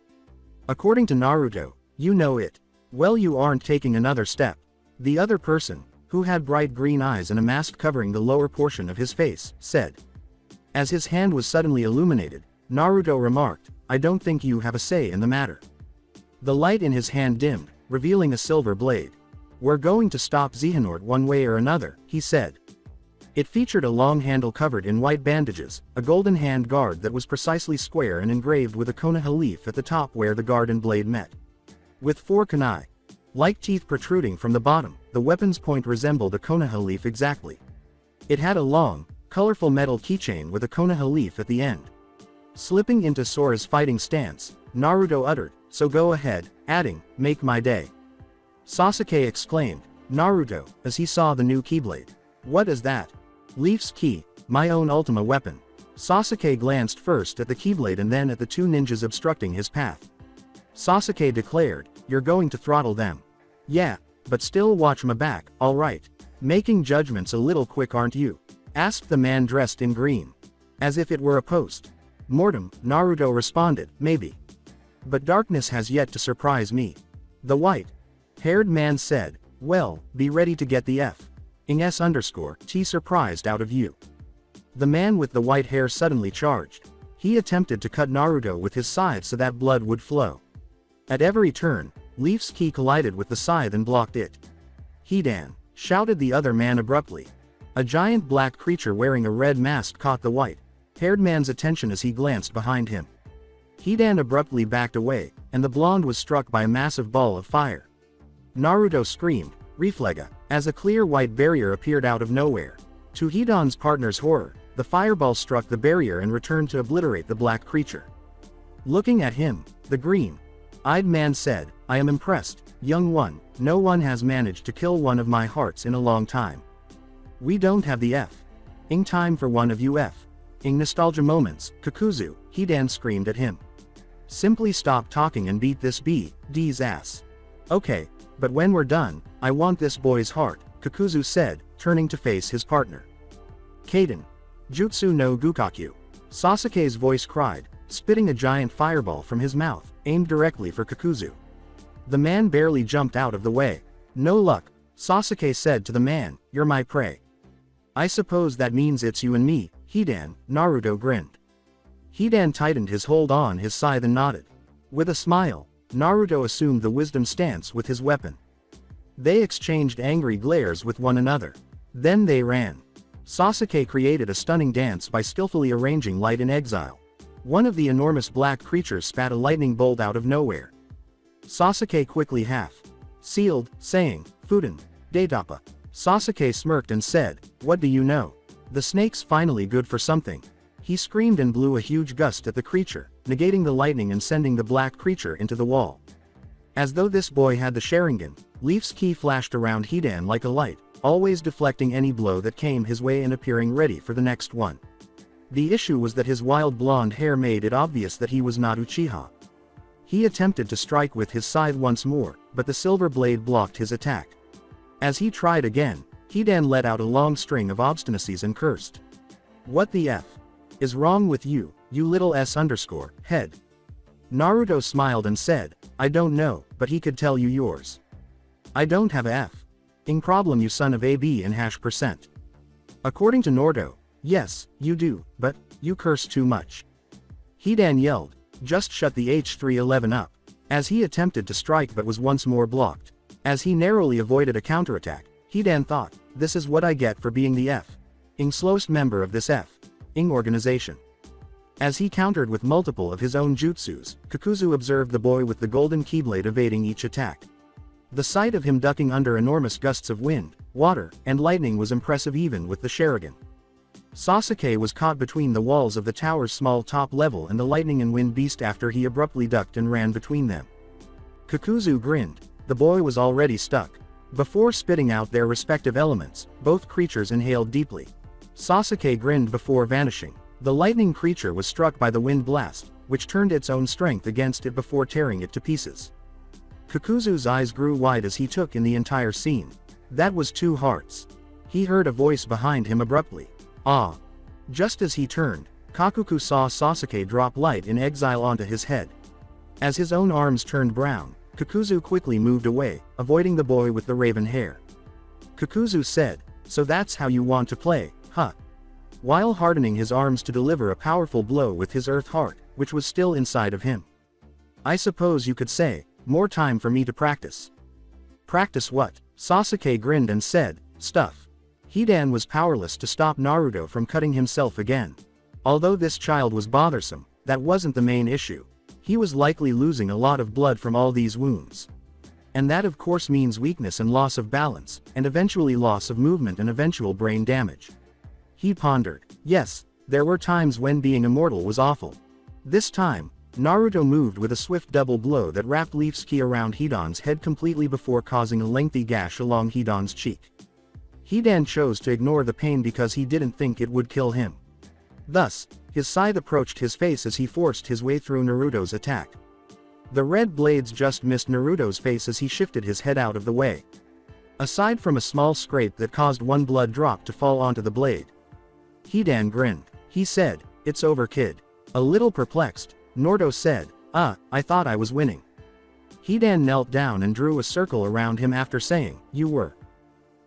According to Naruto, you know it. Well you aren't taking another step. The other person, who had bright green eyes and a mask covering the lower portion of his face, said. As his hand was suddenly illuminated, Naruto remarked, I don't think you have a say in the matter. The light in his hand dimmed, revealing a silver blade. We're going to stop Xehanort one way or another, he said. It featured a long handle covered in white bandages, a golden hand guard that was precisely square and engraved with a Konoha leaf at the top where the guard and blade met. With 4 kunai-like teeth protruding from the bottom, the weapon's point resembled a Konoha leaf exactly. It had a long, colorful metal keychain with a Konoha leaf at the end. Slipping into Sora's fighting stance, Naruto uttered, so go ahead, adding, make my day. Sasuke exclaimed, Naruto, as he saw the new Keyblade. What is that? Leaf's key, my own Ultima weapon. Sasuke glanced first at the Keyblade and then at the 2 ninjas obstructing his path. Sasuke declared, you're going to throttle them. Yeah, but still watch my back, alright. Making judgments a little quick aren't you? Asked the man dressed in green. As if it were a post-mortem, Naruto responded, maybe. But darkness has yet to surprise me. The white-haired man said, well, be ready to get the F-ing S_T surprised out of you. The man with the white hair suddenly charged. He attempted to cut Naruto with his scythe so that blood would flow. At every turn, Leaf's key collided with the scythe and blocked it. Hidan, shouted the other man abruptly. A giant black creature wearing a red mask caught the white-haired man's attention as he glanced behind him. Hidan abruptly backed away, and the blonde was struck by a massive ball of fire. Naruto screamed, Reflega, as a clear white barrier appeared out of nowhere. To Hidan's partner's horror, the fireball struck the barrier and returned to obliterate the black creature. Looking at him, the green-eyed man said, I am impressed, young one, no one has managed to kill one of my hearts in a long time. We don't have the Ing time for one of you Ing nostalgia moments, Kakuzu, Hidan screamed at him. Simply stop talking and beat this D's ass. Okay, but when we're done, I want this boy's heart, Kakuzu said, turning to face his partner. Kaden. Jutsu no Gukakyu. Sasuke's voice cried, spitting a giant fireball from his mouth, aimed directly for Kakuzu. The man barely jumped out of the way. No luck, Sasuke said to the man, you're my prey. I suppose that means it's you and me, Hidan, Naruto grinned. Hidan tightened his hold on his scythe and nodded. With a smile, Naruto assumed the wisdom stance with his weapon. They exchanged angry glares with one another. Then they ran. Sasuke created a stunning dance by skillfully arranging light in exile. One of the enormous black creatures spat a lightning bolt out of nowhere. Sasuke quickly sealed, saying, Fuden, Daitapa. Sasuke smirked and said, what do you know? The snake's finally good for something. He screamed and blew a huge gust at the creature, negating the lightning and sending the black creature into the wall. As though this boy had the Sharingan, Leaf's ki flashed around Hidan like a light, always deflecting any blow that came his way and appearing ready for the next one. The issue was that his wild blonde hair made it obvious that he was not Uchiha. He attempted to strike with his scythe once more, but the silver blade blocked his attack. As he tried again, Hidan let out a long string of obstinacies and cursed. What the F is wrong with you, you little head? Naruto smiled and said, I don't know, but he could tell you yours. I don't have a ing problem, you son of a b in %. According to Naruto, yes, you do, but you curse too much. Hidan yelled, just shut the H311 up, as he attempted to strike but was once more blocked. As he narrowly avoided a counterattack, Hidan thought, this is what I get for being the ing slowest member of this ing organization. As he countered with multiple of his own jutsus, Kakuzu observed the boy with the golden keyblade evading each attack. The sight of him ducking under enormous gusts of wind, water, and lightning was impressive even with the Sharingan. Sasuke was caught between the walls of the tower's small top level and the lightning and wind beast after he abruptly ducked and ran between them. Kakuzu grinned, the boy was already stuck. Before spitting out their respective elements, both creatures inhaled deeply. Sasuke grinned before vanishing. The lightning creature was struck by the wind blast, which turned its own strength against it before tearing it to pieces. Kakuzu's eyes grew wide as he took in the entire scene. That was 2 hearts. He heard a voice behind him abruptly. Ah! Just as he turned, Kakuzu saw Sasuke drop light in exile onto his head. As his own arms turned brown, Kakuzu quickly moved away, avoiding the boy with the raven hair. Kakuzu said, so that's how you want to play, huh? While hardening his arms to deliver a powerful blow with his earth heart, which was still inside of him. I suppose you could say, more time for me to practice. Practice what? Sasuke grinned and said, stuff. Hidan was powerless to stop Naruto from cutting himself again. Although this child was bothersome, that wasn't the main issue. He was likely losing a lot of blood from all these wounds. And that of course means weakness and loss of balance, and eventually loss of movement and eventual brain damage. He pondered. Yes, there were times when being immortal was awful. This time, Naruto moved with a swift double blow that wrapped Leaf's ki around Hidan's head completely before causing a lengthy gash along Hidan's cheek. Hidan chose to ignore the pain because he didn't think it would kill him. Thus, his scythe approached his face as he forced his way through Naruto's attack. The red blades just missed Naruto's face as he shifted his head out of the way. Aside from a small scrape that caused one blood drop to fall onto the blade. Hidan grinned. He said, it's over, kid. A little perplexed, Naruto said, I thought I was winning. Hidan knelt down and drew a circle around him after saying, you were.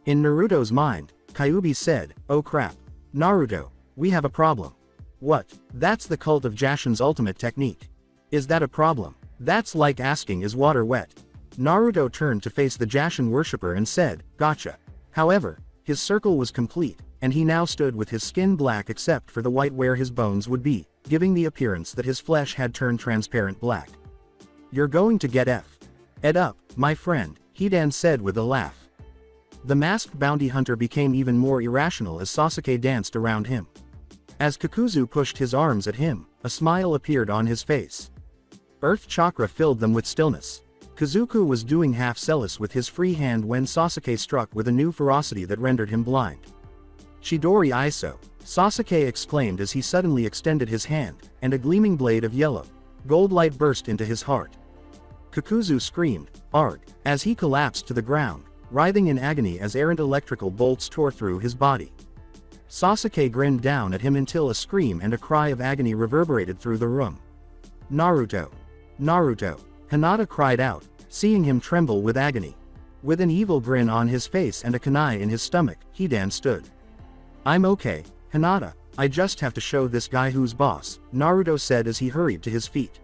In Naruto's mind, Kyuubi said, oh crap. Naruto, we have a problem. What? That's the cult of Jashin's ultimate technique. Is that a problem? That's like asking, is water wet? Naruto turned to face the Jashin worshipper and said, gotcha. However, his circle was complete, and he now stood with his skin black except for the white where his bones would be, giving the appearance that his flesh had turned transparent black. You're going to get ed up, my friend, Hidan said with a laugh. The masked bounty hunter became even more irrational as Sasuke danced around him. As Kakuzu pushed his arms at him, a smile appeared on his face. Earth chakra filled them with stillness. Kazuku was doing half-celis with his free hand when Sasuke struck with a new ferocity that rendered him blind. Chidori Iso, Sasuke exclaimed as he suddenly extended his hand, and a gleaming blade of yellow gold light burst into his heart. Kakuzu screamed, "Arg," as he collapsed to the ground, writhing in agony as errant electrical bolts tore through his body. Sasuke grinned down at him until a scream and a cry of agony reverberated through the room. "Naruto! Naruto!" Hinata cried out, seeing him tremble with agony. With an evil grin on his face and a kunai in his stomach, Hidan stood. "I'm okay, Hinata, I just have to show this guy who's boss," Naruto said as he hurried to his feet.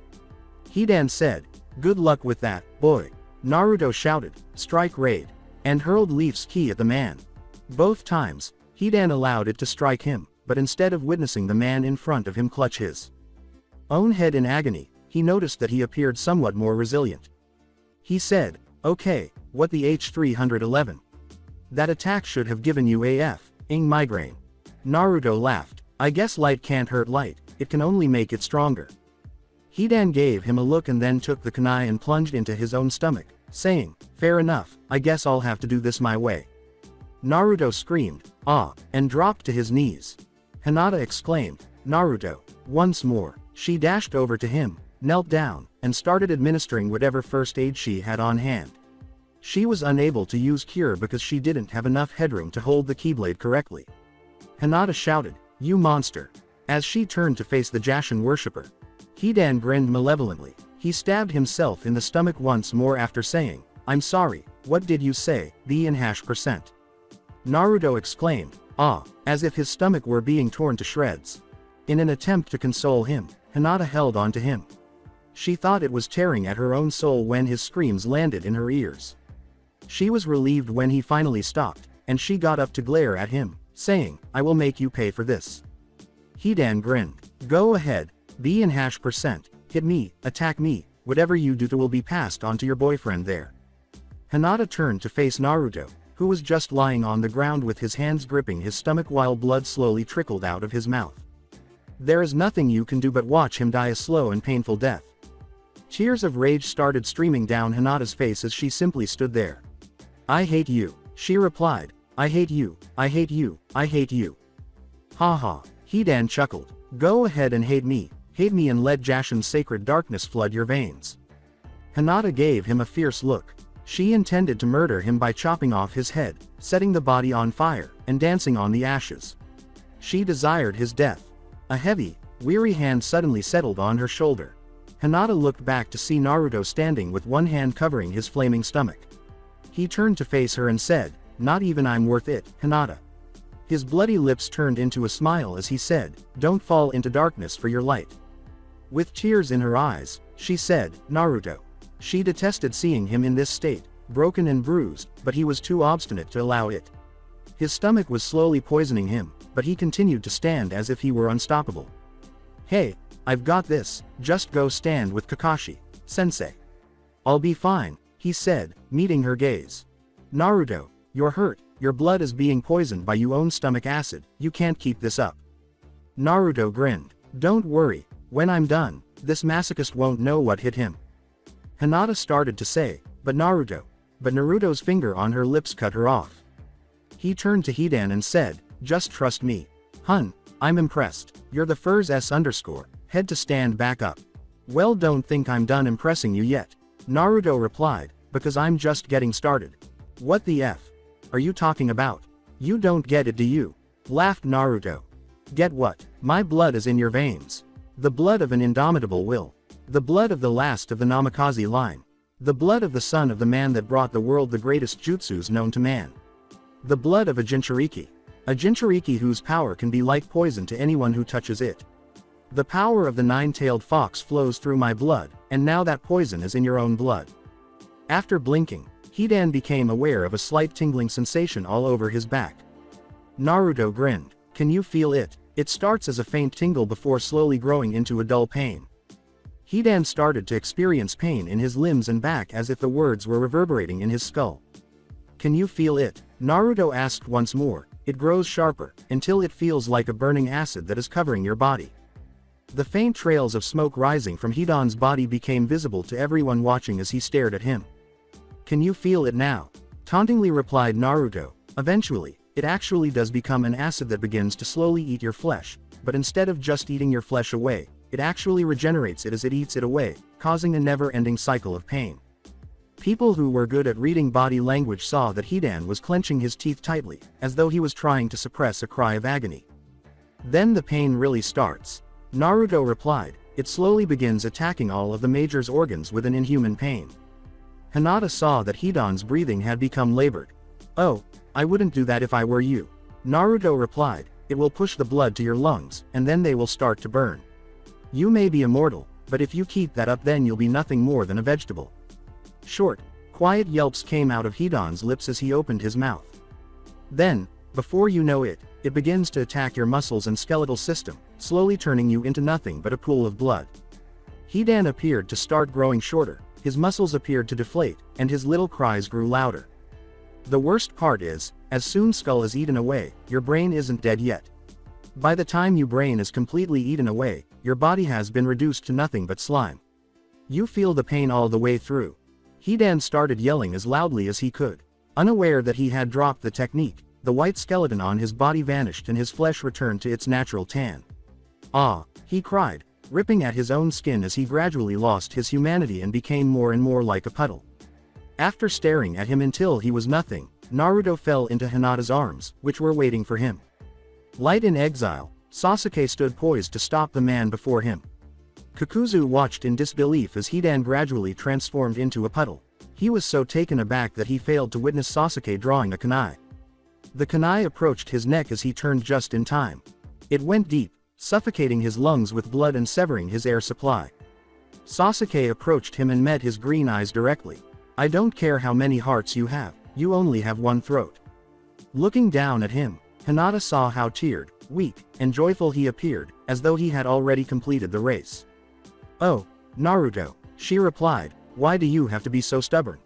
Hidan said, "Good luck with that, boy." Naruto shouted, "Strike raid," and hurled Leaf's ki at the man. Both times, Hidan allowed it to strike him, but instead of witnessing the man in front of him clutch his own head in agony, he noticed that he appeared somewhat more resilient. He said, "Okay, what the H311? That attack should have given you a migraine." Naruto laughed, "I guess light can't hurt light, it can only make it stronger." Hidan gave him a look and then took the kunai and plunged into his own stomach, saying, "Fair enough, I guess I'll have to do this my way." Naruto screamed, "Ah," and dropped to his knees. Hinata exclaimed, "Naruto, once more." She dashed over to him, knelt down, and started administering whatever first aid she had on hand. She was unable to use cure because she didn't have enough headroom to hold the keyblade correctly. Hinata shouted, "You monster!" as she turned to face the Jashin worshipper. Hidan grinned malevolently. He stabbed himself in the stomach once more after saying, "I'm sorry, what did you say, the %?" Naruto exclaimed, "Ah," as if his stomach were being torn to shreds. In an attempt to console him, Hinata held on to him. She thought it was tearing at her own soul when his screams landed in her ears. She was relieved when he finally stopped, and she got up to glare at him, saying, "I will make you pay for this." Hidan grinned. "Go ahead, %, hit me, attack me, whatever you do will be passed on to your boyfriend there." Hinata turned to face Naruto, who was just lying on the ground with his hands gripping his stomach while blood slowly trickled out of his mouth. "There is nothing you can do but watch him die a slow and painful death." Tears of rage started streaming down Hinata's face as she simply stood there. "I hate you," she replied. "I hate you, I hate you, I hate you." "Ha ha," Hidan chuckled. "Go ahead and hate me and let Jashin's sacred darkness flood your veins." Hinata gave him a fierce look. She intended to murder him by chopping off his head, setting the body on fire, and dancing on the ashes. She desired his death. A heavy, weary hand suddenly settled on her shoulder. Hinata looked back to see Naruto standing with one hand covering his flaming stomach. He turned to face her and said, "Not even I'm worth it, Hinata." His bloody lips turned into a smile as he said, "Don't fall into darkness for your light." With tears in her eyes, she said, "Naruto." She detested seeing him in this state, broken and bruised, but he was too obstinate to allow it. His stomach was slowly poisoning him, but he continued to stand as if he were unstoppable. "Hey, I've got this, just go stand with Kakashi, sensei. I'll be fine," he said, meeting her gaze. "Naruto, you're hurt, your blood is being poisoned by your own stomach acid, you can't keep this up." Naruto grinned. "Don't worry, when I'm done, this masochist won't know what hit him." Hinata started to say, but Naruto's finger on her lips cut her off. He turned to Hidan and said, "Just trust me. Hun, I'm impressed. You're the first _, head to stand back up." "Well, don't think I'm done impressing you yet," Naruto replied, "because I'm just getting started." "What the F are you talking about? You don't get it, do you?" laughed Naruto. "Get what? My blood is in your veins. The blood of an indomitable will. The blood of the last of the Namikaze line. The blood of the son of the man that brought the world the greatest jutsus known to man. The blood of a Jinchuriki. A Jinchuriki whose power can be like poison to anyone who touches it. The power of the nine-tailed fox flows through my blood, and now that poison is in your own blood." After blinking, Hidan became aware of a slight tingling sensation all over his back. Naruto grinned. "Can you feel it? It starts as a faint tingle before slowly growing into a dull pain." Hidan started to experience pain in his limbs and back as if the words were reverberating in his skull. "Can you feel it?" Naruto asked once more. "It grows sharper, until it feels like a burning acid that is covering your body." The faint trails of smoke rising from Hidan's body became visible to everyone watching as he stared at him. "Can you feel it now?" tauntingly replied Naruto. "Eventually, it actually does become an acid that begins to slowly eat your flesh, but instead of just eating your flesh away, it actually regenerates it as it eats it away, causing a never-ending cycle of pain." People who were good at reading body language saw that Hidan was clenching his teeth tightly, as though he was trying to suppress a cry of agony. "Then the pain really starts," Naruto replied. "It slowly begins attacking all of the major's organs with an inhuman pain." Hinata saw that Hidan's breathing had become labored. "Oh, I wouldn't do that if I were you," Naruto replied. "It will push the blood to your lungs, and then they will start to burn. You may be immortal, but if you keep that up then you'll be nothing more than a vegetable." Short, quiet yelps came out of Hidan's lips as he opened his mouth. Then, before you know it, it begins to attack your muscles and skeletal system, slowly turning you into nothing but a pool of blood. Hidan appeared to start growing shorter, his muscles appeared to deflate, and his little cries grew louder. The worst part is, as soon skull is eaten away, your brain isn't dead yet. By the time your brain is completely eaten away, your body has been reduced to nothing but slime. You feel the pain all the way through. Hidan started yelling as loudly as he could. Unaware that he had dropped the technique, the white skeleton on his body vanished and his flesh returned to its natural tan. "Ah!" he cried, ripping at his own skin as he gradually lost his humanity and became more and more like a puddle. After staring at him until he was nothing, Naruto fell into Hinata's arms, which were waiting for him. Light in exile, Sasuke stood poised to stop the man before him. Kakuzu watched in disbelief as Hidan gradually transformed into a puddle. He was so taken aback that he failed to witness Sasuke drawing a kunai. The kunai approached his neck as he turned just in time. It went deep, suffocating his lungs with blood and severing his air supply. Sasuke approached him and met his green eyes directly. "I don't care how many hearts you have, you only have one throat." Looking down at him, Hinata saw how tired, weak, and joyful he appeared, as though he had already completed the race. "Oh, Naruto," she replied, "why do you have to be so stubborn?"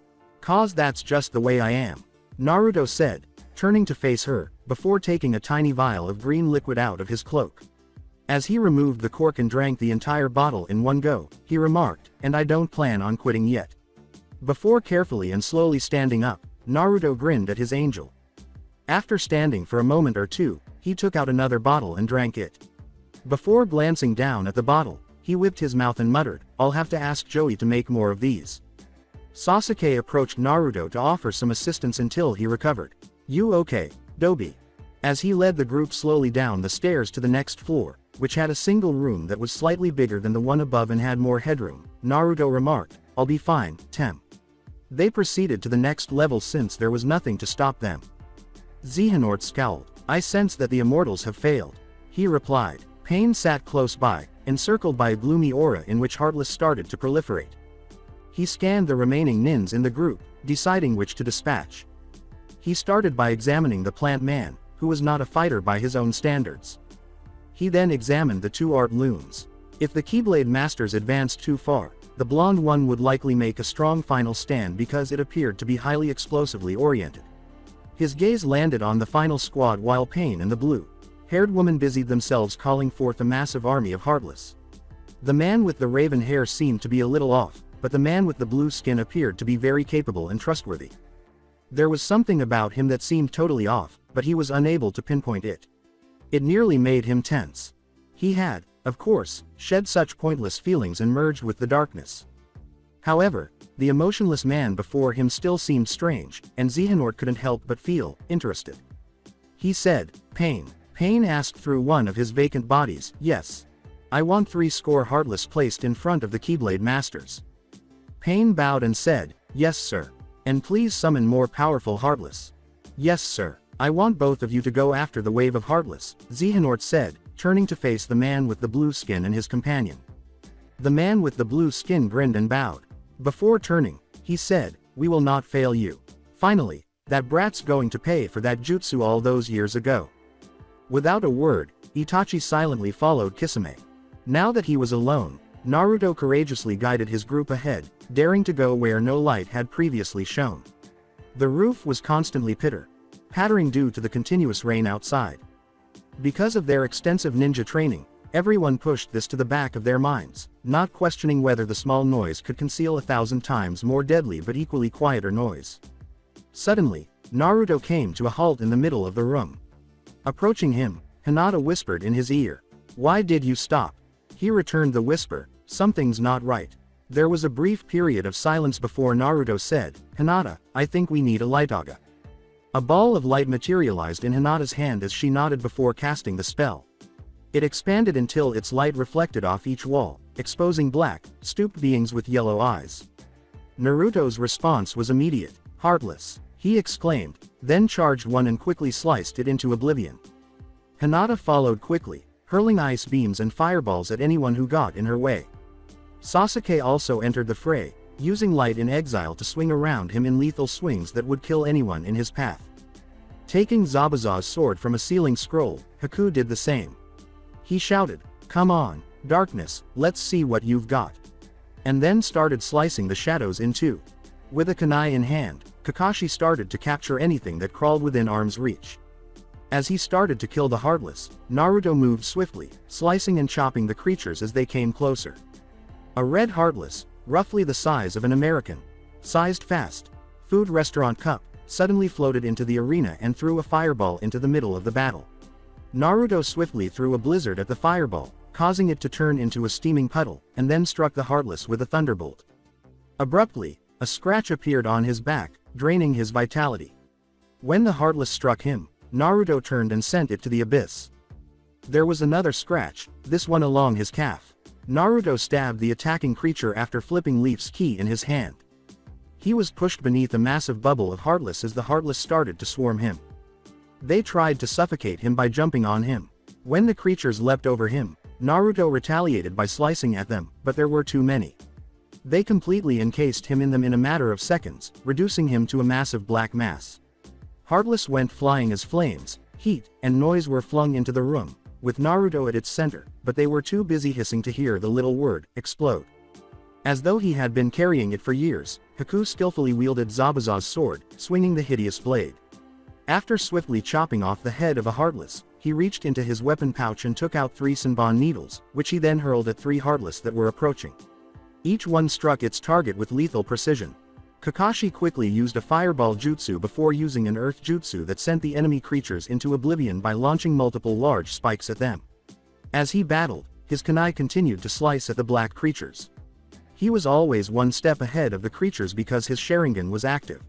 "'Cause that's just the way I am," Naruto said, turning to face her, before taking a tiny vial of green liquid out of his cloak. As he removed the cork and drank the entire bottle in one go, he remarked, "And I don't plan on quitting yet." Before carefully and slowly standing up, Naruto grinned at his angel. After standing for a moment or two, he took out another bottle and drank it. Before glancing down at the bottle, he whipped his mouth and muttered, "I'll have to ask Joey to make more of these." Sasuke approached Naruto to offer some assistance until he recovered. "You okay, Dobi?" As he led the group slowly down the stairs to the next floor, which had a single room that was slightly bigger than the one above and had more headroom, Naruto remarked, "I'll be fine, Tem." They proceeded to the next level since there was nothing to stop them. Xehanort scowled. "I sense that the immortals have failed," he replied. Pain sat close by, encircled by a gloomy aura in which Heartless started to proliferate. He scanned the remaining nins in the group, deciding which to dispatch. He started by examining the plant man, who was not a fighter by his own standards. He then examined the two art loons. If the Keyblade Masters advanced too far, the blonde one would likely make a strong final stand because it appeared to be highly explosively oriented. His gaze landed on the final squad while Pain and the blue-haired woman busied themselves calling forth a massive army of Heartless. The man with the raven hair seemed to be a little off, but the man with the blue skin appeared to be very capable and trustworthy. There was something about him that seemed totally off, but he was unable to pinpoint it. It nearly made him tense. He had, of course, shed such pointless feelings and merged with the darkness. However, the emotionless man before him still seemed strange, and Xehanort couldn't help but feel interested. He said, "Pain." Pain asked through one of his vacant bodies, "Yes. I want 3 Heartless placed in front of the Keyblade Masters." Pain bowed and said, "Yes sir. And please summon more powerful Heartless." "Yes sir. I want both of you to go after the wave of Heartless," Xehanort said, turning to face the man with the blue skin and his companion. The man with the blue skin grinned and bowed. Before turning, he said, "We will not fail you. Finally, that brat's going to pay for that jutsu all those years ago." Without a word, Itachi silently followed Kisame. Now that he was alone, Naruto courageously guided his group ahead, daring to go where no light had previously shone. The roof was constantly pattering due to the continuous rain outside. Because of their extensive ninja training, Everyone pushed this to the back of their minds, not questioning whether the small noise could conceal 1,000 times more deadly but equally quieter noise. Suddenly, Naruto came to a halt in the middle of the room. Approaching him, Hinata whispered in his ear. "Why did you stop?" He returned the whisper, "Something's not right." There was a brief period of silence before Naruto said, "Hinata, I think we need a lightaga." A ball of light materialized in Hinata's hand as she nodded before casting the spell. It expanded until its light reflected off each wall, exposing black, stooped beings with yellow eyes. Naruto's response was immediate. "Heartless," he exclaimed, then charged one and quickly sliced it into oblivion. Hinata followed quickly, hurling ice beams and fireballs at anyone who got in her way. Sasuke also entered the fray, using light in exile to swing around him in lethal swings that would kill anyone in his path. Taking Zabuza's sword from a ceiling scroll, Haku did the same. He shouted, "Come on, darkness, let's see what you've got," and then started slicing the shadows in two. With a kunai in hand, Kakashi started to capture anything that crawled within arm's reach. As he started to kill the Heartless, Naruto moved swiftly, slicing and chopping the creatures as they came closer. A red Heartless, roughly the size of an American-sized fast food restaurant cup, suddenly floated into the arena and threw a fireball into the middle of the battle. Naruto swiftly threw a blizzard at the fireball, causing it to turn into a steaming puddle, and then struck the Heartless with a thunderbolt. Abruptly, a scratch appeared on his back, draining his vitality. When the Heartless struck him, Naruto turned and sent it to the abyss. There was another scratch, this one along his calf. Naruto stabbed the attacking creature after flipping Leaf's key in his hand. He was pushed beneath a massive bubble of Heartless as the Heartless started to swarm him. They tried to suffocate him by jumping on him. When the creatures leapt over him, Naruto retaliated by slicing at them, but there were too many. They completely encased him in them in a matter of seconds, reducing him to a massive black mass. Heartless went flying as flames, heat, and noise were flung into the room, with Naruto at its center, but they were too busy hissing to hear the little word, explode. As though he had been carrying it for years, Haku skillfully wielded Zabuza's sword, swinging the hideous blade. After swiftly chopping off the head of a Heartless, he reached into his weapon pouch and took out 3 Senbon needles, which he then hurled at 3 Heartless that were approaching. Each one struck its target with lethal precision. Kakashi quickly used a fireball jutsu before using an earth jutsu that sent the enemy creatures into oblivion by launching multiple large spikes at them. As he battled, his kunai continued to slice at the black creatures. He was always one step ahead of the creatures because his Sharingan was active.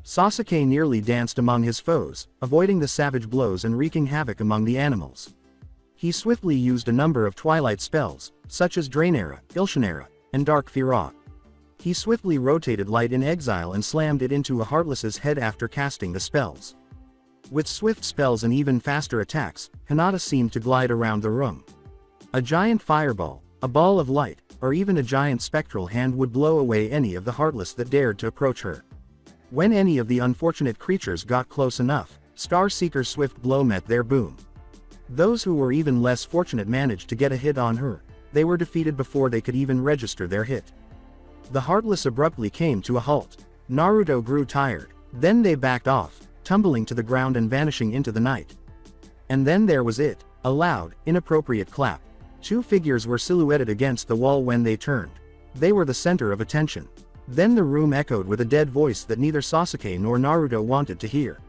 Sasuke nearly danced among his foes, avoiding the savage blows and wreaking havoc among the animals. He swiftly used a number of twilight spells, such as Drainera, Ilshanera, and Dark Fira. He swiftly rotated Light in Exile and slammed it into a Heartless's head after casting the spells. With swift spells and even faster attacks, Hinata seemed to glide around the room. A giant fireball, a ball of light, or even a giant spectral hand would blow away any of the Heartless that dared to approach her. When any of the unfortunate creatures got close enough, Star Seeker's swift blow met their boom. Those who were even less fortunate managed to get a hit on her. They were defeated before they could even register their hit. The Heartless abruptly came to a halt. Naruto grew tired. Then they backed off, tumbling to the ground and vanishing into the night. And then there was it, a loud, inappropriate clap. 2 figures were silhouetted against the wall when they turned. They were the center of attention. Then the room echoed with a dead voice that neither Sasuke nor Naruto wanted to hear.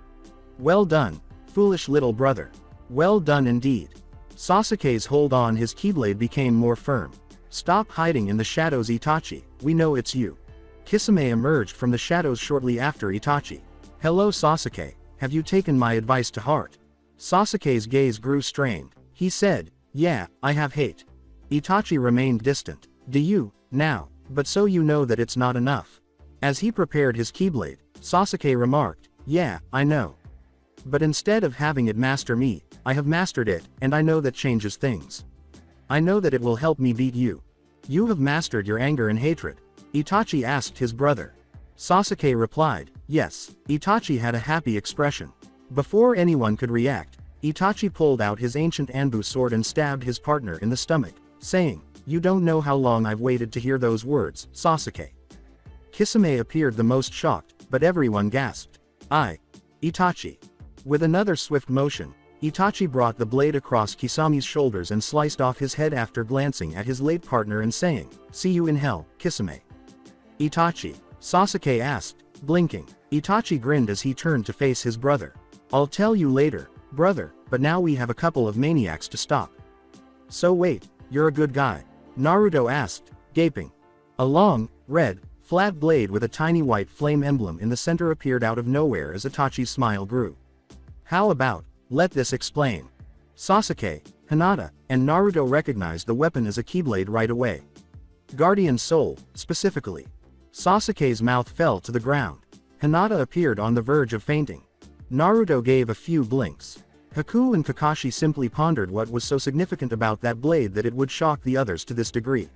"Well done, foolish little brother. Well done indeed." Sasuke's hold on his keyblade became more firm. "Stop hiding in the shadows, Itachi, we know it's you." Kisame emerged from the shadows shortly after Itachi. "Hello Sasuke, have you taken my advice to heart?" Sasuke's gaze grew strained. He said, "Yeah, I have hate." Itachi remained distant. "Do you, now? But so you know that it's not enough." As he prepared his keyblade, Sasuke remarked, "Yeah, I know. But instead of having it master me, I have mastered it, and I know that changes things. I know that it will help me beat you." "You have mastered your anger and hatred?" Itachi asked his brother. Sasuke replied, "Yes." Itachi had a happy expression. Before anyone could react, Itachi pulled out his ancient Anbu sword and stabbed his partner in the stomach, saying, "You don't know how long I've waited to hear those words, Sasuke." Kisame appeared the most shocked, but everyone gasped. Itachi." With another swift motion, Itachi brought the blade across Kisami's shoulders and sliced off his head after glancing at his late partner and saying, "See you in hell, Kisame." "Itachi?" Sasuke asked, blinking. Itachi grinned as he turned to face his brother. "I'll tell you later, brother, but now we have a couple of maniacs to stop." "So wait, you're a good guy?" Naruto asked, gaping. A long, red, flat blade with a tiny white flame emblem in the center appeared out of nowhere as Itachi's smile grew. "How about, let this explain." Sasuke, Hinata, and Naruto recognized the weapon as a keyblade right away. Guardian Soul, specifically. Sasuke's mouth fell to the ground. Hinata appeared on the verge of fainting. Naruto gave a few blinks. Haku and Kakashi simply pondered what was so significant about that blade that it would shock the others to this degree.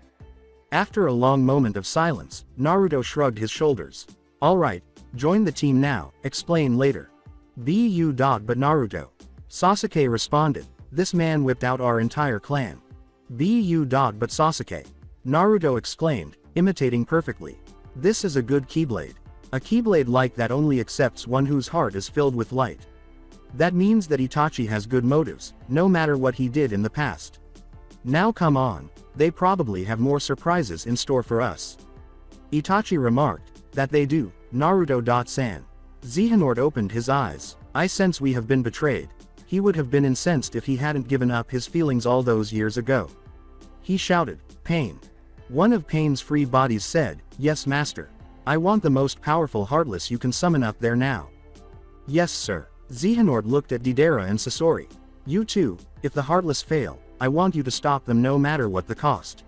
After a long moment of silence, Naruto shrugged his shoulders. "Alright, join the team now, explain later." But Naruto. Sasuke responded, "This man whipped out our entire clan." But Sasuke. Naruto exclaimed, imitating perfectly. "This is a good keyblade. A keyblade like that only accepts one whose heart is filled with light. That means that Itachi has good motives, no matter what he did in the past. Now come on, they probably have more surprises in store for us." Itachi remarked, "That they do, Naruto-san." Xehanort opened his eyes. "I sense we have been betrayed." He would have been incensed if he hadn't given up his feelings all those years ago. He shouted, "Pain." One of Pain's free bodies said, "Yes, master. I want the most powerful Heartless you can summon up there now." "Yes, sir." Xehanort looked at Deidara and Sasori. "You too, if the Heartless fail, I want you to stop them no matter what the cost."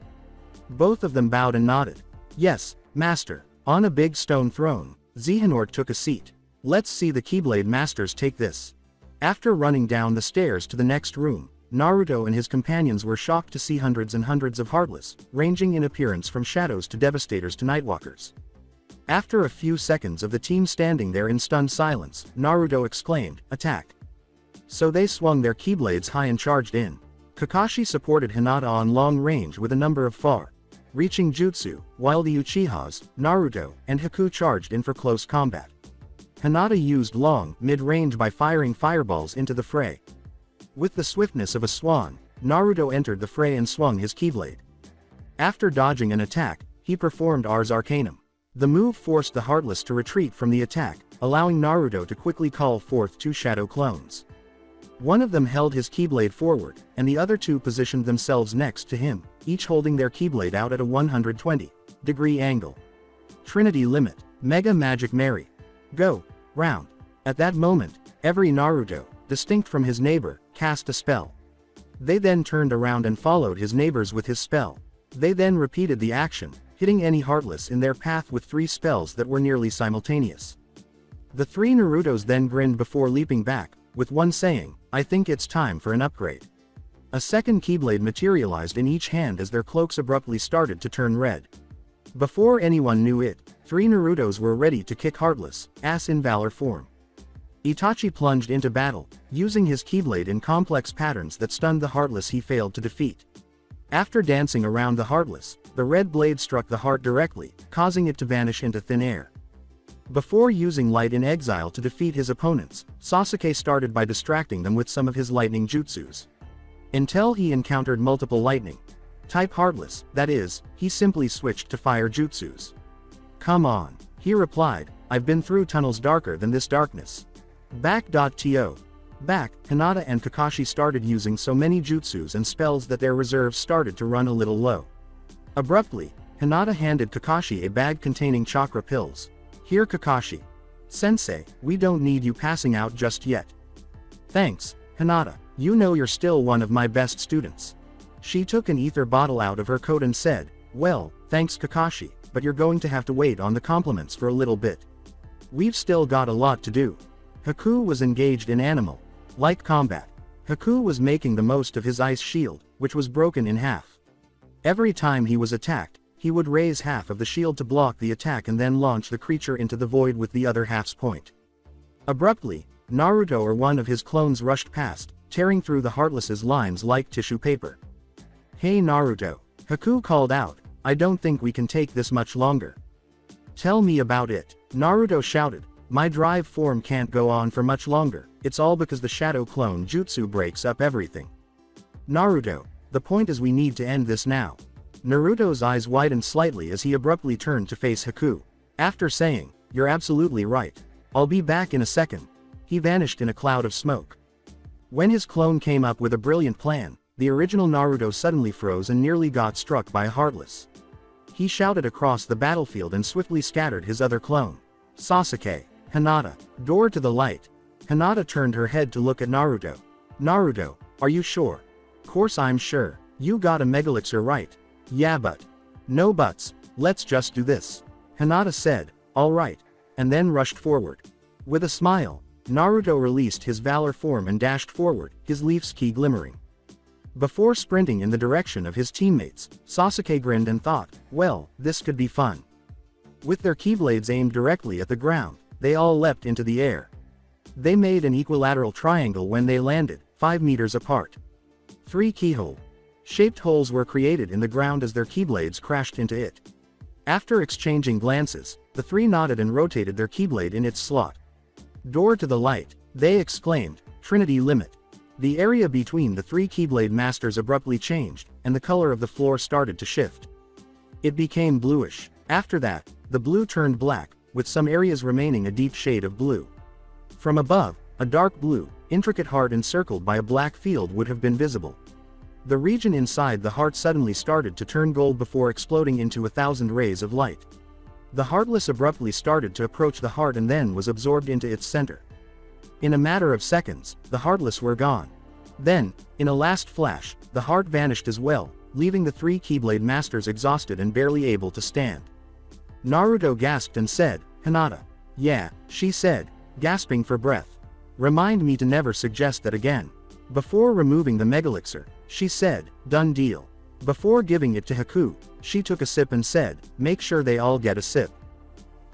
Both of them bowed and nodded. "Yes, master." On a big stone throne, Xehanort took a seat. "Let's see the Keyblade Masters take this." After running down the stairs to the next room, Naruto and his companions were shocked to see hundreds and hundreds of Heartless, ranging in appearance from shadows to Devastators to Nightwalkers. After a few seconds of the team standing there in stunned silence, Naruto exclaimed, "Attack!" So they swung their Keyblades high and charged in. Kakashi supported Hinata on long range with a number of far-reaching jutsu, while the Uchihas, Naruto, and Haku charged in for close combat. Hinata used long, mid-range by firing fireballs into the fray. With the swiftness of a swan, Naruto entered the fray and swung his Keyblade. After dodging an attack, he performed Ars Arcanum. The move forced the Heartless to retreat from the attack, allowing Naruto to quickly call forth two shadow clones. One of them held his Keyblade forward, and the other two positioned themselves next to him, each holding their Keyblade out at a 120-degree angle. Trinity Limit, Mega Magic Mary. Go, round. At that moment, every Naruto, distinct from his neighbor, cast a spell. They then turned around and followed his neighbors with his spell. They then repeated the action, hitting any Heartless in their path with 3 spells that were nearly simultaneous. The 3 Narutos then grinned before leaping back, with one saying, "I think it's time for an upgrade." A second Keyblade materialized in each hand as their cloaks abruptly started to turn red. Before anyone knew it, 3 Narutos were ready to kick Heartless, ass in Valor form. Itachi plunged into battle, using his Keyblade in complex patterns that stunned the Heartless he failed to defeat. After dancing around the Heartless, the red blade struck the heart directly, causing it to vanish into thin air. Before using Light in Exile to defeat his opponents, Sasuke started by distracting them with some of his lightning jutsus. Until he encountered multiple lightning type Heartless, that is, he simply switched to fire jutsus. "Come on," he replied, "I've been through tunnels darker than this darkness." Back.to. Back, Hinata and Kakashi started using so many jutsus and spells that their reserves started to run a little low. Abruptly, Hinata handed Kakashi a bag containing chakra pills. "Here, Kakashi. Sensei, we don't need you passing out just yet." "Thanks, Hinata, you know you're still one of my best students." She took an ether bottle out of her coat and said, "Well, thanks Kakashi, but you're going to have to wait on the compliments for a little bit. We've still got a lot to do." Haku was engaged in animal-like combat. Haku was making the most of his ice shield, which was broken in half. Every time he was attacked, he would raise half of the shield to block the attack and then launch the creature into the void with the other half's point. Abruptly, Naruto or one of his clones rushed past, tearing through the Heartless's lines like tissue paper. "Hey Naruto," Haku called out, "I don't think we can take this much longer." "Tell me about it," Naruto shouted. "My drive form can't go on for much longer. it's all because the shadow clone jutsu breaks up everything. Naruto, the point is we need to end this now. Naruto's eyes widened slightly as he abruptly turned to face Haku. After saying, "You're absolutely right. I'll be back in a second," he vanished in a cloud of smoke. When his clone came up with a brilliant plan, the original Naruto suddenly froze and nearly got struck by a Heartless. He shouted across the battlefield and swiftly scattered his other clone. Sasuke, Hinata, door to the light. Hinata turned her head to look at Naruto. Naruto, are you sure? Course I'm sure. You got a Megalixir right. Yeah but. No buts, let's just do this. Hinata said, alright, and then rushed forward. With a smile, Naruto released his Valor form and dashed forward, his Leaf's key glimmering. Before sprinting in the direction of his teammates, Sasuke grinned and thought, well, this could be fun. With their keyblades aimed directly at the ground, they all leapt into the air. They made an equilateral triangle when they landed, 5 meters apart. 3 keyhole-shaped holes were created in the ground as their keyblades crashed into it. After exchanging glances, the 3 nodded and rotated their keyblade in its slot. Door to the light, they exclaimed, Trinity limit. The area between the 3 Keyblade Masters abruptly changed, and the color of the floor started to shift. It became bluish. After that, the blue turned black, with some areas remaining a deep shade of blue. From above, a dark blue, intricate heart encircled by a black field would have been visible. The region inside the heart suddenly started to turn gold before exploding into 1,000 rays of light. The Heartless abruptly started to approach the heart and then was absorbed into its center. In a matter of seconds, the Heartless were gone. Then, in a last flash, the heart vanished as well, leaving the 3 Keyblade Masters exhausted and barely able to stand. Naruto gasped and said, Hinata. Yeah, she said, gasping for breath. Remind me to never suggest that again. Before removing the Megalixir, she said, done deal. Before giving it to Haku, she took a sip and said, make sure they all get a sip.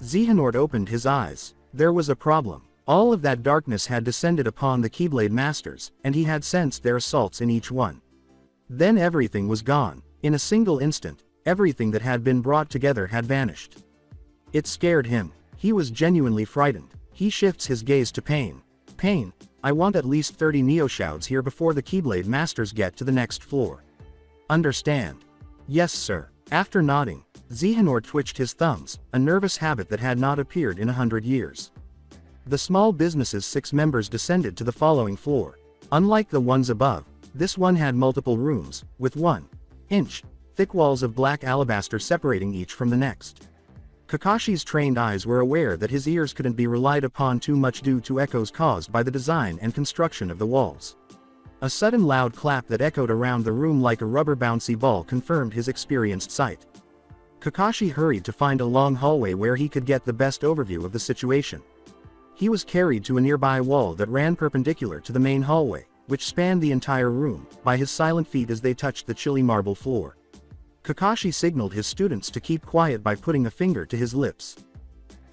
Xehanort opened his eyes. There was a problem. All of that darkness had descended upon the Keyblade Masters, and he had sensed their assaults in each one. Then everything was gone. In a single instant, everything that had been brought together had vanished. It scared him. He was genuinely frightened. He shifts his gaze to Pain. Pain, I want at least 30 Neoshouds here before the Keyblade Masters get to the next floor. Understand? Yes sir. After nodding, Xehanort twitched his thumbs, a nervous habit that had not appeared in 100 years. The small business's 6 members descended to the following floor. Unlike the ones above, this one had multiple rooms, with 1-inch thick walls of black alabaster separating each from the next. Kakashi's trained eyes were aware that his ears couldn't be relied upon too much due to echoes caused by the design and construction of the walls. A sudden loud clap that echoed around the room like a rubber bouncy ball confirmed his experienced sight. Kakashi hurried to find a long hallway where he could get the best overview of the situation. He was carried to a nearby wall that ran perpendicular to the main hallway, which spanned the entire room, by his silent feet as they touched the chilly marble floor. Kakashi signaled his students to keep quiet by putting a finger to his lips.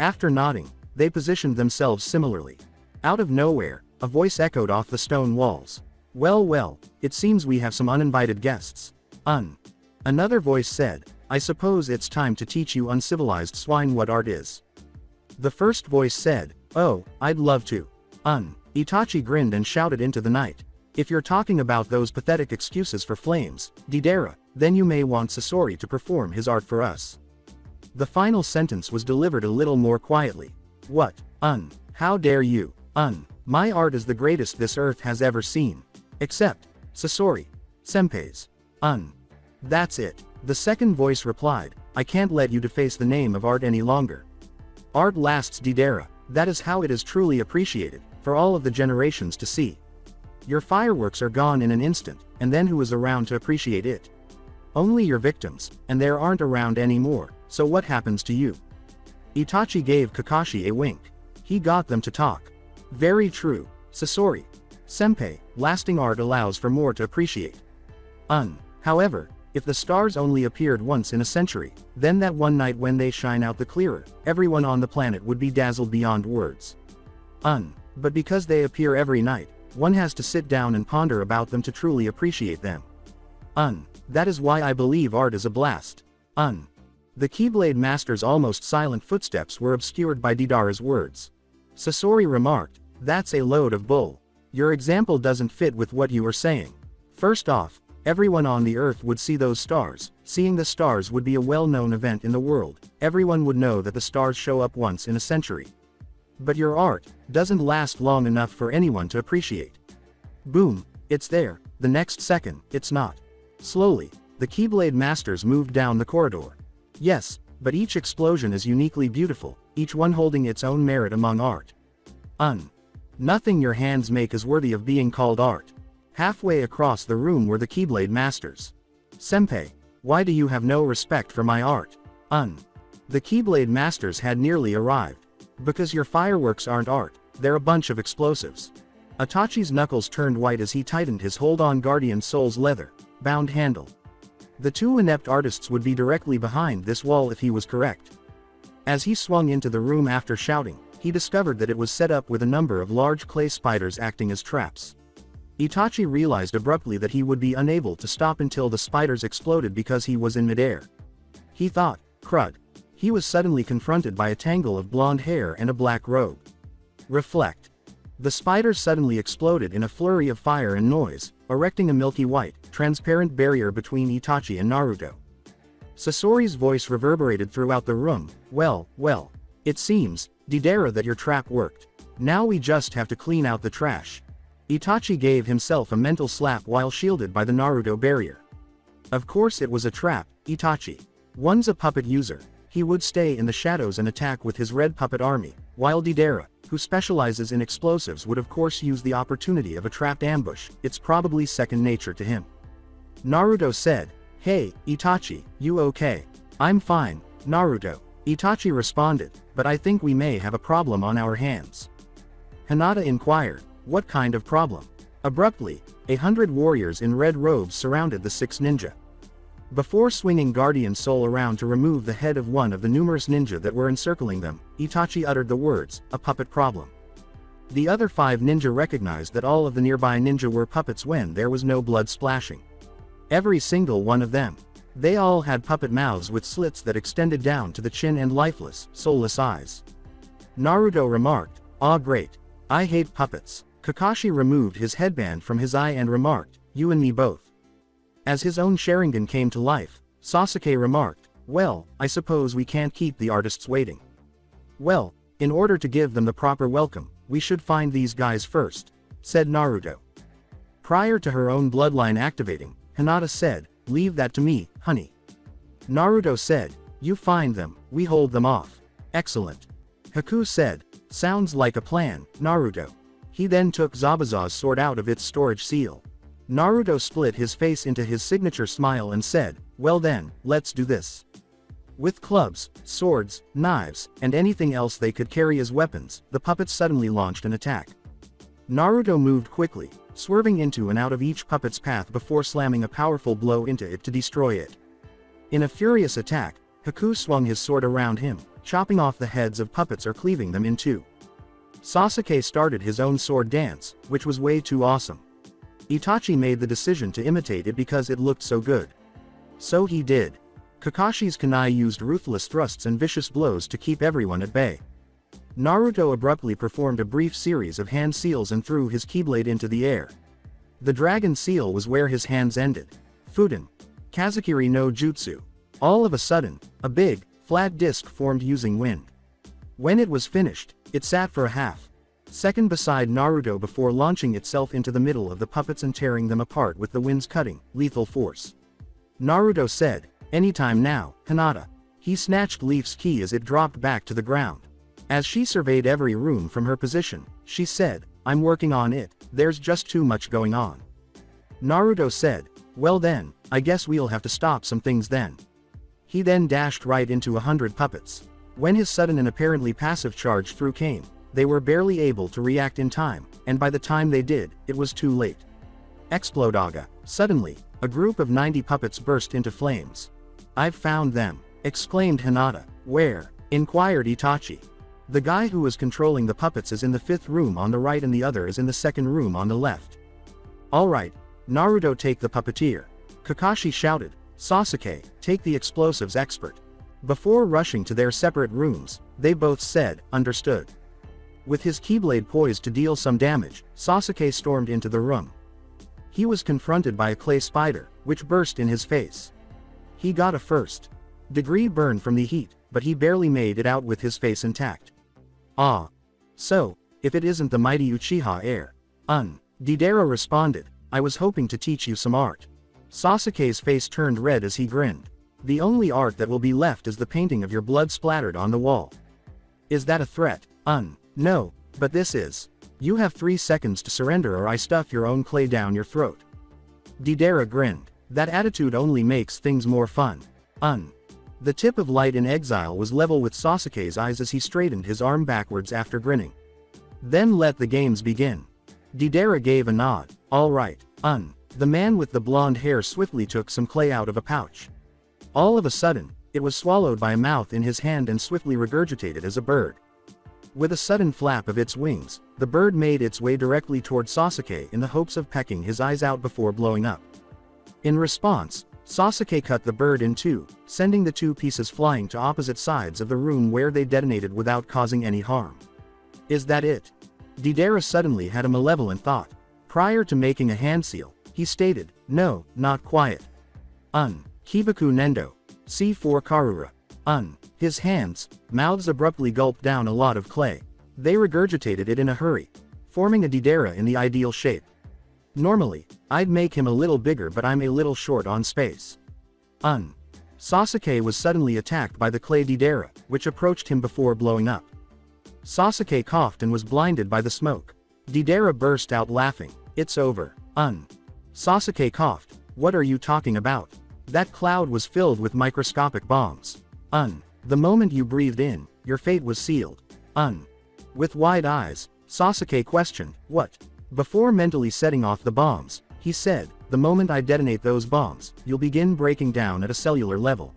After nodding, they positioned themselves similarly. Out of nowhere, a voice echoed off the stone walls. Well well, it seems we have some uninvited guests. Another voice said, I suppose it's time to teach you uncivilized swine what art is. The first voice said, oh, I'd love to. Itachi grinned and shouted into the night. If you're talking about those pathetic excuses for flames, Deidara, then you may want Sasori to perform his art for us. The final sentence was delivered a little more quietly. What? How dare you? My art is the greatest this earth has ever seen. Except, Sasori. Senpai's. That's it. The second voice replied, I can't let you deface the name of art any longer. Art lasts, Deidara. That is how it is truly appreciated, for all of the generations to see. Your fireworks are gone in an instant, and then who is around to appreciate it? Only your victims, and there aren't around anymore, so what happens to you? Itachi gave Kakashi a wink. He got them to talk. Very true, Sasori. Senpai, lasting art allows for more to appreciate. However, if the stars only appeared once in a century, then that one night when they shine out the clearer, everyone on the planet would be dazzled beyond words. But because they appear every night, one has to sit down and ponder about them to truly appreciate them. That is why I believe art is a blast. The Keyblade Master's almost silent footsteps were obscured by Deidara's words. Sasori remarked, That's a load of bull. Your example doesn't fit with what you are saying. First off, everyone on the earth would see those stars. Seeing the stars would be a well-known event in the world. Everyone would know that the stars show up once in a century. But your art doesn't last long enough for anyone to appreciate. Boom, it's there. The next second, it's not. Slowly, the Keyblade Masters moved down the corridor. Yes, but each explosion is uniquely beautiful, each one holding its own merit among art. Nothing your hands make is worthy of being called art. Halfway across the room were the Keyblade Masters. Senpai, why do you have no respect for my art? The Keyblade Masters had nearly arrived. Because your fireworks aren't art, they're a bunch of explosives. Itachi's knuckles turned white as he tightened his hold on Guardian Soul's leather-bound handle. The two inept artists would be directly behind this wall if he was correct. As he swung into the room after shouting, he discovered that it was set up with a number of large clay spiders acting as traps. Itachi realized abruptly that he would be unable to stop until the spiders exploded because he was in midair. He thought, crud. He was suddenly confronted by a tangle of blonde hair and a black robe. Reflect. The spiders suddenly exploded in a flurry of fire and noise, erecting a milky white, transparent barrier between Itachi and Naruto. Sasori's voice reverberated throughout the room. Well, it seems, Deidara, that your trap worked. Now we just have to clean out the trash. Itachi gave himself a mental slap while shielded by the Naruto barrier. Of course it was a trap, Itachi. One's a puppet user. He would stay in the shadows and attack with his red puppet army, while Deidara, who specializes in explosives, would of course use the opportunity of a trapped ambush. It's probably second nature to him. Naruto said, "Hey, Itachi, you okay?" "I'm fine, Naruto," Itachi responded, "but I think we may have a problem on our hands." Hinata inquired, "What kind of problem?" Abruptly, 100 warriors in red robes surrounded the 6 ninja. Before swinging Guardian Soul around to remove the head of one of the numerous ninja that were encircling them, Itachi uttered the words, "A puppet problem." The other 5 ninja recognized that all of the nearby ninja were puppets when there was no blood splashing. Every single one of them. They all had puppet mouths with slits that extended down to the chin and lifeless, soulless eyes. Naruto remarked, "Ah, great. I hate puppets." Kakashi removed his headband from his eye and remarked, "You and me both." As his own Sharingan came to life, Sasuke remarked, "Well, I suppose we can't keep the artists waiting." "Well, in order to give them the proper welcome, we should find these guys first," said Naruto. Prior to her own bloodline activating, Hinata said, "Leave that to me, honey." Naruto said, "You find them, we hold them off." "Excellent." Haku said, "Sounds like a plan, Naruto." He then took Zabuza's sword out of its storage seal. Naruto split his face into his signature smile and said, "Well then, let's do this." With clubs, swords, knives, and anything else they could carry as weapons, the puppets suddenly launched an attack. Naruto moved quickly, swerving into and out of each puppet's path before slamming a powerful blow into it to destroy it. In a furious attack, Haku swung his sword around him, chopping off the heads of puppets or cleaving them in two. Sasuke started his own sword dance, which was way too awesome. Itachi made the decision to imitate it because it looked so good. So he did. Kakashi's kunai used ruthless thrusts and vicious blows to keep everyone at bay. Naruto abruptly performed a brief series of hand seals and threw his keyblade into the air. The dragon seal was where his hands ended. Fuden. Kazakiri no Jutsu. All of a sudden, a big, flat disc formed using wind. When it was finished, it sat for a half-second beside Naruto before launching itself into the middle of the puppets and tearing them apart with the wind's cutting, lethal force. Naruto said, "Anytime now, Hinata." He snatched Leaf's key as it dropped back to the ground. As she surveyed every room from her position, she said, "I'm working on it, there's just too much going on." Naruto said, "Well then, I guess we'll have to stop some things then." He then dashed right into 100 puppets. When his sudden and apparently passive charge through came, they were barely able to react in time, and by the time they did, it was too late. Explodaga. Suddenly, a group of 90 puppets burst into flames. "I've found them," exclaimed Hinata. "Where?" inquired Itachi. "The guy who was controlling the puppets is in the 5th room on the right and the other is in the 2nd room on the left." "Alright, Naruto, take the puppeteer." Kakashi shouted. "Sasuke, take the explosives expert." Before rushing to their separate rooms, they both said, "Understood." With his keyblade poised to deal some damage, Sasuke stormed into the room. He was confronted by a clay spider, which burst in his face. He got a first-degree burn from the heat, but he barely made it out with his face intact. Ah. So, if it isn't the mighty Uchiha heir. Deidara responded, I was hoping to teach you some art. Sasuke's face turned red as he grinned. The only art that will be left is the painting of your blood splattered on the wall. Is that a threat? No, but this is. You have 3 seconds to surrender or I stuff your own clay down your throat. Deidara grinned. That attitude only makes things more fun. The tip of light in exile was level with Sasuke's eyes as he straightened his arm backwards after grinning. Then let the games begin. Deidara gave a nod. All right. The man with the blonde hair swiftly took some clay out of a pouch. All of a sudden, it was swallowed by a mouth in his hand and swiftly regurgitated as a bird. With a sudden flap of its wings, the bird made its way directly toward Sasuke in the hopes of pecking his eyes out before blowing up. In response, Sasuke cut the bird in two, sending the 2 pieces flying to opposite sides of the room where they detonated without causing any harm. Is that it? Deidara suddenly had a malevolent thought. Prior to making a hand seal, he stated, no, not quiet. Kibaku Nendo. C4 Karura. His hands, mouths abruptly gulped down a lot of clay. They regurgitated it in a hurry, forming a Deidara in the ideal shape. Normally, I'd make him a little bigger but I'm a little short on space. Sasuke was suddenly attacked by the clay Deidara, which approached him before blowing up. Sasuke coughed and was blinded by the smoke. Deidara burst out laughing. It's over. Sasuke coughed. What are you talking about? That cloud was filled with microscopic bombs. The moment you breathed in, your fate was sealed. With wide eyes, Sasuke questioned, what? Before mentally setting off the bombs, he said, the moment I detonate those bombs, you'll begin breaking down at a cellular level.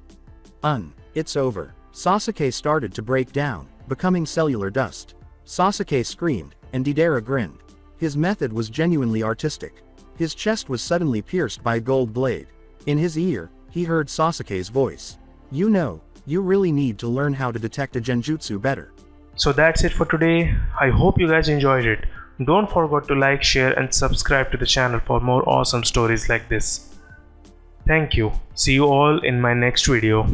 It's over. Sasuke started to break down, becoming cellular dust. Sasuke screamed, and Deidara grinned. His method was genuinely artistic. His chest was suddenly pierced by a gold blade. In his ear, he heard Sasuke's voice. You know, you really need to learn how to detect a genjutsu better. So that's it for today. I hope you guys enjoyed it. Don't forget to like, share and subscribe to the channel for more awesome stories like this. Thank you. See you all in my next video.